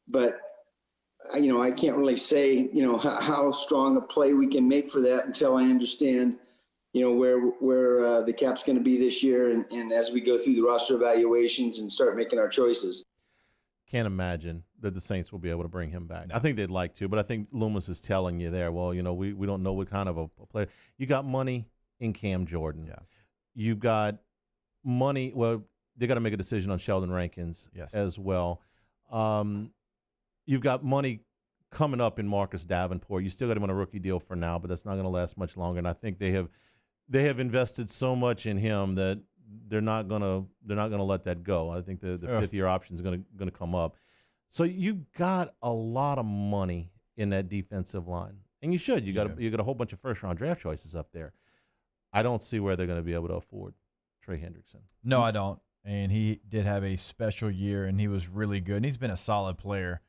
but I can't really say, how strong a play we can make for that until I understand, where the cap's going to be this year. And as we go through the roster evaluations and start making our choices. Can't imagine that the Saints will be able to bring him back. I think they'd like to, but I think Loomis is telling you there, well, we don't know what kind of a player. You got money in Cam Jordan. Yeah. You've got money. Well, they got to make a decision on Sheldon Rankins as well. You've got money coming up in Marcus Davenport. You still got him on a rookie deal for now, but that's not going to last much longer. And I think they have invested so much in him that they're not gonna let that go. I think the fifth-year option is gonna come up. So you got a lot of money in that defensive line, and you should. You got a whole bunch of first-round draft choices up there. I don't see where they're going to be able to afford Trey Hendrickson. No, I don't. And he did have a special year, and he was really good. And he's been a solid player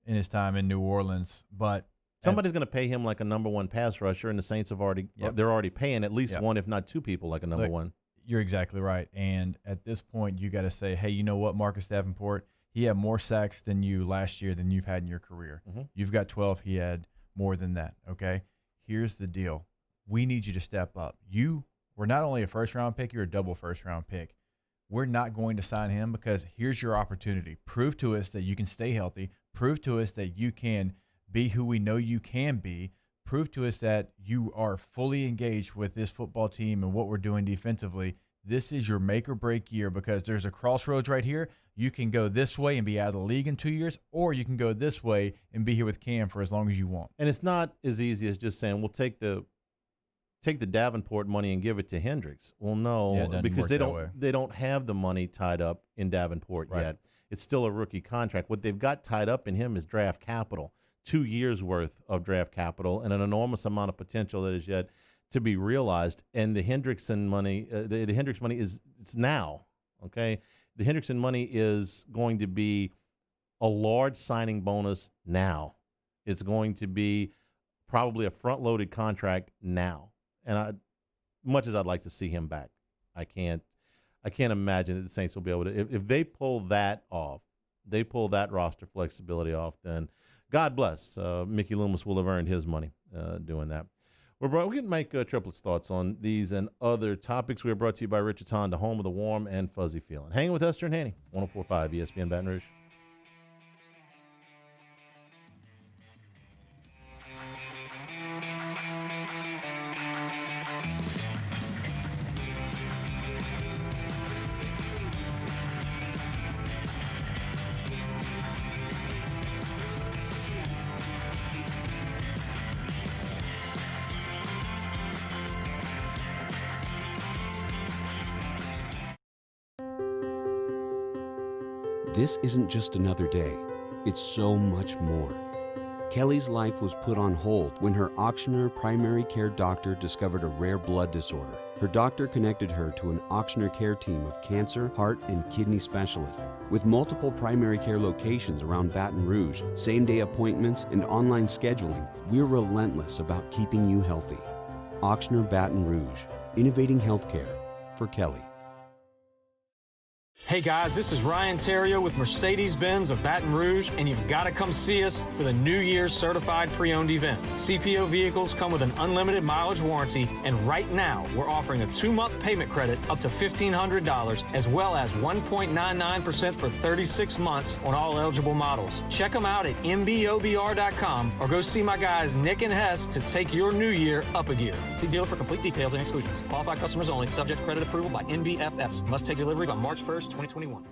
in his time in New Orleans, but somebody's going to pay him like a number one pass rusher, and the Saints they're already paying at least one, if not two people like a number one. You're exactly right. And at this point, you got to say, hey, you know what, Marcus Davenport, he had more sacks than you last year than you've had in your career. You've got 12. He had more than that, okay? Here's the deal. We need you to step up. You were not only a first-round pick, you're a double first-round pick. We're not going to sign him because here's your opportunity. Prove to us that you can stay healthy. Prove to us that you can be who we know you can be. Prove to us that you are fully engaged with this football team and what we're doing defensively. This is your make or break year because there's a crossroads right here. You can go this way and be out of the league in 2 years, or you can go this way and be here with Cam for as long as you want. And it's not as easy as just saying, we'll take the Davenport money and give it to Hendricks. Well, no, because they don't have the money tied up in Davenport yet. It's still a rookie contract. What they've got tied up in him is draft capital, 2 years worth of draft capital, and an enormous amount of potential that is yet to be realized. And the Hendrickson money, the Hendricks money it's now. Okay, the Hendrickson money is going to be a large signing bonus now. It's going to be probably a front-loaded contract now. And much as I'd like to see him back, I can't imagine that the Saints will be able to. If they pull that off, they pull that roster flexibility off, then God bless. Mickey Loomis will have earned his money doing that. We're going to make Triplett's thoughts on these and other topics. We are brought to you by Richard's Honda, home of the warm and fuzzy feeling. Hanging with Hester and Hanny, 104.5 ESPN Baton Rouge. This isn't just another day. It's so much more. Kelly's life was put on hold when her auctioneer primary care doctor discovered a rare blood disorder. Her doctor connected her to an auctioneer care team of cancer, heart, and kidney specialists. With multiple primary care locations around Baton Rouge, same-day appointments, and online scheduling, we're relentless about keeping you healthy. Auctioneer Baton Rouge, innovating healthcare for Kelly. Hey guys, this is Ryan Terrio with Mercedes-Benz of Baton Rouge, and you've got to come see us for the New Year's Certified Pre-Owned event. CPO vehicles come with an unlimited mileage warranty, and right now we're offering a 2-month payment credit up to $1,500, as well as 1.99% for 36 months on all eligible models. Check them out at mbobr.com or go see my guys Nick and Hess to take your new year up a gear. See dealer for complete details and exclusions. Qualified customers only. Subject credit approval by NBFS. Must take delivery by March 1st, 2021.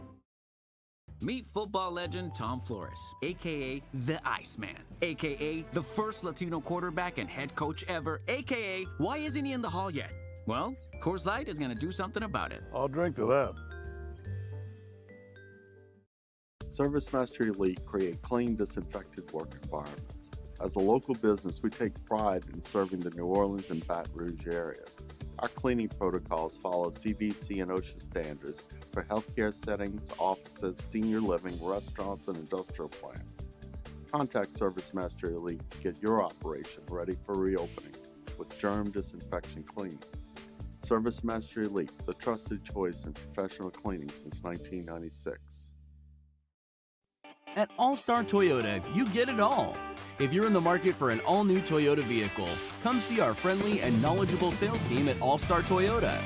Meet football legend Tom Flores, a.k.a. the Iceman, a.k.a. the first Latino quarterback and head coach ever, a.k.a. why isn't he in the hall yet? Well, Coors Light is going to do something about it. I'll drink to that. ServiceMaster Elite create clean, disinfected work environments. As a local business, we take pride in serving the New Orleans and Baton Rouge areas. Our cleaning protocols follow CDC and OSHA standards for healthcare settings, offices, senior living, restaurants, and industrial plants. Contact ServiceMaster Elite to get your operation ready for reopening with germ disinfection cleaning. ServiceMaster Elite, the trusted choice in professional cleaning since 1996. At All-Star Toyota, you get it all. If you're in the market for an all-new Toyota vehicle, come see our friendly and knowledgeable sales team at All-Star Toyota.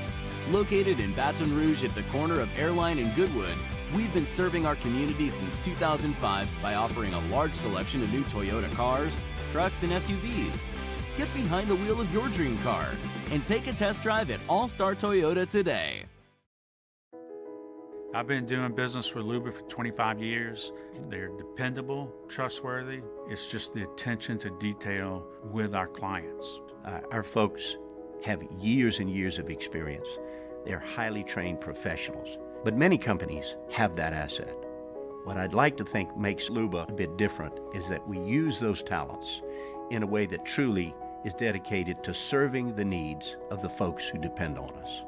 Located in Baton Rouge at the corner of Airline and Goodwood, we've been serving our community since 2005 by offering a large selection of new Toyota cars, trucks, and SUVs. Get behind the wheel of your dream car and take a test drive at All-Star Toyota today. I've been doing business with Luba for 25 years. They're dependable, trustworthy. It's just the attention to detail with our clients. Our folks have years and years of experience. They're highly trained professionals, but many companies have that asset. What I'd like to think makes Luba a bit different is that we use those talents in a way that truly is dedicated to serving the needs of the folks who depend on us.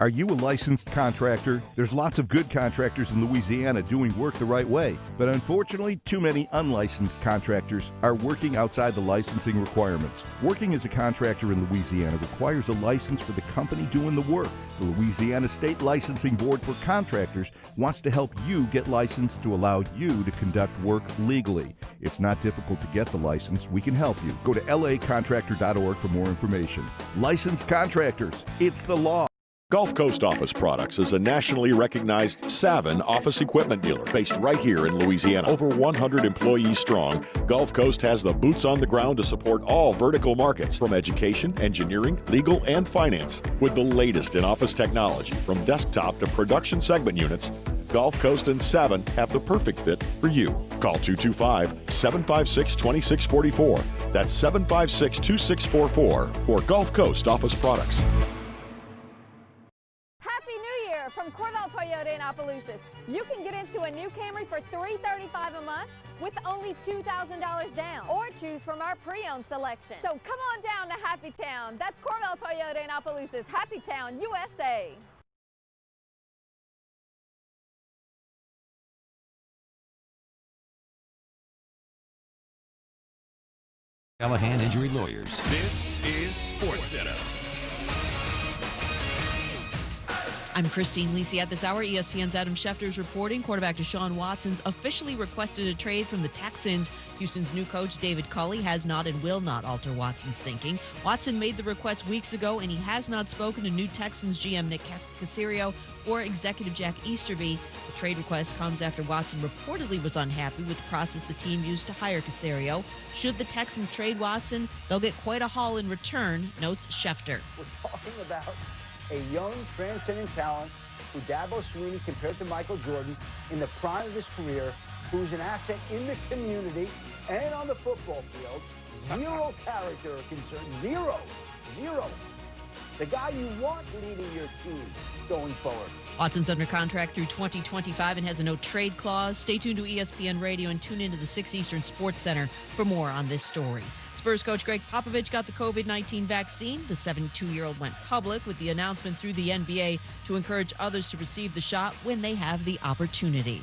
Are you a licensed contractor? There's lots of good contractors in Louisiana doing work the right way, but unfortunately, too many unlicensed contractors are working outside the licensing requirements. Working as a contractor in Louisiana requires a license for the company doing the work. The Louisiana State Licensing Board for Contractors wants to help you get licensed to allow you to conduct work legally. It's not difficult to get the license. We can help you. Go to lacontractor.org for more information. Licensed contractors, it's the law. Gulf Coast Office Products is a nationally recognized Savin office equipment dealer based right here in Louisiana. Over 100 employees strong, Gulf Coast has the boots on the ground to support all vertical markets from education, engineering, legal, and finance. With the latest in office technology from desktop to production segment units, Gulf Coast and Savin have the perfect fit for you. Call 225-756-2644. That's 756-2644 for Gulf Coast Office Products. From Corval Toyota in Opelousas. You can get into a new Camry for $335 a month with only $2,000 down, or choose from our pre-owned selection. So come on down to Happy Town. That's Corval Toyota in Opelousas, Happy Town, USA. Callahan Injury Lawyers. This is SportsCenter. I'm Christine Lisi. At this hour, ESPN's Adam Schefter is reporting quarterback Deshaun Watson's officially requested a trade from the Texans. Houston's new coach, David Culley, has not and will not alter Watson's thinking. Watson made the request weeks ago, and he has not spoken to new Texans GM Nick Caserio or executive Jack Easterby. The trade request comes after Watson reportedly was unhappy with the process the team used to hire Caserio. Should the Texans trade Watson, they'll get quite a haul in return, notes Schefter. We're talking about a young, transcendent talent who Dabo Swinney compared to Michael Jordan in the prime of his career, who's an asset in the community and on the football field. Zero character or concern. Zero. The guy you want leading your team going forward. Watson's under contract through 2025 and has a no-trade clause. Stay tuned to ESPN Radio and tune into the 6 Eastern Sports Center for more on this story. Spurs coach Greg Popovich got the COVID-19 vaccine. The 72-year-old went public with the announcement through the NBA to encourage others to receive the shot when they have the opportunity.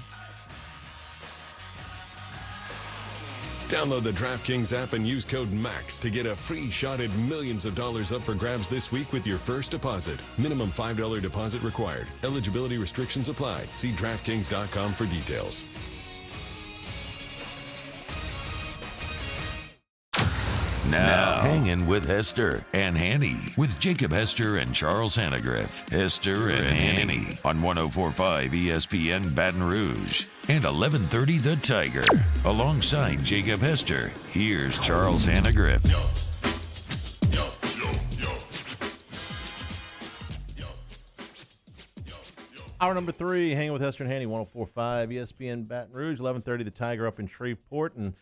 Download the DraftKings app and use code MAX to get a free shot at millions of dollars up for grabs this week with your first deposit. Minimum $5 deposit required. Eligibility restrictions apply. See DraftKings.com for details. Now, Hangin with Hester and Hanny with Jacob Hester and Charles Hangriff. Hester and Hanny on 104.5 ESPN Baton Rouge and 1130 The Tiger. Alongside Jacob Hester, here's Charles Hangriff. Hour number 3, Hanging with Hester and Hanny, 104.5 ESPN Baton Rouge, 1130 The Tiger up in Shreveport, and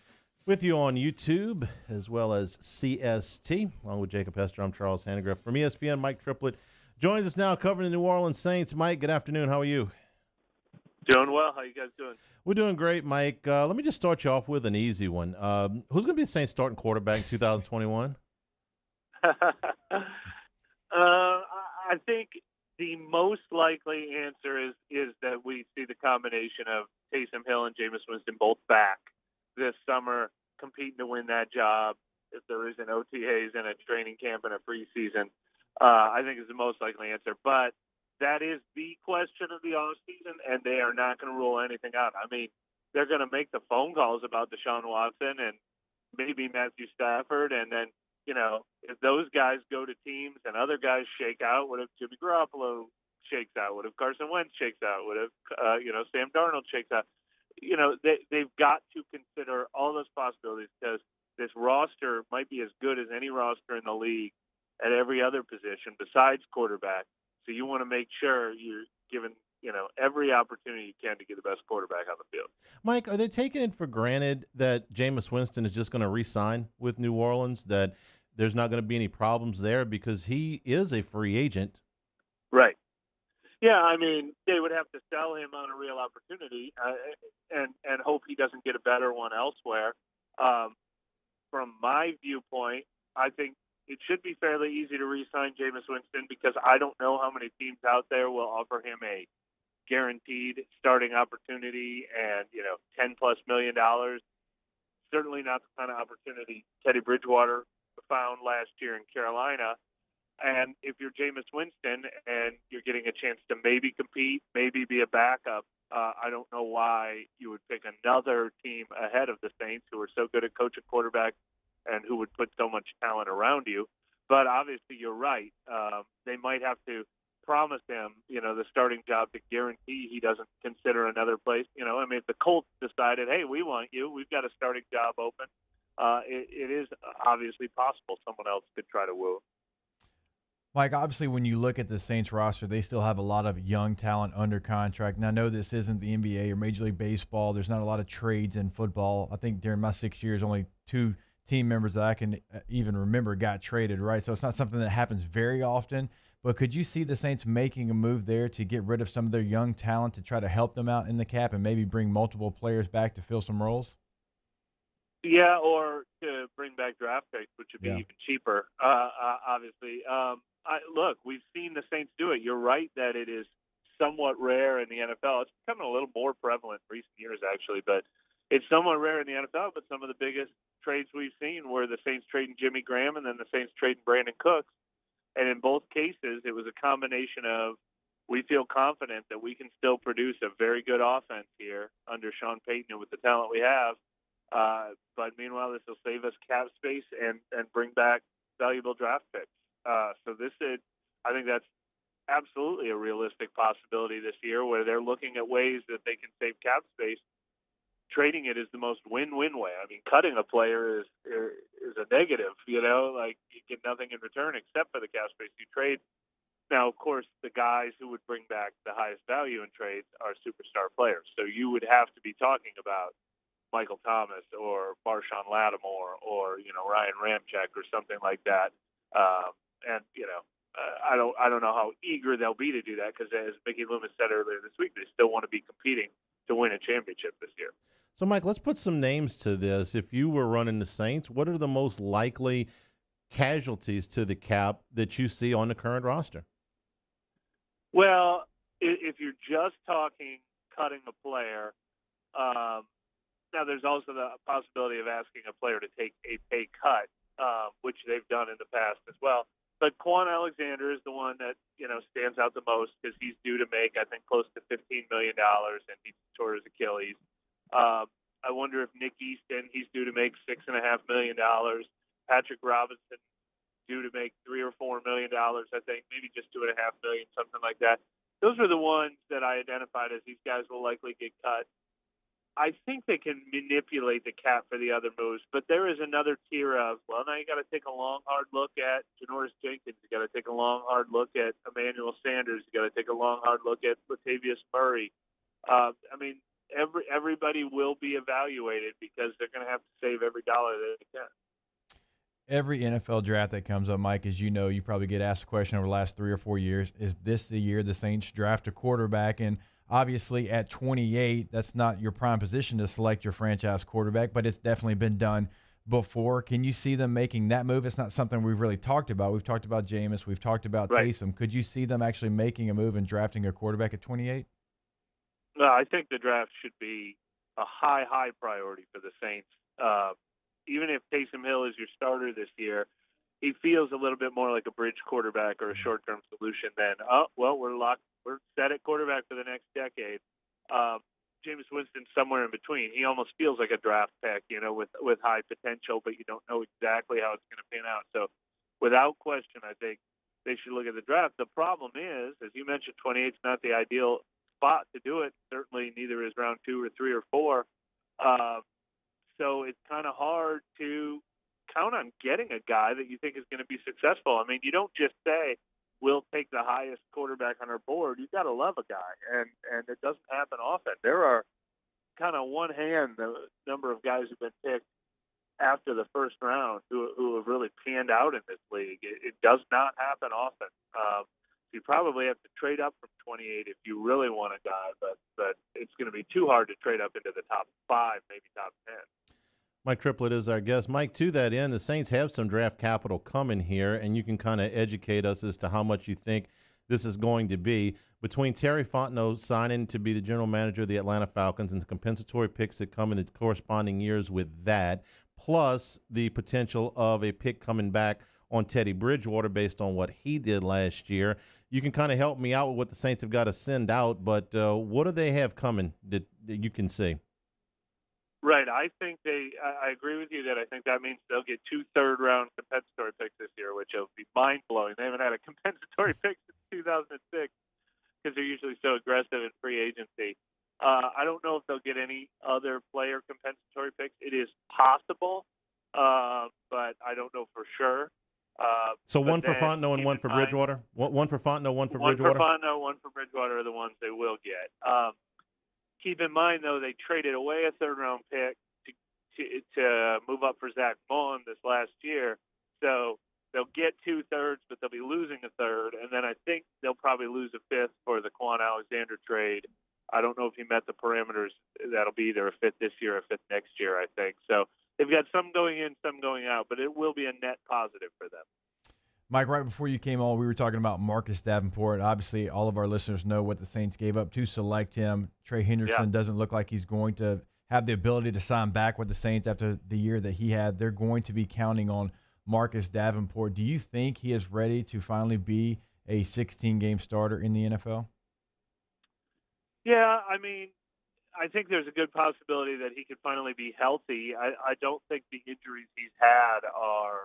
with you on YouTube as well as CST. Along with Jacob Hester, I'm Charles Hangriff. From ESPN, Mike Triplett joins us now covering the New Orleans Saints. Mike, good afternoon. How are you? Doing well. How you guys doing? We're doing great, Mike. Let me just start you off with an easy one. Who's going to be the Saints starting quarterback in 2021? I think the most likely answer is that we see the combination of Taysom Hill and Jameis Winston both back this summer, competing to win that job. If there is an OTAs and a training camp and a preseason, I think is the most likely answer. But that is the question of the offseason, and they are not going to rule anything out. I mean, they're going to make the phone calls about Deshaun Watson and maybe Matthew Stafford, and then, you know, if those guys go to teams and other guys shake out, what if Jimmy Garoppolo shakes out? What if Carson Wentz shakes out? What if, Sam Darnold shakes out? You know, they've got to consider all those possibilities because this roster might be as good as any roster in the league at every other position besides quarterback. So you want to make sure you're given, every opportunity you can to get the best quarterback on the field. Mike, are they taking it for granted that Jameis Winston is just going to re-sign with New Orleans, that there's not going to be any problems there because he is a free agent? Right. Yeah, I mean, they would have to sell him on a real opportunity and hope he doesn't get a better one elsewhere. From my viewpoint, I think it should be fairly easy to re-sign Jameis Winston because I don't know how many teams out there will offer him a guaranteed starting opportunity and, $10+ million. Certainly not the kind of opportunity Teddy Bridgewater found last year in Carolina. And if you're Jameis Winston and you're getting a chance to maybe compete, maybe be a backup, I don't know why you would pick another team ahead of the Saints, who are so good at coaching quarterback and who would put so much talent around you. But obviously you're right. They might have to promise him, the starting job to guarantee he doesn't consider another place. If the Colts decided, hey, we want you, we've got a starting job open, it is obviously possible someone else could try to woo him. Mike, obviously, when you look at the Saints roster, they still have a lot of young talent under contract. And I know this isn't the NBA or Major League Baseball. There's not a lot of trades in football. I think during my 6 years, only 2 team members that I can even remember got traded, right? So it's not something that happens very often. But could you see the Saints making a move there to get rid of some of their young talent to try to help them out in the cap and maybe bring multiple players back to fill some roles? Yeah, or to bring back draft picks, which would be even cheaper, obviously. Look, we've seen the Saints do it. You're right that it is somewhat rare in the NFL. It's becoming a little more prevalent in recent years, actually, but it's somewhat rare in the NFL. But some of the biggest trades we've seen were the Saints trading Jimmy Graham and then the Saints trading Brandon Cooks. And in both cases, it was a combination of we feel confident that we can still produce a very good offense here under Sean Payton and with the talent we have. But meanwhile, this will save us cap space and bring back valuable draft picks. So I think that's absolutely a realistic possibility this year where they're looking at ways that they can save cap space. Trading it is the most win-win way. I mean, cutting a player is a negative, like you get nothing in return except for the cap space you trade. Now, of course, the guys who would bring back the highest value in trades are superstar players. So you would have to be talking about Michael Thomas or Marshawn Lattimore or, Ryan Ramczyk or something like that. I don't know how eager they'll be to do that because, as Mickey Loomis said earlier this week, they still want to be competing to win a championship this year. So, Mike, let's put some names to this. If you were running the Saints, what are the most likely casualties to the cap that you see on the current roster? Well, if you're just talking cutting a player, now there's also the possibility of asking a player to take a pay cut, which they've done in the past as well. But Quan Alexander is the one that, stands out the most because he's due to make, I think, close to $15 million, and he tore his Achilles. I wonder if Nick Easton, he's due to make $6.5 million. Patrick Robinson, due to make $3 or $4 million, I think, maybe just $2.5 million, something like that. Those are the ones that I identified as these guys will likely get cut. I think they can manipulate the cap for the other moves, but there is another tier of, well, now you got to take a long, hard look at Janoris Jenkins. You got to take a long, hard look at Emmanuel Sanders. You got to take a long, hard look at Latavius Murray. Everybody will be evaluated because they're going to have to save every dollar that they can. Every NFL draft that comes up, Mike, as you know, you probably get asked the question over the last 3 or 4 years, is this the year the Saints draft a quarterback? And obviously at 28, that's not your prime position to select your franchise quarterback, but it's definitely been done before. Can you see them making that move? It's not something we've really talked about. We've talked about Jameis. We've talked about Taysom. Could you see them actually making a move and drafting a quarterback at 28? No, I think the draft should be a high priority for the Saints. Even if Taysom Hill is your starter this year, he feels a little bit more like a bridge quarterback or a short-term solution than, we're set at quarterback for the next decade. Jameis Winston's somewhere in between. He almost feels like a draft pick, with high potential, but you don't know exactly how it's going to pan out. So without question, I think they should look at the draft. The problem is, as you mentioned, 28 is not the ideal spot to do it. Certainly neither is round 2 or 3 or 4. So it's kind of hard to count on getting a guy that you think is going to be successful. I mean, you don't just say, we'll take the highest quarterback on our board. You've got to love a guy, and it doesn't happen often. There are kind of one hand the number of guys who've been picked after the first round who have really panned out in this league. It does not happen often. You probably have to trade up from 28 if you really want a guy, but it's going to be too hard to trade up into the top 5, maybe top 10. Mike Triplett is our guest. Mike, to that end, the Saints have some draft capital coming here, and you can kind of educate us as to how much you think this is going to be. Between Terry Fontenot signing to be the general manager of the Atlanta Falcons and the compensatory picks that come in the corresponding years with that, plus the potential of a pick coming back on Teddy Bridgewater based on what he did last year, you can kind of help me out with what the Saints have got to send out, but what do they have coming that you can see? Right. I think I agree with you that I think that means they'll get 2 third-round compensatory picks this year, which will be mind-blowing. They haven't had a compensatory pick since 2006 because they're usually so aggressive in free agency. I don't know if they'll get any other player compensatory picks. It is possible, but I don't know for sure. So one for Fontenot and one for Bridgewater? One for Fontenot, one for Bridgewater? One for Fontenot, one for Bridgewater are the ones they will get. Keep in mind, though, they traded away a third-round pick to move up for Zach Mullen this last year. So they'll get 2 thirds, but they'll be losing a third. And then I think they'll probably lose a 5th for the Quan Alexander trade. I don't know if he met the parameters. That'll be either a 5th this year or a 5th next year, I think. So they've got some going in, some going out, but it will be a net positive for them. Mike, right before you came on, we were talking about Marcus Davenport. Obviously, all of our listeners know what the Saints gave up to select him. Trey Hendrickson doesn't look like he's going to have the ability to sign back with the Saints after the year that he had. They're going to be counting on Marcus Davenport. Do you think he is ready to finally be a 16-game starter in the NFL? Yeah, I mean, I think there's a good possibility that he could finally be healthy. I don't think the injuries he's had are,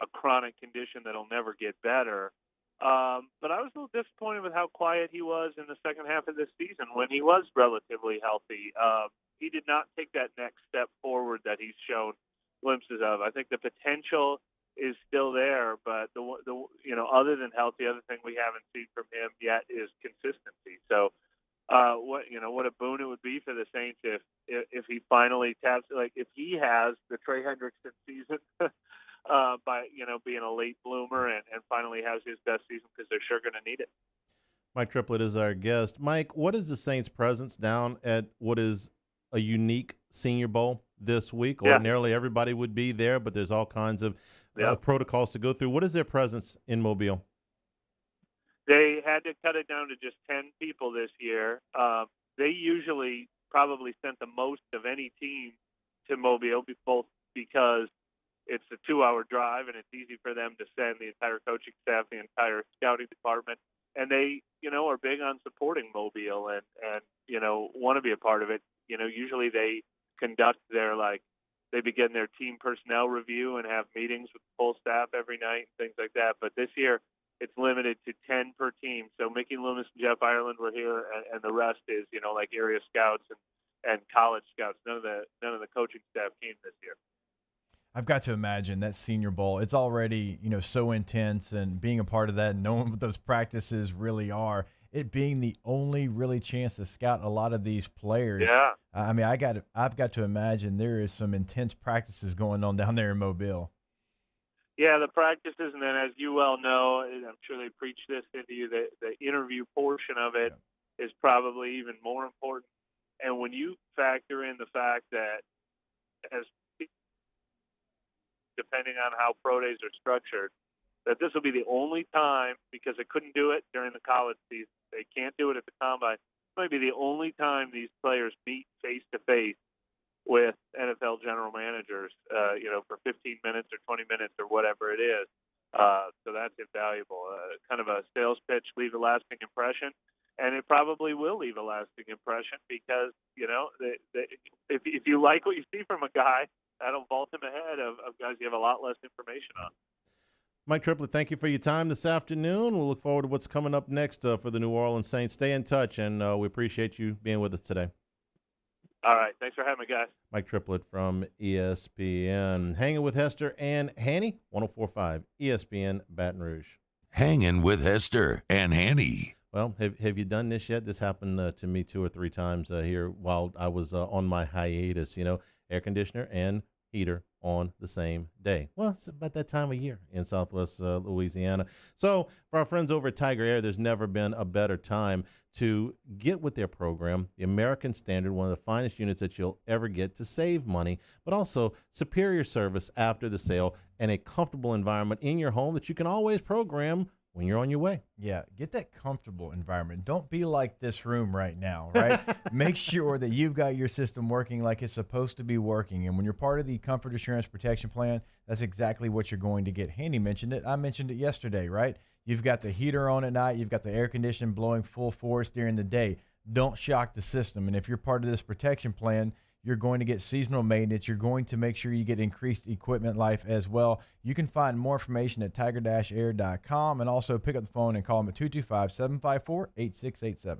a chronic condition that'll never get better. But I was a little disappointed with how quiet he was in the second half of this season when he was relatively healthy. He did not take that next step forward that he's shown glimpses of. I think the potential is still there, but the other than health, the other thing we haven't seen from him yet is consistency. So what a boon it would be for the Saints if he finally taps, like if he has the Trey Hendrickson season by being a late bloomer and finally has his best season, because they're sure going to need it. Mike Triplett is our guest. Mike, what is the Saints' presence down at what is a unique Senior Bowl this week? Ordinarily, everybody would be there, but there's all kinds of protocols to go through. What is their presence in Mobile? They had to cut it down to just 10 people this year. They usually probably sent the most of any team to Mobile, both because it's a 2-hour drive and it's easy for them to send the entire coaching staff, the entire scouting department. And they, are big on supporting Mobile and want to be a part of it. Usually they conduct they begin their team personnel review and have meetings with the full staff every night and things like that. But this year it's limited to 10 per team. So Mickey Loomis and Jeff Ireland were here, and the rest is, like area scouts and college scouts. None of the coaching staff came this year. I've got to imagine that Senior Bowl, it's already, so intense, and being a part of that and knowing what those practices really are, it being the only really chance to scout a lot of these players. Yeah. I mean, I've got to imagine there is some intense practices going on down there in Mobile. Yeah, the practices, and then as you well know, I'm sure they preach this into you, the interview portion of it is probably even more important. And when you factor in the fact that depending on how pro days are structured, that this will be the only time, because they couldn't do it during the college season, they can't do it at the combine, it might be the only time these players meet face-to-face with NFL general managers, for 15 minutes or 20 minutes or whatever it is. So that's invaluable. Kind of a sales pitch, leave a lasting impression. And it probably will leave a lasting impression because, if you like what you see from a guy, that'll vault him ahead of guys you have a lot less information on. Mike Triplett, thank you for your time this afternoon. We'll look forward to what's coming up next for the New Orleans Saints. Stay in touch, and we appreciate you being with us today. All right. Thanks for having me, guys. Mike Triplett from ESPN. Hanging with Hester and Hanny, 104.5 ESPN Baton Rouge. Hanging with Hester and Hanny. Well, have you done this yet? This happened to me 2 or 3 times here while I was on my hiatus. Air conditioner and heater on the same day. Well, it's about that time of year in Southwest Louisiana. So for our friends over at Tiger Air, there's never been a better time to get with their program, the American Standard, one of the finest units that you'll ever get to save money, but also superior service after the sale and a comfortable environment in your home that you can always program when you're on your way. Yeah, get that comfortable environment. Don't be like this room right now, right? Make sure that you've got your system working like it's supposed to be working. And when you're part of the Comfort Assurance Protection Plan, that's exactly what you're going to get. Hanny mentioned it. I mentioned it yesterday, right? You've got the heater on at night. You've got the air conditioning blowing full force during the day. Don't shock the system. And if you're part of this protection plan, you're going to get seasonal maintenance. You're going to make sure you get increased equipment life as well. You can find more information at tiger-air.com and also pick up the phone and call them at 225-754-8687.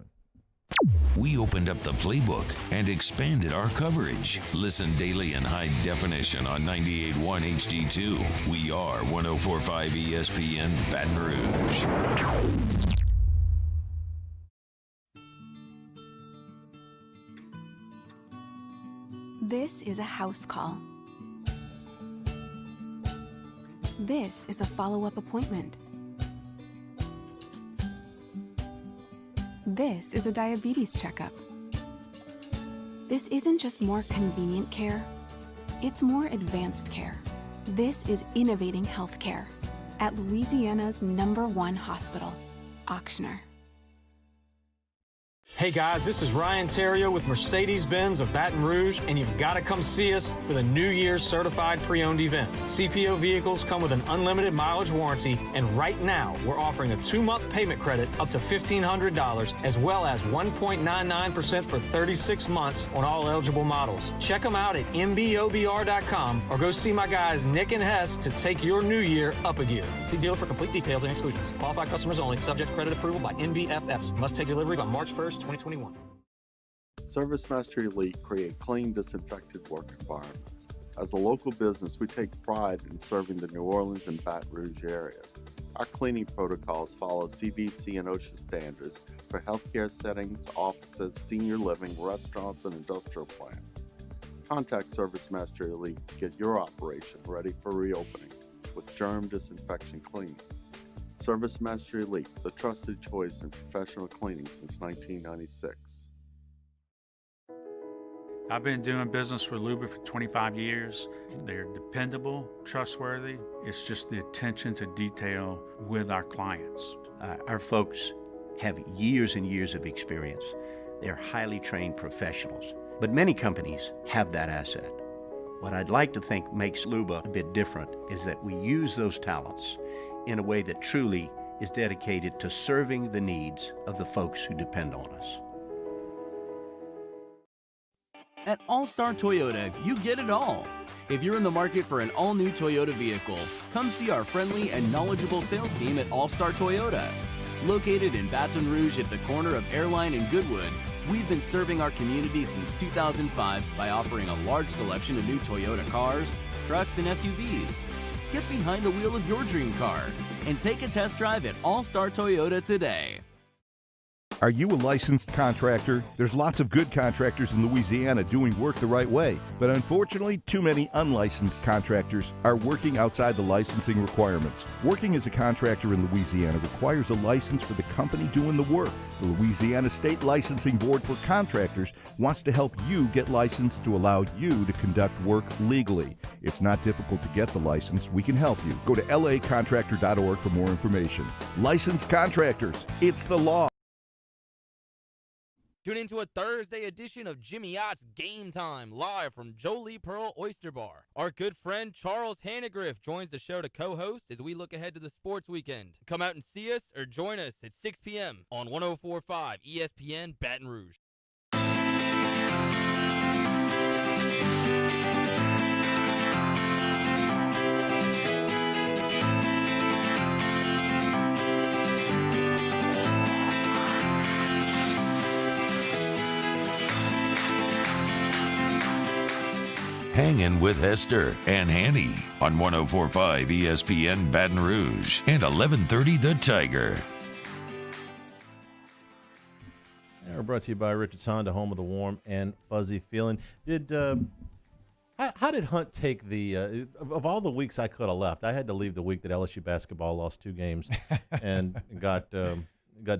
We opened up the playbook and expanded our coverage. Listen daily in high definition on 98.1 HD2. We are 104.5 ESPN Baton Rouge. This is a house call. This is a follow-up appointment. This is a diabetes checkup. This isn't just more convenient care, it's more advanced care. This is innovating healthcare at Louisiana's #1 hospital, Auctioner. Hey guys, this is Ryan Terrio with Mercedes-Benz of Baton Rouge, and you've got to come see us for the New Year's Certified Pre-Owned event. CPO vehicles come with an unlimited mileage warranty, and right now we're offering a 2-month payment credit up to $1,500, as well as 1.99% for 36 months on all eligible models. Check them out at mbobr.com or go see my guys Nick and Hess to take your new year up a gear. See dealer for complete details and exclusions. Qualified customers only. Subject credit approval by NBFS. Must take delivery by March 1st, 2021. Service Master Elite create clean, disinfected work environments. As a local business, we take pride in serving the New Orleans and Baton Rouge areas. Our cleaning protocols follow CDC and OSHA standards for healthcare settings, offices, senior living, restaurants, and industrial plants. Contact Service Master Elite to get your operation ready for reopening with germ disinfection cleaning. Service Master Elite, the trusted choice in professional cleaning since 1996. I've been doing business with Luba for 25 years. They're dependable, trustworthy. It's just the attention to detail with our clients. Our folks have years and years of experience. They're highly trained professionals. But many companies have that asset. What I'd like to think makes Luba a bit different is that we use those talents in a way that truly is dedicated to serving the needs of the folks who depend on us. At All-Star Toyota, you get it all. If you're in the market for an all-new Toyota vehicle, come see our friendly and knowledgeable sales team at All-Star Toyota. Located in Baton Rouge at the corner of Airline and Goodwood, we've been serving our community since 2005 by offering a large selection of new Toyota cars, trucks, and SUVs. Get behind the wheel of your dream car and take a test drive at All-Star Toyota today. Are you a licensed contractor? There's lots of good contractors in Louisiana doing work the right way, but unfortunately, too many unlicensed contractors are working outside the licensing requirements. Working as a contractor in Louisiana requires a license for the company doing the work. The Louisiana State Licensing Board for Contractors wants to help you get licensed to allow you to conduct work legally. It's not difficult to get the license. We can help you. Go to lacontractor.org for more information. Licensed contractors, it's the law. Tune into a Thursday edition of Jimmy Ott's Game Time, live from Jolie Pearl Oyster Bar. Our good friend Charles Hangriff joins the show to co-host as we look ahead to the sports weekend. Come out and see us or join us at 6 p.m. on 104.5 ESPN Baton Rouge. Hangin with Hester and Hanny on 104.5 ESPN Baton Rouge and 1130 The Tiger. We're brought to you by Richard's Honda, home of the warm and fuzzy feeling. Did How did Hunt take the of all the weeks I could have left? I had to leave the week that LSU basketball lost 2 games and got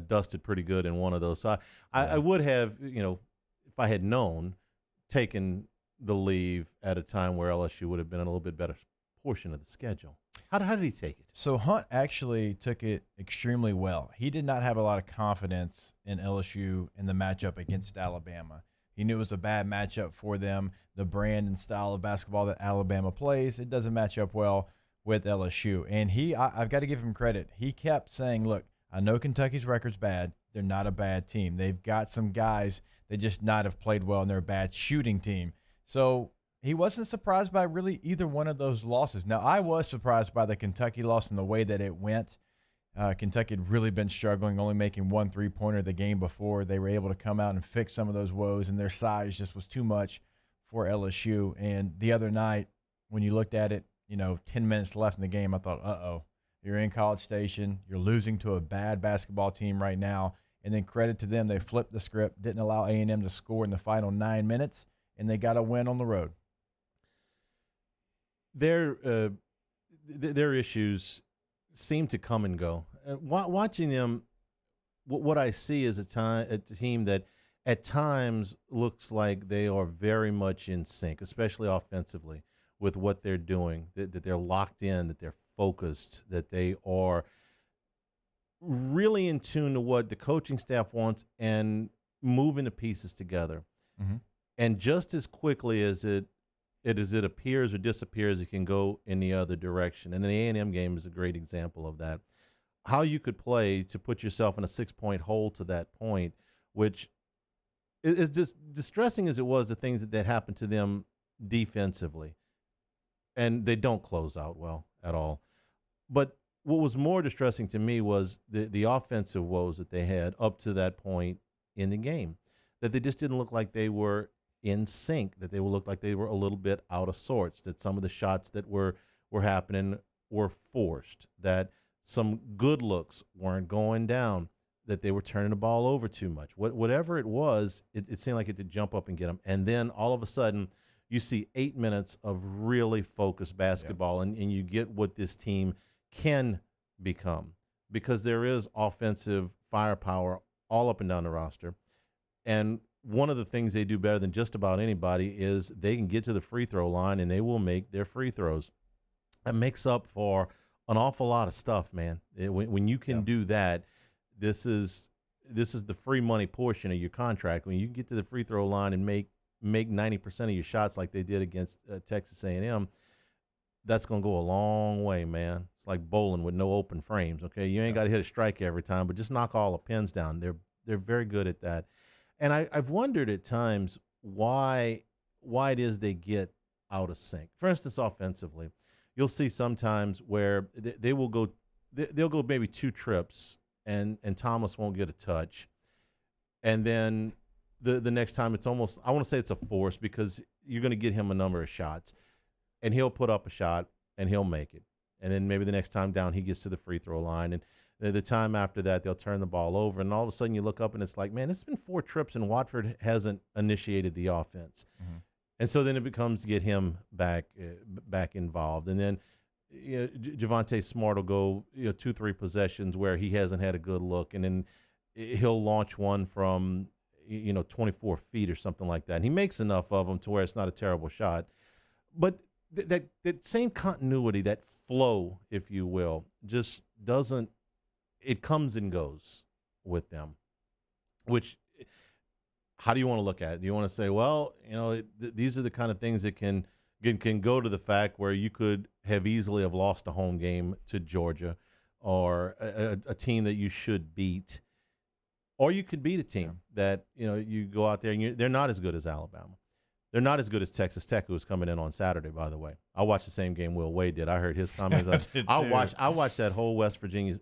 dusted pretty good in one of those. So I would have, if I had known, taken the leave at a time where LSU would have been in a little bit better portion of the schedule. How did he take it? So Hunt actually took it extremely well. He did not have a lot of confidence in LSU in the matchup against Alabama. He knew it was a bad matchup for them. The brand and style of basketball that Alabama plays, it doesn't match up well with LSU. And I've got to give him credit. He kept saying, look, I know Kentucky's record's bad. They're not a bad team. They've got some guys that just not have played well, and they're a bad shooting team. So he wasn't surprised by really either one of those losses. Now, I was surprised by the Kentucky loss and the way that it went. Kentucky had really been struggling, only making 1 3-pointer the game before. They were able to come out and fix some of those woes, and their size just was too much for LSU. And the other night, when you looked at it, 10 minutes left in the game, I thought, uh-oh, you're in College Station. You're losing to a bad basketball team right now. And then credit to them, they flipped the script, didn't allow A&M to score in the final 9 minutes, and they got a win on the road. Their issues seem to come and go. Watching them, what I see is a team that at times looks like they are very much in sync, especially offensively, with what they're doing, that they're locked in, that they're focused, that they are really in tune to what the coaching staff wants and moving the pieces together. Mm-hmm. And just as quickly as it appears or disappears, it can go in the other direction. And the A&M game is a great example of that. How you could play to put yourself in a 6-point hole to that point, which is just distressing as it was, the things that happened to them defensively. And they don't close out well at all. But what was more distressing to me was the offensive woes that they had up to that point in the game, that they just didn't look like they were in sync, that they looked like they were a little bit out of sorts, that some of the shots that were happening were forced, that some good looks weren't going down, that they were turning the ball over too much. Whatever it was, it seemed like it did jump up and get them. And then all of a sudden you see 8 minutes of really focused basketball, and you get what this team can become, because there is offensive firepower all up and down the roster. And one of the things they do better than just about anybody is they can get to the free throw line and they will make their free throws. That makes up for an awful lot of stuff, man. When you can do that, this is the free money portion of your contract. When you get to the free throw line and make 90% of your shots like they did against Texas A&M, that's going to go a long way, man. It's like bowling with no open frames, okay? You ain't got to hit a strike every time, but just knock all the pins down. They're very good at that. And I've wondered at times why it is they get out of sync. For instance, offensively, you'll see sometimes where they'll go maybe 2 trips and Thomas won't get a touch. And then the next time it's almost, I want to say it's a force, because you're going to get him a number of shots. And he'll put up a shot, and he'll make it. And then maybe the next time down, he gets to the free throw line. And the time after that, they'll turn the ball over. And all of a sudden, you look up, and it's like, man, it's been 4 trips, and Watford hasn't initiated the offense. Mm-hmm. And so then it becomes get him back involved. And then Javonte Smart will go 2-3 possessions where he hasn't had a good look. And then he'll launch one from 24 feet or something like that. And he makes enough of them to where it's not a terrible shot. But that same continuity, that flow, if you will, just doesn't – it comes and goes with them, which how do you want to look at it? Do you want to say, well, these are the kind of things that can go to the fact where you could have easily have lost a home game to Georgia or a team that you should beat, or you could beat a team that, you go out there and they're not as good as Alabama. They're not as good as Texas Tech, who was coming in on Saturday, by the way. I watched the same game Will Wade did. I heard his comments. I watched that whole West Virginia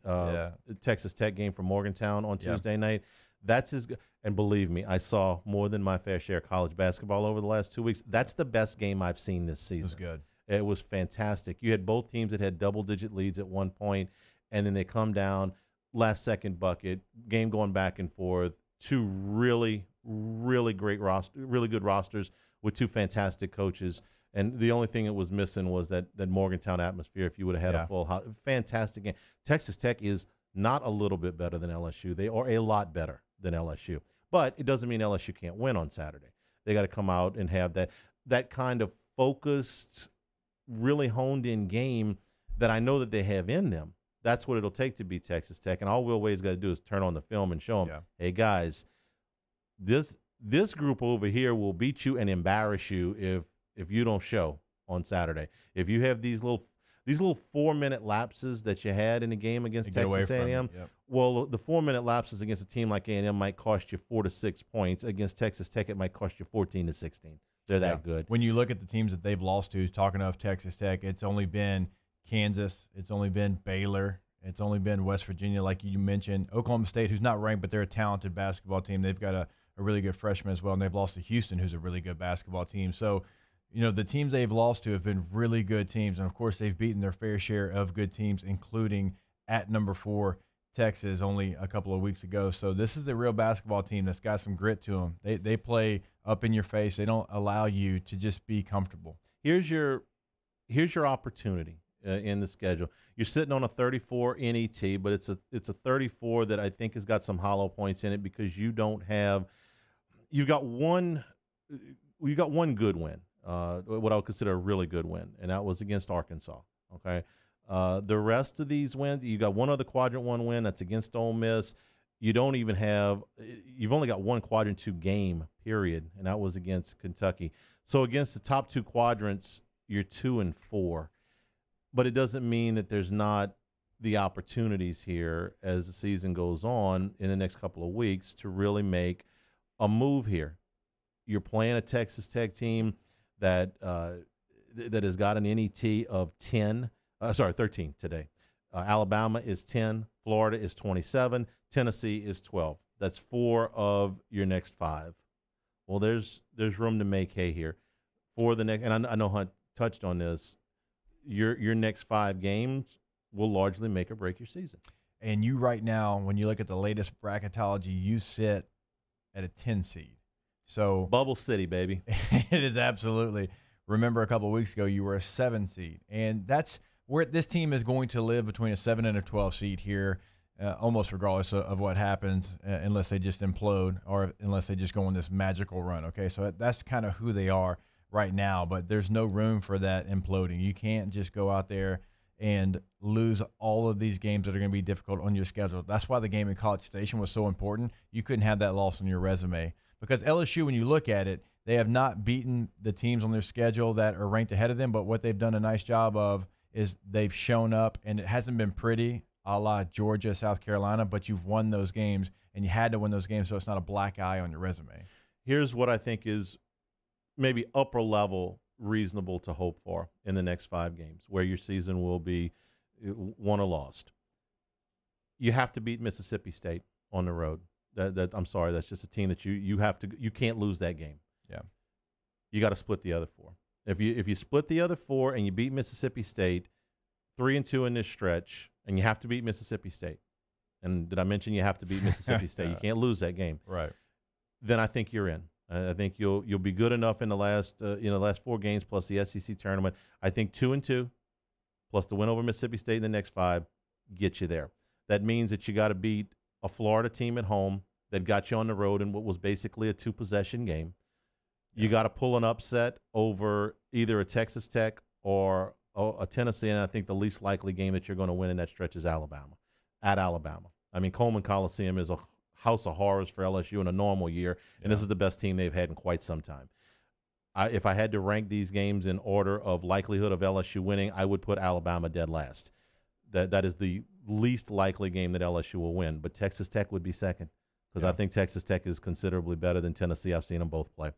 Texas Tech game from Morgantown on Tuesday night. That's as good. And believe me, I saw more than my fair share of college basketball over the last 2 weeks. That's the best game I've seen this season. It was good. It was fantastic. You had both teams that had double-digit leads at one point, and then they come down, last-second bucket, game going back and forth. 2 really, really great really good rosters with 2 fantastic coaches, And the only thing that was missing was that Morgantown atmosphere. If you would have had a full house, fantastic game. Texas Tech is not a little bit better than LSU. They are a lot better than LSU. But it doesn't mean LSU can't win on Saturday. They got to come out and have that kind of focused, really honed-in game that I know that they have in them. That's what it'll take to beat Texas Tech. And all Will Wade's got to do is turn on the film and show them, hey, guys, this group over here will beat you and embarrass you if you don't show on Saturday. If you have these little 4-minute lapses that you had in the game against Texas A&M, well, the 4-minute lapses against a team like A&M might cost you 4 to 6 points. Against Texas Tech, it might cost you 14 to 16. They're that good. When you look at the teams that they've lost to, talking of Texas Tech, it's only been Kansas, it's only been Baylor, it's only been West Virginia, like you mentioned. Oklahoma State, who's not ranked, but they're a talented basketball team. They've got a really good freshman as well, and they've lost to Houston, who's a really good basketball team. So, the teams they've lost to have been really good teams, and, of course, they've beaten their fair share of good teams, including at number 4, Texas, only a couple of weeks ago. So this is a real basketball team that's got some grit to them. They play up in your face. They don't allow you to just be comfortable. Here's your opportunity in the schedule. You're sitting on a 34 NET, but it's a 34 that I think has got some hollow points in it because you got one good win, what I would consider a really good win, and that was against Arkansas. Okay. The rest of these wins, you got one other quadrant 1 win that's against Ole Miss. You've only got one quadrant 2 game, period, and that was against Kentucky. So against the top 2 quadrants, you're 2-4. But it doesn't mean that there's not the opportunities here as the season goes on in the next couple of weeks to really make a move here. You're playing a Texas Tech team that has got an NET of 13 today. Alabama is 10, Florida is 27, Tennessee is 12. That's 4 of your next 5. Well, there's room to make hay here for the next. And I know Hunt touched on this. Your next 5 games will largely make or break your season. And you right now, when you look at the latest bracketology, you sit at a 10 seed. So Bubble City, baby. It is absolutely. Remember a couple of weeks ago, you were a 7 seed. And that's where this team is going to live, between a 7 and a 12 seed here, almost regardless of what happens, unless they just implode or unless they just go on this magical run. Okay, so that's kind of who they are right now, but there's no room for that imploding. You can't just go out there and lose all of these games that are going to be difficult on your schedule. That's why the game in College Station was so important. You couldn't have that loss on your resume because LSU, when you look at it, they have not beaten the teams on their schedule that are ranked ahead of them, but what they've done a nice job of is they've shown up, and it hasn't been pretty, a la Georgia, South Carolina, but you've won those games, and you had to win those games, so it's not a black eye on your resume. Here's what I think is maybe upper level reasonable to hope for in the next 5 games, where your season will be won or lost. You have to beat Mississippi State on the road. I'm sorry, that's just a team that you can't lose that game. Yeah, you got to split the other 4. If you split the other 4 and you beat Mississippi State, 3-2 in this stretch, and you have to beat Mississippi State. And did I mention you have to beat Mississippi State? You can't lose that game. Right. Then I think you're in. I think you'll be good enough in the last 4 games plus the SEC tournament. I think 2-2 plus the win over Mississippi State in the next 5 get you there. That means that you got to beat a Florida team at home that got you on the road in what was basically a 2-possession game. You got to pull an upset over either a Texas Tech or a Tennessee, and I think the least likely game that you're going to win in that stretch is Alabama, at Alabama. I mean, Coleman Coliseum is a house of horrors for LSU in a normal year, and this is the best team they've had in quite some time. If I had to rank these games in order of likelihood of LSU winning, I would put Alabama dead last. That is the least likely game that LSU will win, but Texas Tech would be second because I think Texas Tech is considerably better than Tennessee. I've seen them both play.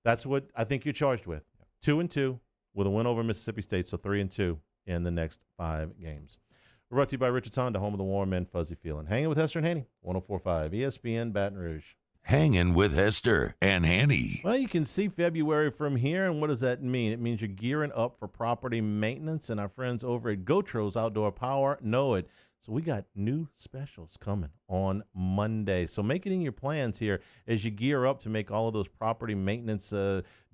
That's what I think you're charged with. 2-2 with a win over Mississippi State, so 3-2 in the next 5 games. We're brought to you by Richard's Honda, home of the warm and fuzzy feeling. Hanging with Hester and Hanny, 104.5 ESPN Baton Rouge. Hanging with Hester and Hanny. Well, you can see February from here, and what does that mean? It means you're gearing up for property maintenance, and our friends over at Gotros Outdoor Power know it. So we got new specials coming on Monday. So make it in your plans here as you gear up to make all of those property maintenance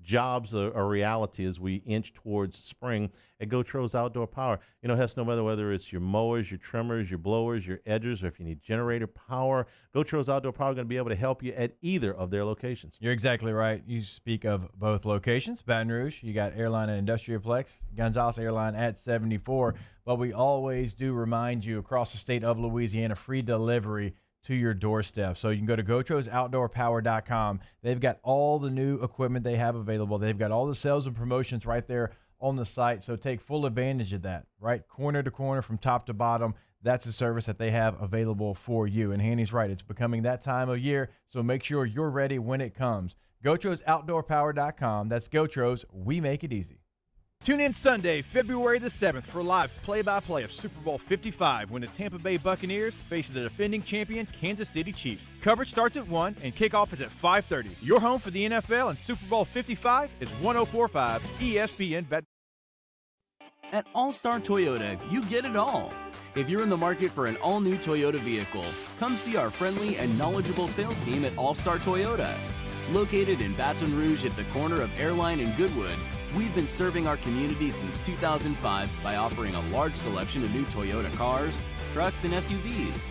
jobs a reality as we inch towards spring at Gotros Outdoor Power. You know, Hess, no matter whether it's your mowers, your trimmers, your blowers, your edgers, or if you need generator power, Gotros Outdoor Power are going to be able to help you at either of their locations. You're exactly right. You speak of both locations. Baton Rouge, you got Airline and Industrialplex, Gonzales Airline at 74. But we always do remind you across the state of Louisiana, free delivery to your doorstep. So you can go to GoTrosOutdoorPower.com. They've got all the new equipment they have available. They've got all the sales and promotions right there on the site. So take full advantage of that, right? Corner to corner, from top to bottom. That's a service that they have available for you. And Hanny's right. It's becoming that time of year. So make sure you're ready when it comes. GoTrosOutdoorPower.com. That's GoTros. We make it easy. Tune in Sunday, February the 7th for live play-by-play of Super Bowl 55 when the Tampa Bay Buccaneers face the defending champion Kansas City Chiefs. Coverage starts at 1 and kickoff is at 5:30. Your home for the NFL and Super Bowl 55 is 104.5 ESPN Bet. At All-Star Toyota, you get it all. If you're in the market for an all-new Toyota vehicle, come see our friendly and knowledgeable sales team at All-Star Toyota. Located in Baton Rouge at the corner of Airline and Goodwood, we've been serving our community since 2005 by offering a large selection of new Toyota cars, trucks, and SUVs.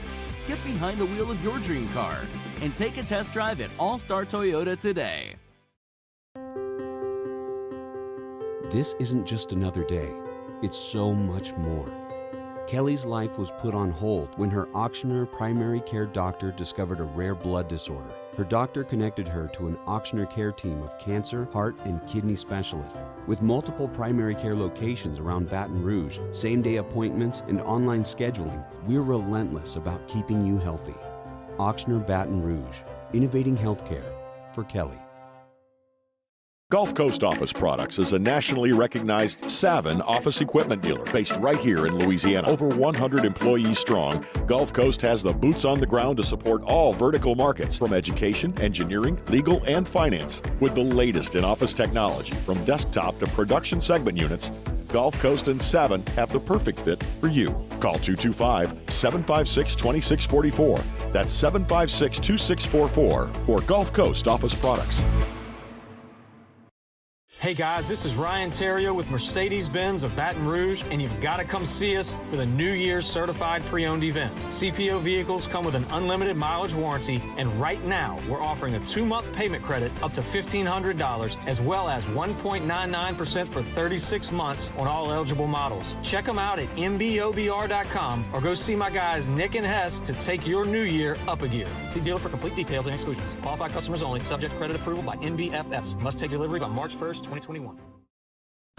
Get behind the wheel of your dream car and take a test drive at All-Star Toyota today. This isn't just another day. It's so much more. Kelly's life was put on hold when her auctioneer primary care doctor discovered a rare blood disorder. Her doctor connected her to an auctioneer care team of cancer, heart, and kidney specialists. With multiple primary care locations around Baton Rouge, same-day appointments, and online scheduling, we're relentless about keeping you healthy. Auctioneer Baton Rouge, innovating healthcare for Kelly. Gulf Coast Office Products is a nationally recognized Savin office equipment dealer based right here in Louisiana. Over 100 employees strong, Gulf Coast has the boots on the ground to support all vertical markets, from education, engineering, legal, and finance. With the latest in office technology, from desktop to production segment units, Gulf Coast and Savin have the perfect fit for you. Call 225-756-2644. That's 756-2644 for Gulf Coast Office Products. Hey guys, this is Ryan Terrio with Mercedes-Benz of Baton Rouge, and you've got to come see us for the New Year's Certified Pre-Owned event. CPO vehicles come with an unlimited mileage warranty, and right now we're offering a 2-month payment credit up to $1,500, as well as 1.99% for 36 months on all eligible models. Check them out at mbobr.com or go see my guys Nick and Hess to take your new year up a gear. See dealer for complete details and exclusions. Qualified customers only. Subject credit approval by NBFS. Must take delivery by March 1st, 2021.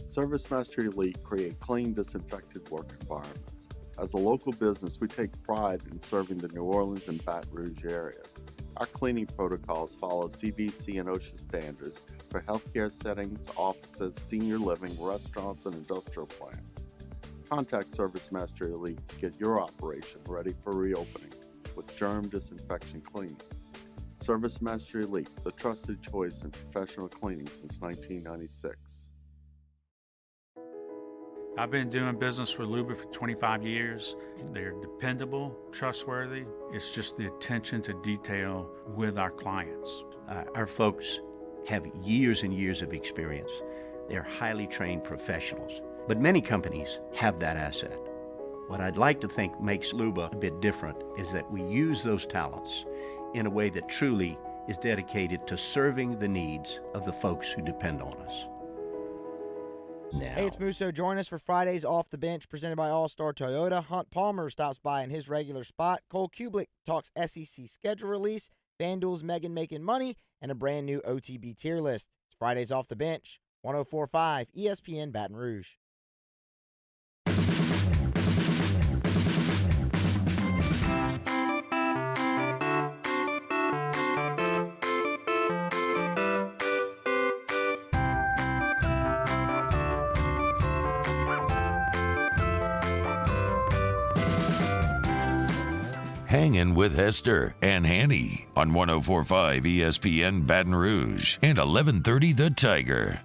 ServiceMaster Elite create clean, disinfected work environments. As a local business, we take pride in serving the New Orleans and Baton Rouge areas. Our cleaning protocols follow CDC and OSHA standards for healthcare settings, offices, senior living, restaurants, and industrial plants. Contact ServiceMaster Elite to get your operation ready for reopening with germ disinfection cleaning. ServiceMaster Elite, the trusted choice in professional cleaning since 1996. I've been doing business with Rouge for 25 years. They're dependable, trustworthy. It's just the attention to detail with our clients. Our folks have years and years of experience. They're highly trained professionals. But many companies have that asset. What I'd like to think makes Luba a bit different is that we use those talents in a way that truly is dedicated to serving the needs of the folks who depend on us. Now. Hey, it's Musso. Join us for Friday's Off the Bench presented by All-Star Toyota. Hunt Palmer stops by in his regular spot. Cole Kublick talks SEC schedule release, FanDuel's Megan making money, and a brand new OTB tier list. It's Friday's Off the Bench, 104.5 ESPN Baton Rouge. Hangin with Hester and Hanny on 104.5 ESPN Baton Rouge and 1130 The Tiger.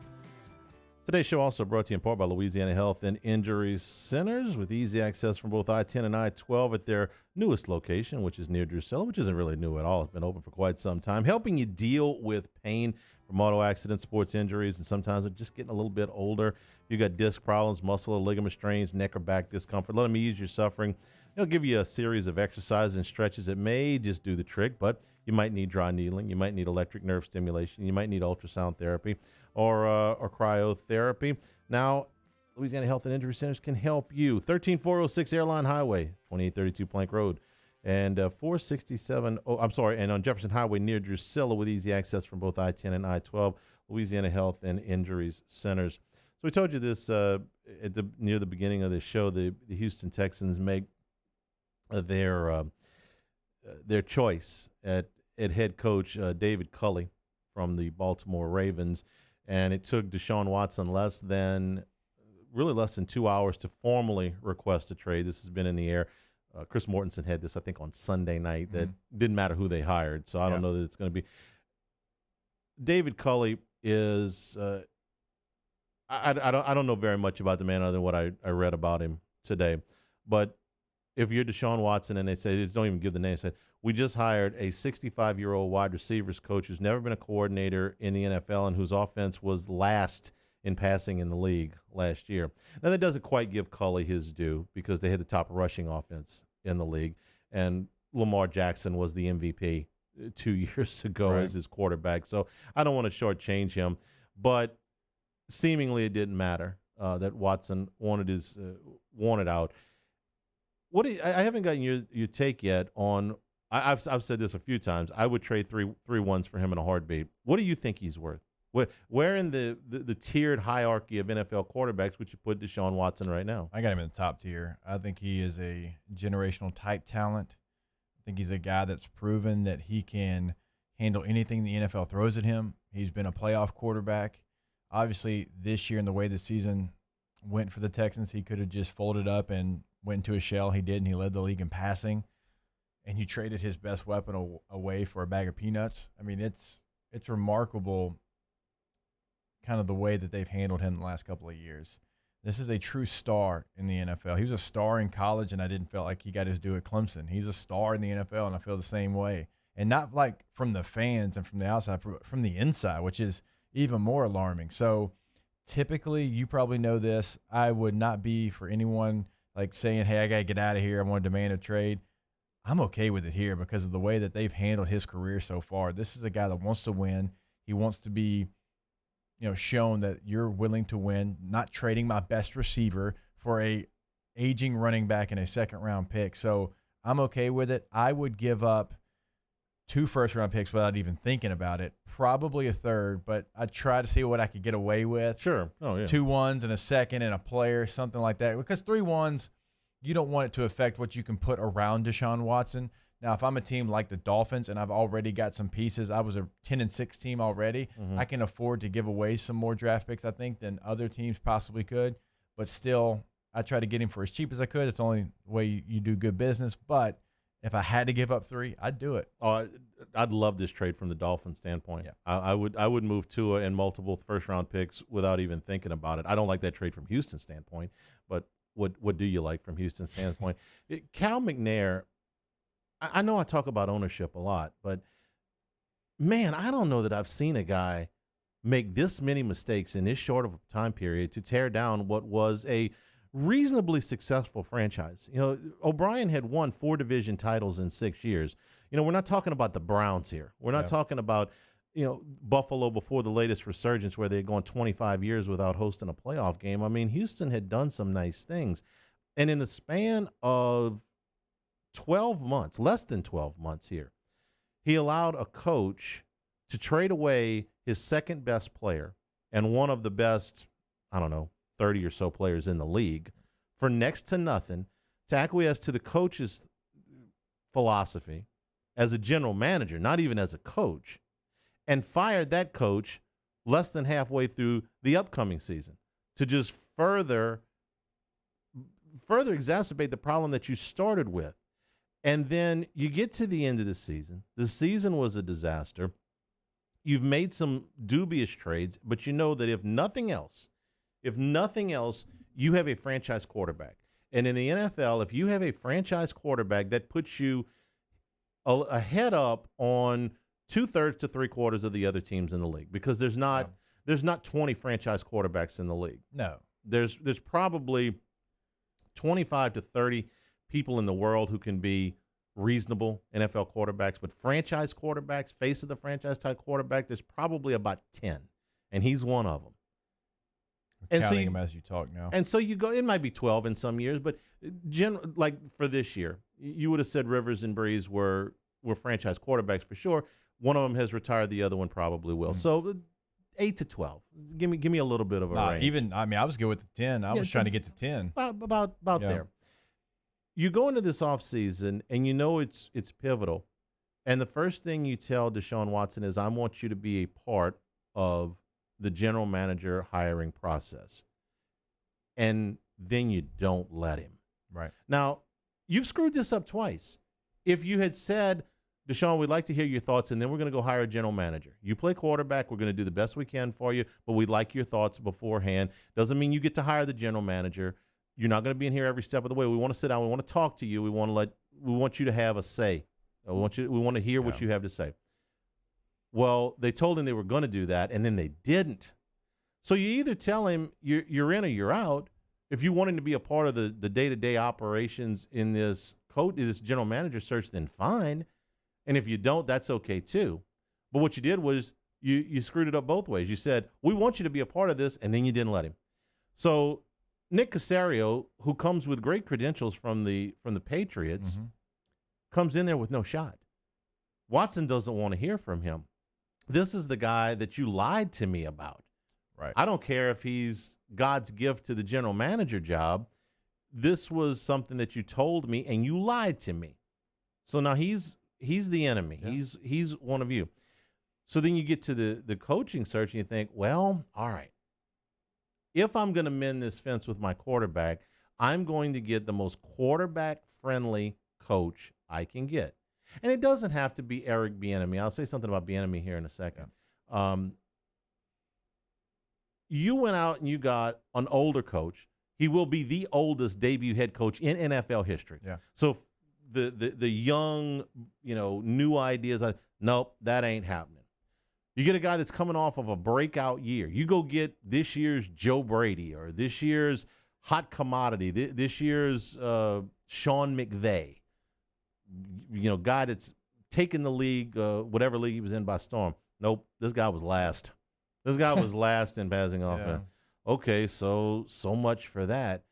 Today's show also brought to you in part by Louisiana Health and Injury Centers, with easy access from both I-10 and I-12 at their newest location, which is near Drusilla, which isn't really new at all. It's been open for quite some time, helping you deal with pain from auto accidents, sports injuries, and sometimes we're just getting a little bit older. You got disc problems, muscle or ligament strains, neck or back discomfort. Let them ease your suffering. They'll give you a series of exercises and stretches that may just do the trick, but you might need dry needling. You might need electric nerve stimulation. You might need ultrasound therapy or cryotherapy. Now, Louisiana Health and Injury Centers can help you. 13406 Airline Highway, 2832 Plank Road, and 467. And on Jefferson Highway near Drusilla, with easy access from both I-10 and I-12. Louisiana Health and Injury Centers. So we told you this near the beginning of the show. The Houston Texans make their choice at head coach David Culley from the Baltimore Ravens. And it took Deshaun Watson less than 2 hours to formally request a trade. This has been in the air. Chris Mortensen had this, I think, on Sunday night. That didn't matter who they hired, so I don't know that it's going to be. David Culley is I don't know very much about the man other than what I read about him today. But if you're Deshaun Watson and they say, they don't even give the name, say, we just hired a 65-year-old wide receivers coach who's never been a coordinator in the NFL and whose offense was last in passing in the league last year. Now, that doesn't quite give Culley his due because they had the top rushing offense in the league, and Lamar Jackson was the MVP 2 years ago as his quarterback. So I don't want to shortchange him, but seemingly it didn't matter that Watson wanted out. I haven't gotten your take yet on. I've said this a few times. I would trade three ones for him in a heartbeat. What do you think he's worth? Where in the tiered hierarchy of NFL quarterbacks would you put Deshaun Watson right now? I got him in the top tier. I think he is a generational type talent. I think he's a guy that's proven that he can handle anything the NFL throws at him. He's been a playoff quarterback. Obviously, this year and the way the season went for the Texans, he could have just folded up and went into a shell. He did, and he led the league in passing. And he traded his best weapon away for a bag of peanuts. I mean, it's remarkable kind of the way that they've handled him the last couple of years. This is a true star in the NFL. He was a star in college, and I didn't feel like he got his due at Clemson. He's a star in the NFL, and I feel the same way. And not like from the fans and from the outside, from the inside, which is even more alarming. So typically, you probably know this, I would not be for anyone like saying, hey, I got to get out of here, I want to demand a trade. I'm okay with it here because of the way that they've handled his career so far. This is a guy that wants to win. He wants to be, shown that you're willing to win, not trading my best receiver for a aging running back and a second-round pick. So I'm okay with it. I would give up 2 first-round picks without even thinking about it, probably a third, but I'd try to see what I could get away with. Sure. Oh, yeah. 2 ones and a second and a player, something like that. Because 3 ones, you don't want it to affect what you can put around Deshaun Watson. Now, if I'm a team like the Dolphins and I've already got some pieces, I was a 10-6 team already, I can afford to give away some more draft picks, I think, than other teams possibly could. But still, I try to get him for as cheap as I could. It's the only way you do good business. But if I had to give up 3, I'd do it. Oh, I'd love this trade from the Dolphins standpoint. Yeah. I would move Tua and multiple first-round picks without even thinking about it. I don't like that trade from Houston's standpoint, but what do you like from Houston's standpoint? Cal McNair, I know I talk about ownership a lot, but, man, I don't know that I've seen a guy make this many mistakes in this short of a time period to tear down what was a reasonably successful franchise. O'Brien had won 4 division titles in 6 years. We're not talking about the Browns here. We're not talking about, Buffalo before the latest resurgence where they had gone 25 years without hosting a playoff game. I mean, Houston had done some nice things. And in the span of 12 months, less than 12 months here, he allowed a coach to trade away his second best player and one of the best, 30 or so players in the league for next to nothing, to acquiesce to the coach's philosophy as a general manager, not even as a coach, and fired that coach less than halfway through the upcoming season to just further exacerbate the problem that you started with. And then you get to the end of the season. The season was a disaster. You've made some dubious trades, but you know that if nothing else, if nothing else, you have a franchise quarterback. And in the NFL, if you have a franchise quarterback, that puts you a head up on 2/3 to 3/4 of the other teams in the league, because there's not 20 franchise quarterbacks in the league. No. There's probably 25 to 30 people in the world who can be reasonable NFL quarterbacks, but franchise quarterbacks, face of the franchise type quarterback, there's probably about 10, and he's one of them. I'm counting them as you talk now. And so you go, it might be 12 in some years, but like for this year, you would have said Rivers and Breeze were franchise quarterbacks for sure. One of them has retired, the other one probably will. So 8 to 12. Give me a little bit of a range. I was good with the 10. I was trying to get to 10. About there. You go into this offseason, and you know it's pivotal. And the first thing you tell Deshaun Watson is, I want you to be a part of the general manager hiring process. And then you don't let him. Right. Now, you've screwed this up twice. If you had said, Deshaun, we'd like to hear your thoughts, and then we're going to go hire a general manager. You play quarterback. We're going to do the best we can for you, but we'd like your thoughts beforehand. Doesn't mean you get to hire the general manager. You're not going to be in here every step of the way. We want to sit down. We want to talk to you. We want you to have a say. We want to hear what you have to say. Well, they told him they were going to do that, and then they didn't. So you either tell him you're in or you're out. If you want him to be a part of the day-to-day operations in this general manager search, then fine. And if you don't, that's okay too. But what you did was you screwed it up both ways. You said, we want you to be a part of this, and then you didn't let him. So Nick Caserio, who comes with great credentials from the Patriots, comes in there with no shot. Watson doesn't want to hear from him. This is the guy that you lied to me about. Right. I don't care if he's God's gift to the general manager job. This was something that you told me, and you lied to me. So now he's the enemy. Yeah. He's one of you. So then you get to the coaching search, and you think, well, all right. If I'm going to mend this fence with my quarterback, I'm going to get the most quarterback-friendly coach I can get. And it doesn't have to be Eric Bieniemy. I'll say something about Bieniemy here in a second. Yeah. You went out and you got an older coach. He will be the oldest debut head coach in NFL history. Yeah. So the young, new ideas, nope, that ain't happening. You get a guy that's coming off of a breakout year. You go get this year's Joe Brady or this year's hot commodity, this year's Sean McVay. Guy that's taken the league, whatever league he was in, by storm. Nope, this guy was last. This guy was last in passing offense. Yeah. Okay, so much for that.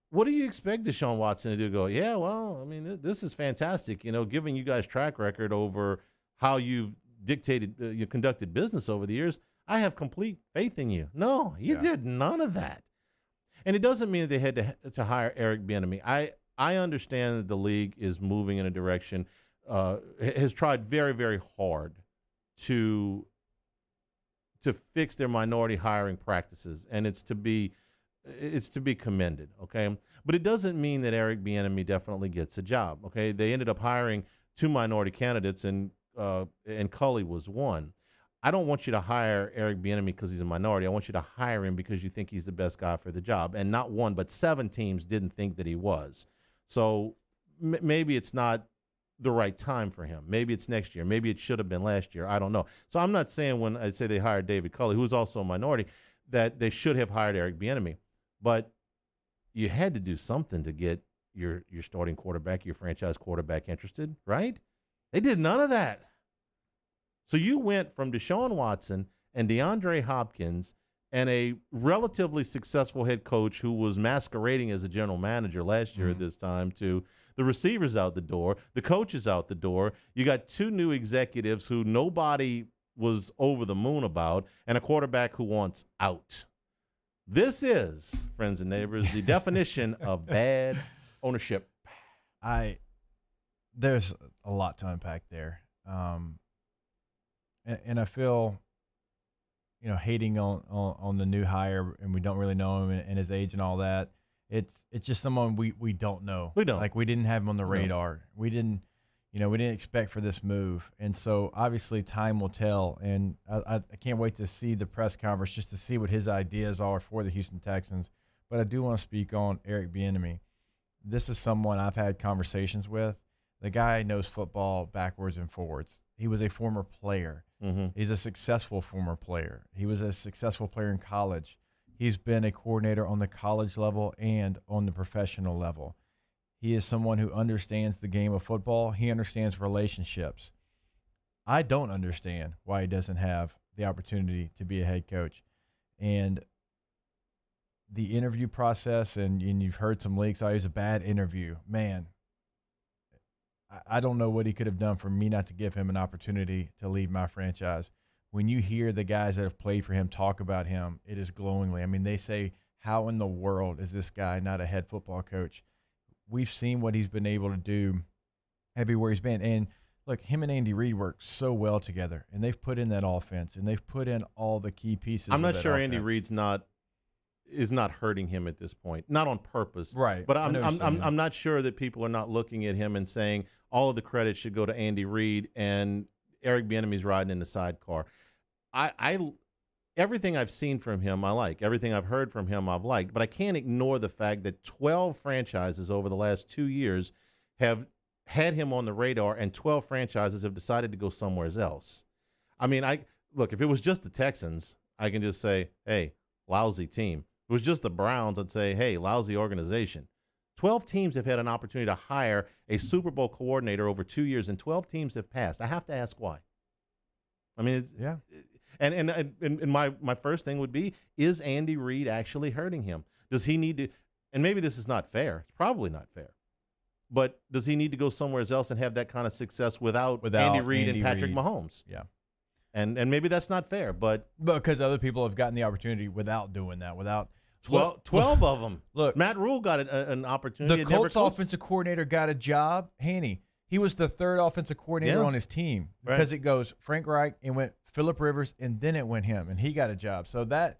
What do you expect Deshaun Watson to do? Go, yeah, well, I mean, this is fantastic. Given you guys track record over how you've you conducted business over the years, I have complete faith in you. No, you did none of that. And it doesn't mean that they had to hire Eric Bieniemy. I understand that the league is moving in a direction, has tried very, very hard to fix their minority hiring practices, and it's to be commended, okay? But it doesn't mean that Eric Bieniemy definitely gets a job, okay? They ended up hiring 2 minority candidates, and Culley was one. I don't want you to hire Eric Bieniemy because he's a minority. I want you to hire him because you think he's the best guy for the job. And not one, but 7 teams didn't think that he was. So maybe it's not the right time for him. Maybe it's next year. Maybe it should have been last year. I don't know. So I'm not saying when I say they hired David Culley, who's also a minority, that they should have hired Eric Bieniemy. But you had to do something to get your starting quarterback, your franchise quarterback interested, right? They did none of that. So you went from Deshaun Watson and DeAndre Hopkins and a relatively successful head coach who was masquerading as a general manager last year at this time to the receivers out the door, the coaches out the door. You got 2 new executives who nobody was over the moon about, and a quarterback who wants out. This is, friends and neighbors, the definition of bad ownership. There's a lot to unpack there. And I feel, hating on the new hire, and we don't really know him and his age and all that. It's just someone we don't know. We don't. Like, we didn't have him on the radar. We didn't, we didn't expect for this move. And so obviously time will tell. And I can't wait to see the press conference just to see what his ideas are for the Houston Texans. But I do want to speak on Eric Bieniemy. This is someone I've had conversations with. The guy knows football backwards and forwards. He was a former player. Mm-hmm. He's a successful former player. He was a successful player in college. He's been a coordinator on the college level and on the professional level. He is someone who understands the game of football. He understands relationships. I don't understand why he doesn't have the opportunity to be a head coach. And the interview process, and you've heard some leaks, it was a bad interview. Man, I don't know what he could have done for me not to give him an opportunity to lead my franchise. When you hear the guys that have played for him talk about him, it is glowingly. I mean, they say, how in the world is this guy not a head football coach? We've seen what he's been able to do everywhere he's been. And look, him and Andy Reid work so well together, and they've put in that offense, and they've put in all the key pieces. I'm not of sure that Andy offense. Reid's is not hurting him at this point, not on purpose, right? But I'm not sure that people are not looking at him and saying all of the credit should go to Andy Reid and Eric Bieniemy's riding in the sidecar. Everything I've seen from him, I like. Everything I've heard from him, I've liked. But I can't ignore the fact that 12 franchises over the last 2 years have had him on the radar, and 12 franchises have decided to go somewhere else. I mean, look, if it was just the Texans, I can just say, hey, lousy team. If it was just the Browns, I'd say, hey, lousy organization. 12 teams have had an opportunity to hire a Super Bowl coordinator over 2 years, and 12 teams have passed. I have to ask why. I mean, yeah. And my first thing would be, is Andy Reid actually hurting him? Does he need to – and maybe this is not fair. It's probably not fair. But does he need to go somewhere else and have that kind of success without Andy Reid and Patrick Mahomes? Yeah. And maybe that's not fair, but – because other people have gotten the opportunity without doing that, without – 12 of them. Look, Matt Rule got an opportunity. The Colts offensive coordinator got a job. Hanny. He was the third offensive coordinator on his team because it goes Frank Reich and went Phillip Rivers, and then it went him, and he got a job. So that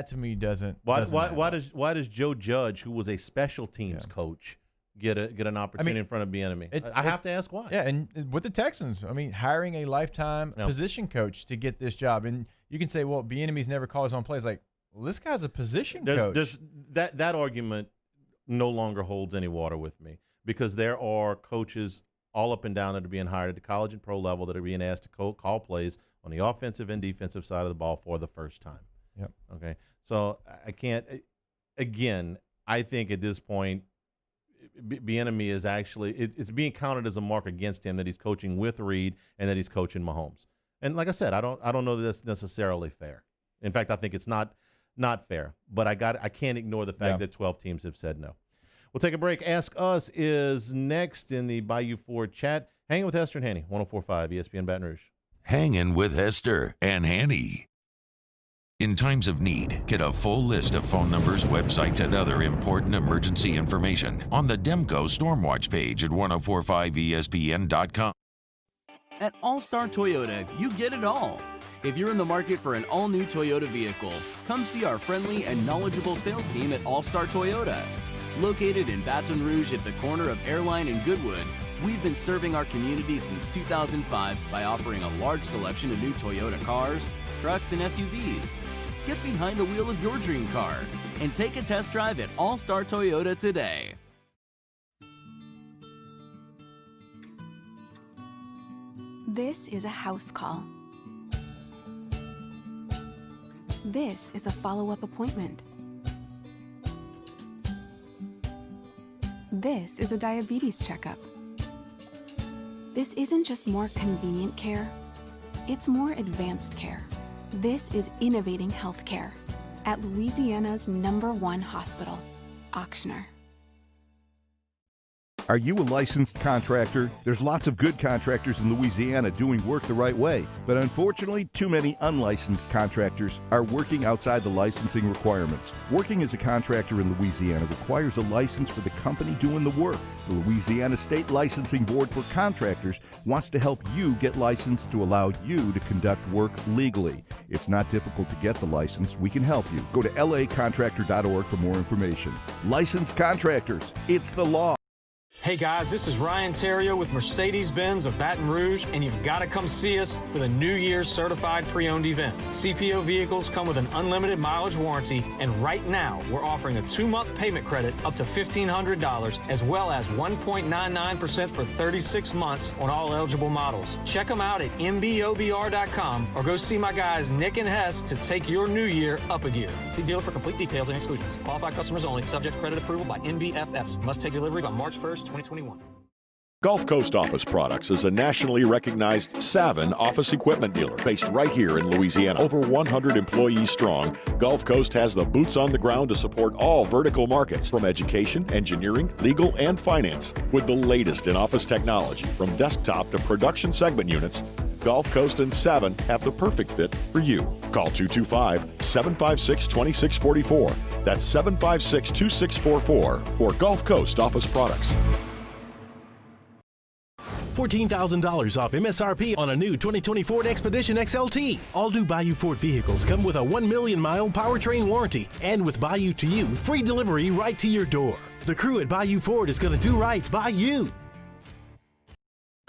to me doesn't. Why does Joe Judge, who was a special teams coach, get an opportunity in front of Bieniemy? I have to ask why. Yeah, and with the Texans, I mean, hiring a lifetime position coach to get this job, and you can say, well, Bieniemy's never called his own plays. Like, well, this guy's a position coach. That argument no longer holds any water with me, because there are coaches all up and down that are being hired at the college and pro level that are being asked to call plays on the offensive and defensive side of the ball for the first time. Yep. Okay. So I can't. Again, I think at this point, Bieniemy is actually it's being counted as a mark against him that he's coaching with Reid and that he's coaching Mahomes. And like I said, I don't know that that's necessarily fair. In fact, I think it's not fair. But I can't ignore the fact that 12 teams have said no. We'll take a break. Ask Us is next in the Bayou Ford chat. Hanging with Hester and Hanny, 104.5 ESPN Baton Rouge. Hangin' with Hester and Hanny. In times of need, get a full list of phone numbers, websites, and other important emergency information on the Demco Stormwatch page at 1045ESPN.com. At All-Star Toyota, you get it all. If you're in the market for an all-new Toyota vehicle, come see our friendly and knowledgeable sales team at All-Star Toyota. Located in Baton Rouge at the corner of Airline and Goodwood, we've been serving our community since 2005 by offering a large selection of new Toyota cars, trucks, and SUVs. Get behind the wheel of your dream car and take a test drive at All-Star Toyota today. This is a house call. This is a follow-up appointment. This is a diabetes checkup. This isn't just more convenient care, it's more advanced care. This is innovating healthcare at Louisiana's #1 hospital, Auctioner. Are you a licensed contractor? There's lots of good contractors in Louisiana doing work the right way, but unfortunately, too many unlicensed contractors are working outside the licensing requirements. Working as a contractor in Louisiana requires a license for the company doing the work. The Louisiana State Licensing Board for Contractors wants to help you get licensed to allow you to conduct work legally. It's not difficult to get the license. We can help you. Go to lacontractor.org for more information. Licensed contractors, it's the law. Hey guys, this is Ryan Terrio with Mercedes-Benz of Baton Rouge, and you've got to come see us for the New Year's Certified Pre-Owned event. CPO vehicles come with an unlimited mileage warranty, and right now we're offering a 2-month payment credit up to $1,500, as well as 1.99% for 36 months on all eligible models. Check them out at mbobr.com or go see my guys Nick and Hess to take your new year up a gear. See dealer for complete details and exclusions. Qualified customers only. Subject credit approval by NBFS. Must take delivery by March 1st, 2021. Gulf Coast Office Products is a nationally recognized Savin office equipment dealer based right here in Louisiana. Over 100 employees strong, Gulf Coast has the boots on the ground to support all vertical markets, from education, engineering, legal, and finance. With the latest in office technology, from desktop to production segment units, Gulf Coast and Savin have the perfect fit for you. Call 225-756-2644. That's 756-2644 for Gulf Coast Office Products. $14,000 off MSRP on a new 2020 Ford Expedition XLT. All new Bayou Ford vehicles come with a 1 million mile powertrain warranty, and with Bayou to You, free delivery right to your door. The crew at Bayou Ford is going to do right by you.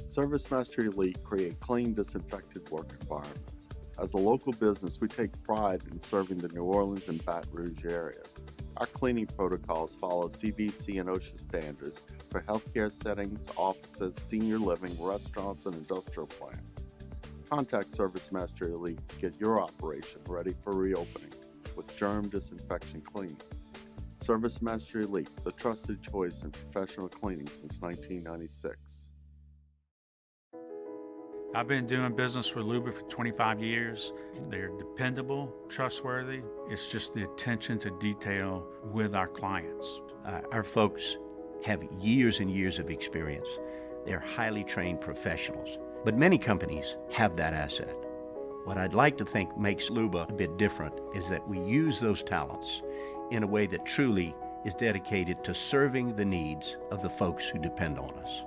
ServiceMaster Elite create clean, disinfected work environments. As a local business, we take pride in serving the New Orleans and Baton Rouge areas. Our cleaning protocols follow CDC and OSHA standards for healthcare settings, offices, senior living, restaurants, and industrial plants. Contact ServiceMaster Elite to get your operation ready for reopening with germ disinfection cleaning. ServiceMaster Elite, the trusted choice in professional cleaning since 1996. I've been doing business with Luba for 25 years. They're dependable, trustworthy. It's just the attention to detail with our clients. Our folks have years and years of experience. They're highly trained professionals, but many companies have that asset. What I'd like to think makes Luba a bit different is that we use those talents in a way that truly is dedicated to serving the needs of the folks who depend on us.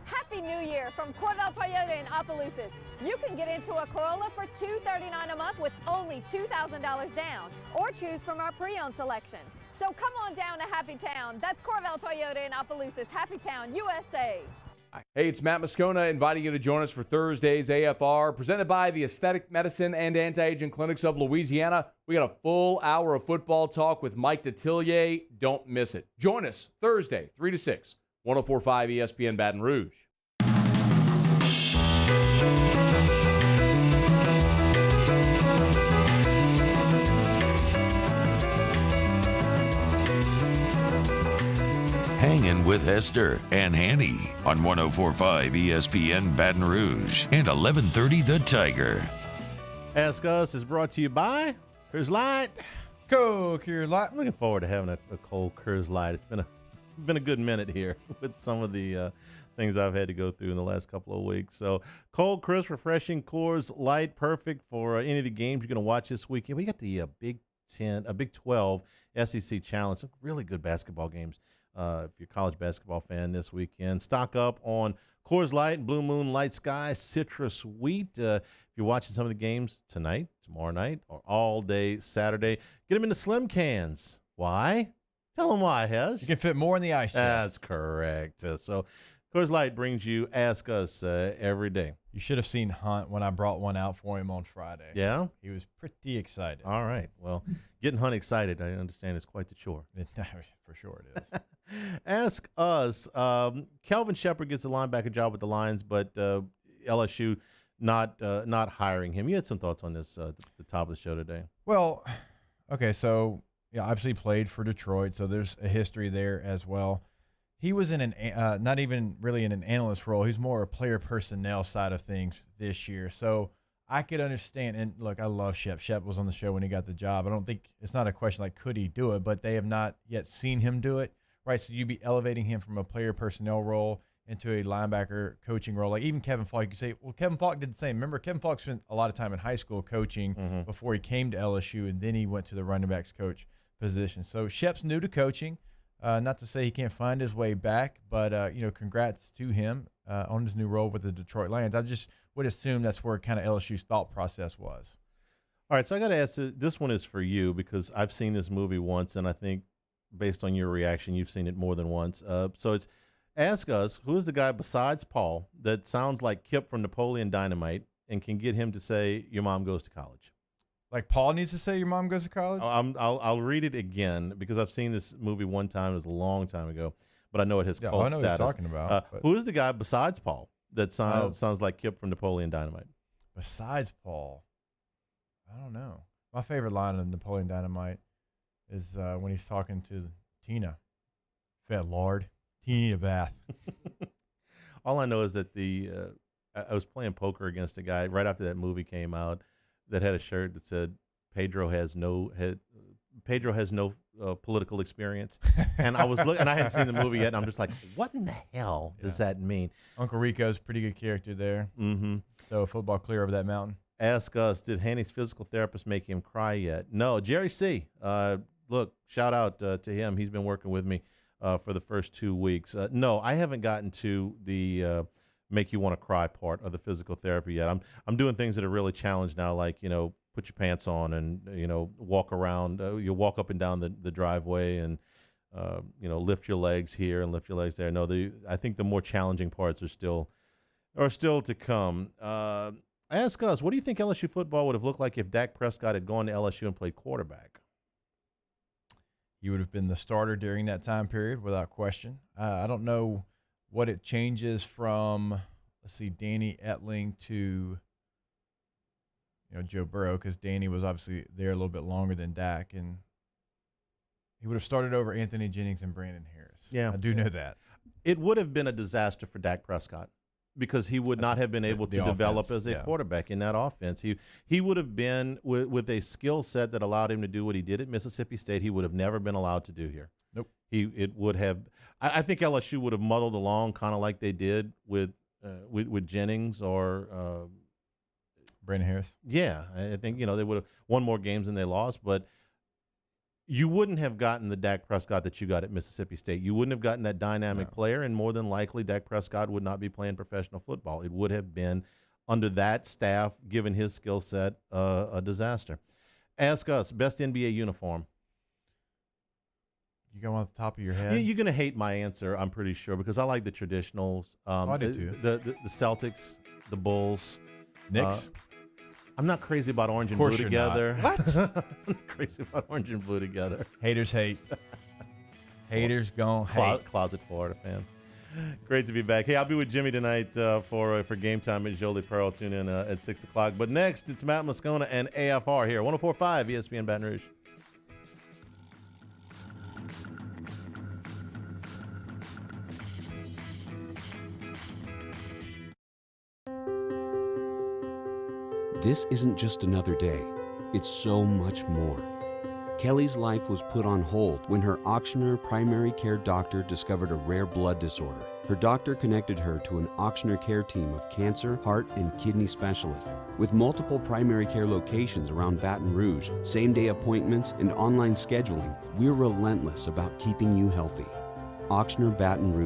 Happy New Year from Corval Toyota in Opelousas. You can get into a Corolla for $239 a month with only $2,000 down, or choose from our pre-owned selection. So come on down to Happy Town. That's Corval Toyota in Opelousas, Happy Town, USA. Hey, it's Matt Moscona inviting you to join us for Thursday's AFR, presented by the Aesthetic Medicine and Anti-Aging Clinics of Louisiana. We got a full hour of football talk with Mike Detillier. Don't miss it. Join us Thursday, 3 to 6, 104.5 ESPN Baton Rouge. Hangin with Hester and Hanny on 104.5 ESPN Baton Rouge and 1130 The Tiger. Ask Us is brought to you by Coors Light. Coors Light. I'm looking forward to having a cold Coors Light. It's been a good minute here with some of the things I've had to go through in the last couple of weeks. So cold, crisp, refreshing Coors Light, perfect for any of the games you're going to watch this weekend. We got the Big 12 SEC Challenge, some really good basketball games. If you're a college basketball fan this weekend, stock up on Coors Light and Blue Moon Light Sky Citrus Wheat. If you're watching some of the games tonight, tomorrow night, or all day Saturday, get them in the slim cans. Why? Tell them why, Hez. You can fit more in the ice chest. That's correct. So Coors Light brings you Ask Us every day. You should have seen Hunt when I brought one out for him on Friday. Yeah? He was pretty excited. All right. Well, getting Hunt excited, I understand, is quite the chore. For sure it is. Ask Us. Kelvin Sheppard gets a linebacker job with the Lions, but LSU not hiring him. You had some thoughts on this at the top of the show today. Well, okay, so yeah, obviously played for Detroit, so there's a history there as well. He was in an not even really in an analyst role. He's more a player personnel side of things this year. So I could understand. And look, I love Shep. Shep was on the show when he got the job. I don't think it's not a question like could he do it, but they have not yet seen him do it, right? So you'd be elevating him from a player personnel role into a linebacker coaching role. Like even Kevin Falk, you could say, well, Kevin Falk did the same. Remember, Kevin Falk spent a lot of time in high school coaching before he came to LSU, and then he went to the running backs coach position. So Shep's new to coaching. Not to say he can't find his way back, but, congrats to him on his new role with the Detroit Lions. I just would assume that's where kind of LSU's thought process was. All right, so I got to ask, this one is for you because I've seen this movie once, and I think based on your reaction, you've seen it more than once. So it's ask us, who's the guy besides Paul that sounds like Kip from Napoleon Dynamite and can get him to say your mom goes to college? Like Paul needs to say your mom goes to college? I'll read it again because I've seen this movie one time. It was a long time ago, but I know it has cult I know status. what he's talking about. Who is the guy besides Paul that sounds like Kip from Napoleon Dynamite? Besides Paul, I don't know. My favorite line of Napoleon Dynamite is when he's talking to Tina. Fat lard. Tina need a bath. All I know is that I was playing poker against a guy right after that movie came out that had a shirt that said Pedro has no political experience, and I was and I hadn't seen the movie yet, and I'm just like, what in the hell does that mean? Uncle Rico's pretty good character there. Mm-hmm. So football clear over that mountain. Ask us, did Hanny's physical therapist make him cry yet? No. Jerry C. Look, shout out to him. He's been working with me for the first 2 weeks. No, I haven't gotten to the make you want to cry part of the physical therapy yet. I'm doing things that are really challenged now, like, put your pants on and, walk around. You walk up and down the driveway and, lift your legs here and lift your legs there. No, I think the more challenging parts are still to come. Ask us, what do you think LSU football would have looked like if Dak Prescott had gone to LSU and played quarterback? He would have been the starter during that time period without question. I don't know what it changes from, Danny Etling to, Joe Burrow, because Danny was obviously there a little bit longer than Dak, and he would have started over Anthony Jennings and Brandon Harris. Yeah. I do know that. It would have been a disaster for Dak Prescott because he would not have been able to develop as a quarterback in that offense. He would have been, with a skill set that allowed him to do what he did at Mississippi State, he would have never been allowed to do here. Nope. It would have. I think LSU would have muddled along kind of like they did with Jennings or Brandon Harris. Yeah, I think they would have won more games than they lost, but you wouldn't have gotten the Dak Prescott that you got at Mississippi State. You wouldn't have gotten that dynamic player, and more than likely, Dak Prescott would not be playing professional football. It would have been, under that staff, given his skill set, a disaster. Ask us, best NBA uniform. You go off the top of your head? You're going to hate my answer, I'm pretty sure, because I like the traditionals. I do too. The Celtics, the Bulls. Knicks? I'm not crazy about orange and blue together. What? I'm not crazy about orange and blue together. Haters hate. Haters gonna hate. Closet Florida fan. Great to be back. Hey, I'll be with Jimmy tonight for Game Time at Jolie Pearl. Tune in at 6 o'clock. But next, it's Matt Moscona and AFR here, 104.5 ESPN Baton Rouge. This isn't just another day. It's so much more. Kelly's life was put on hold when her auctioneer primary care doctor discovered a rare blood disorder. Her doctor connected her to an auctioneer care team of cancer, heart, and kidney specialists. With multiple primary care locations around Baton Rouge, same-day appointments, and online scheduling, we're relentless about keeping you healthy. Auctioneer Baton Rouge.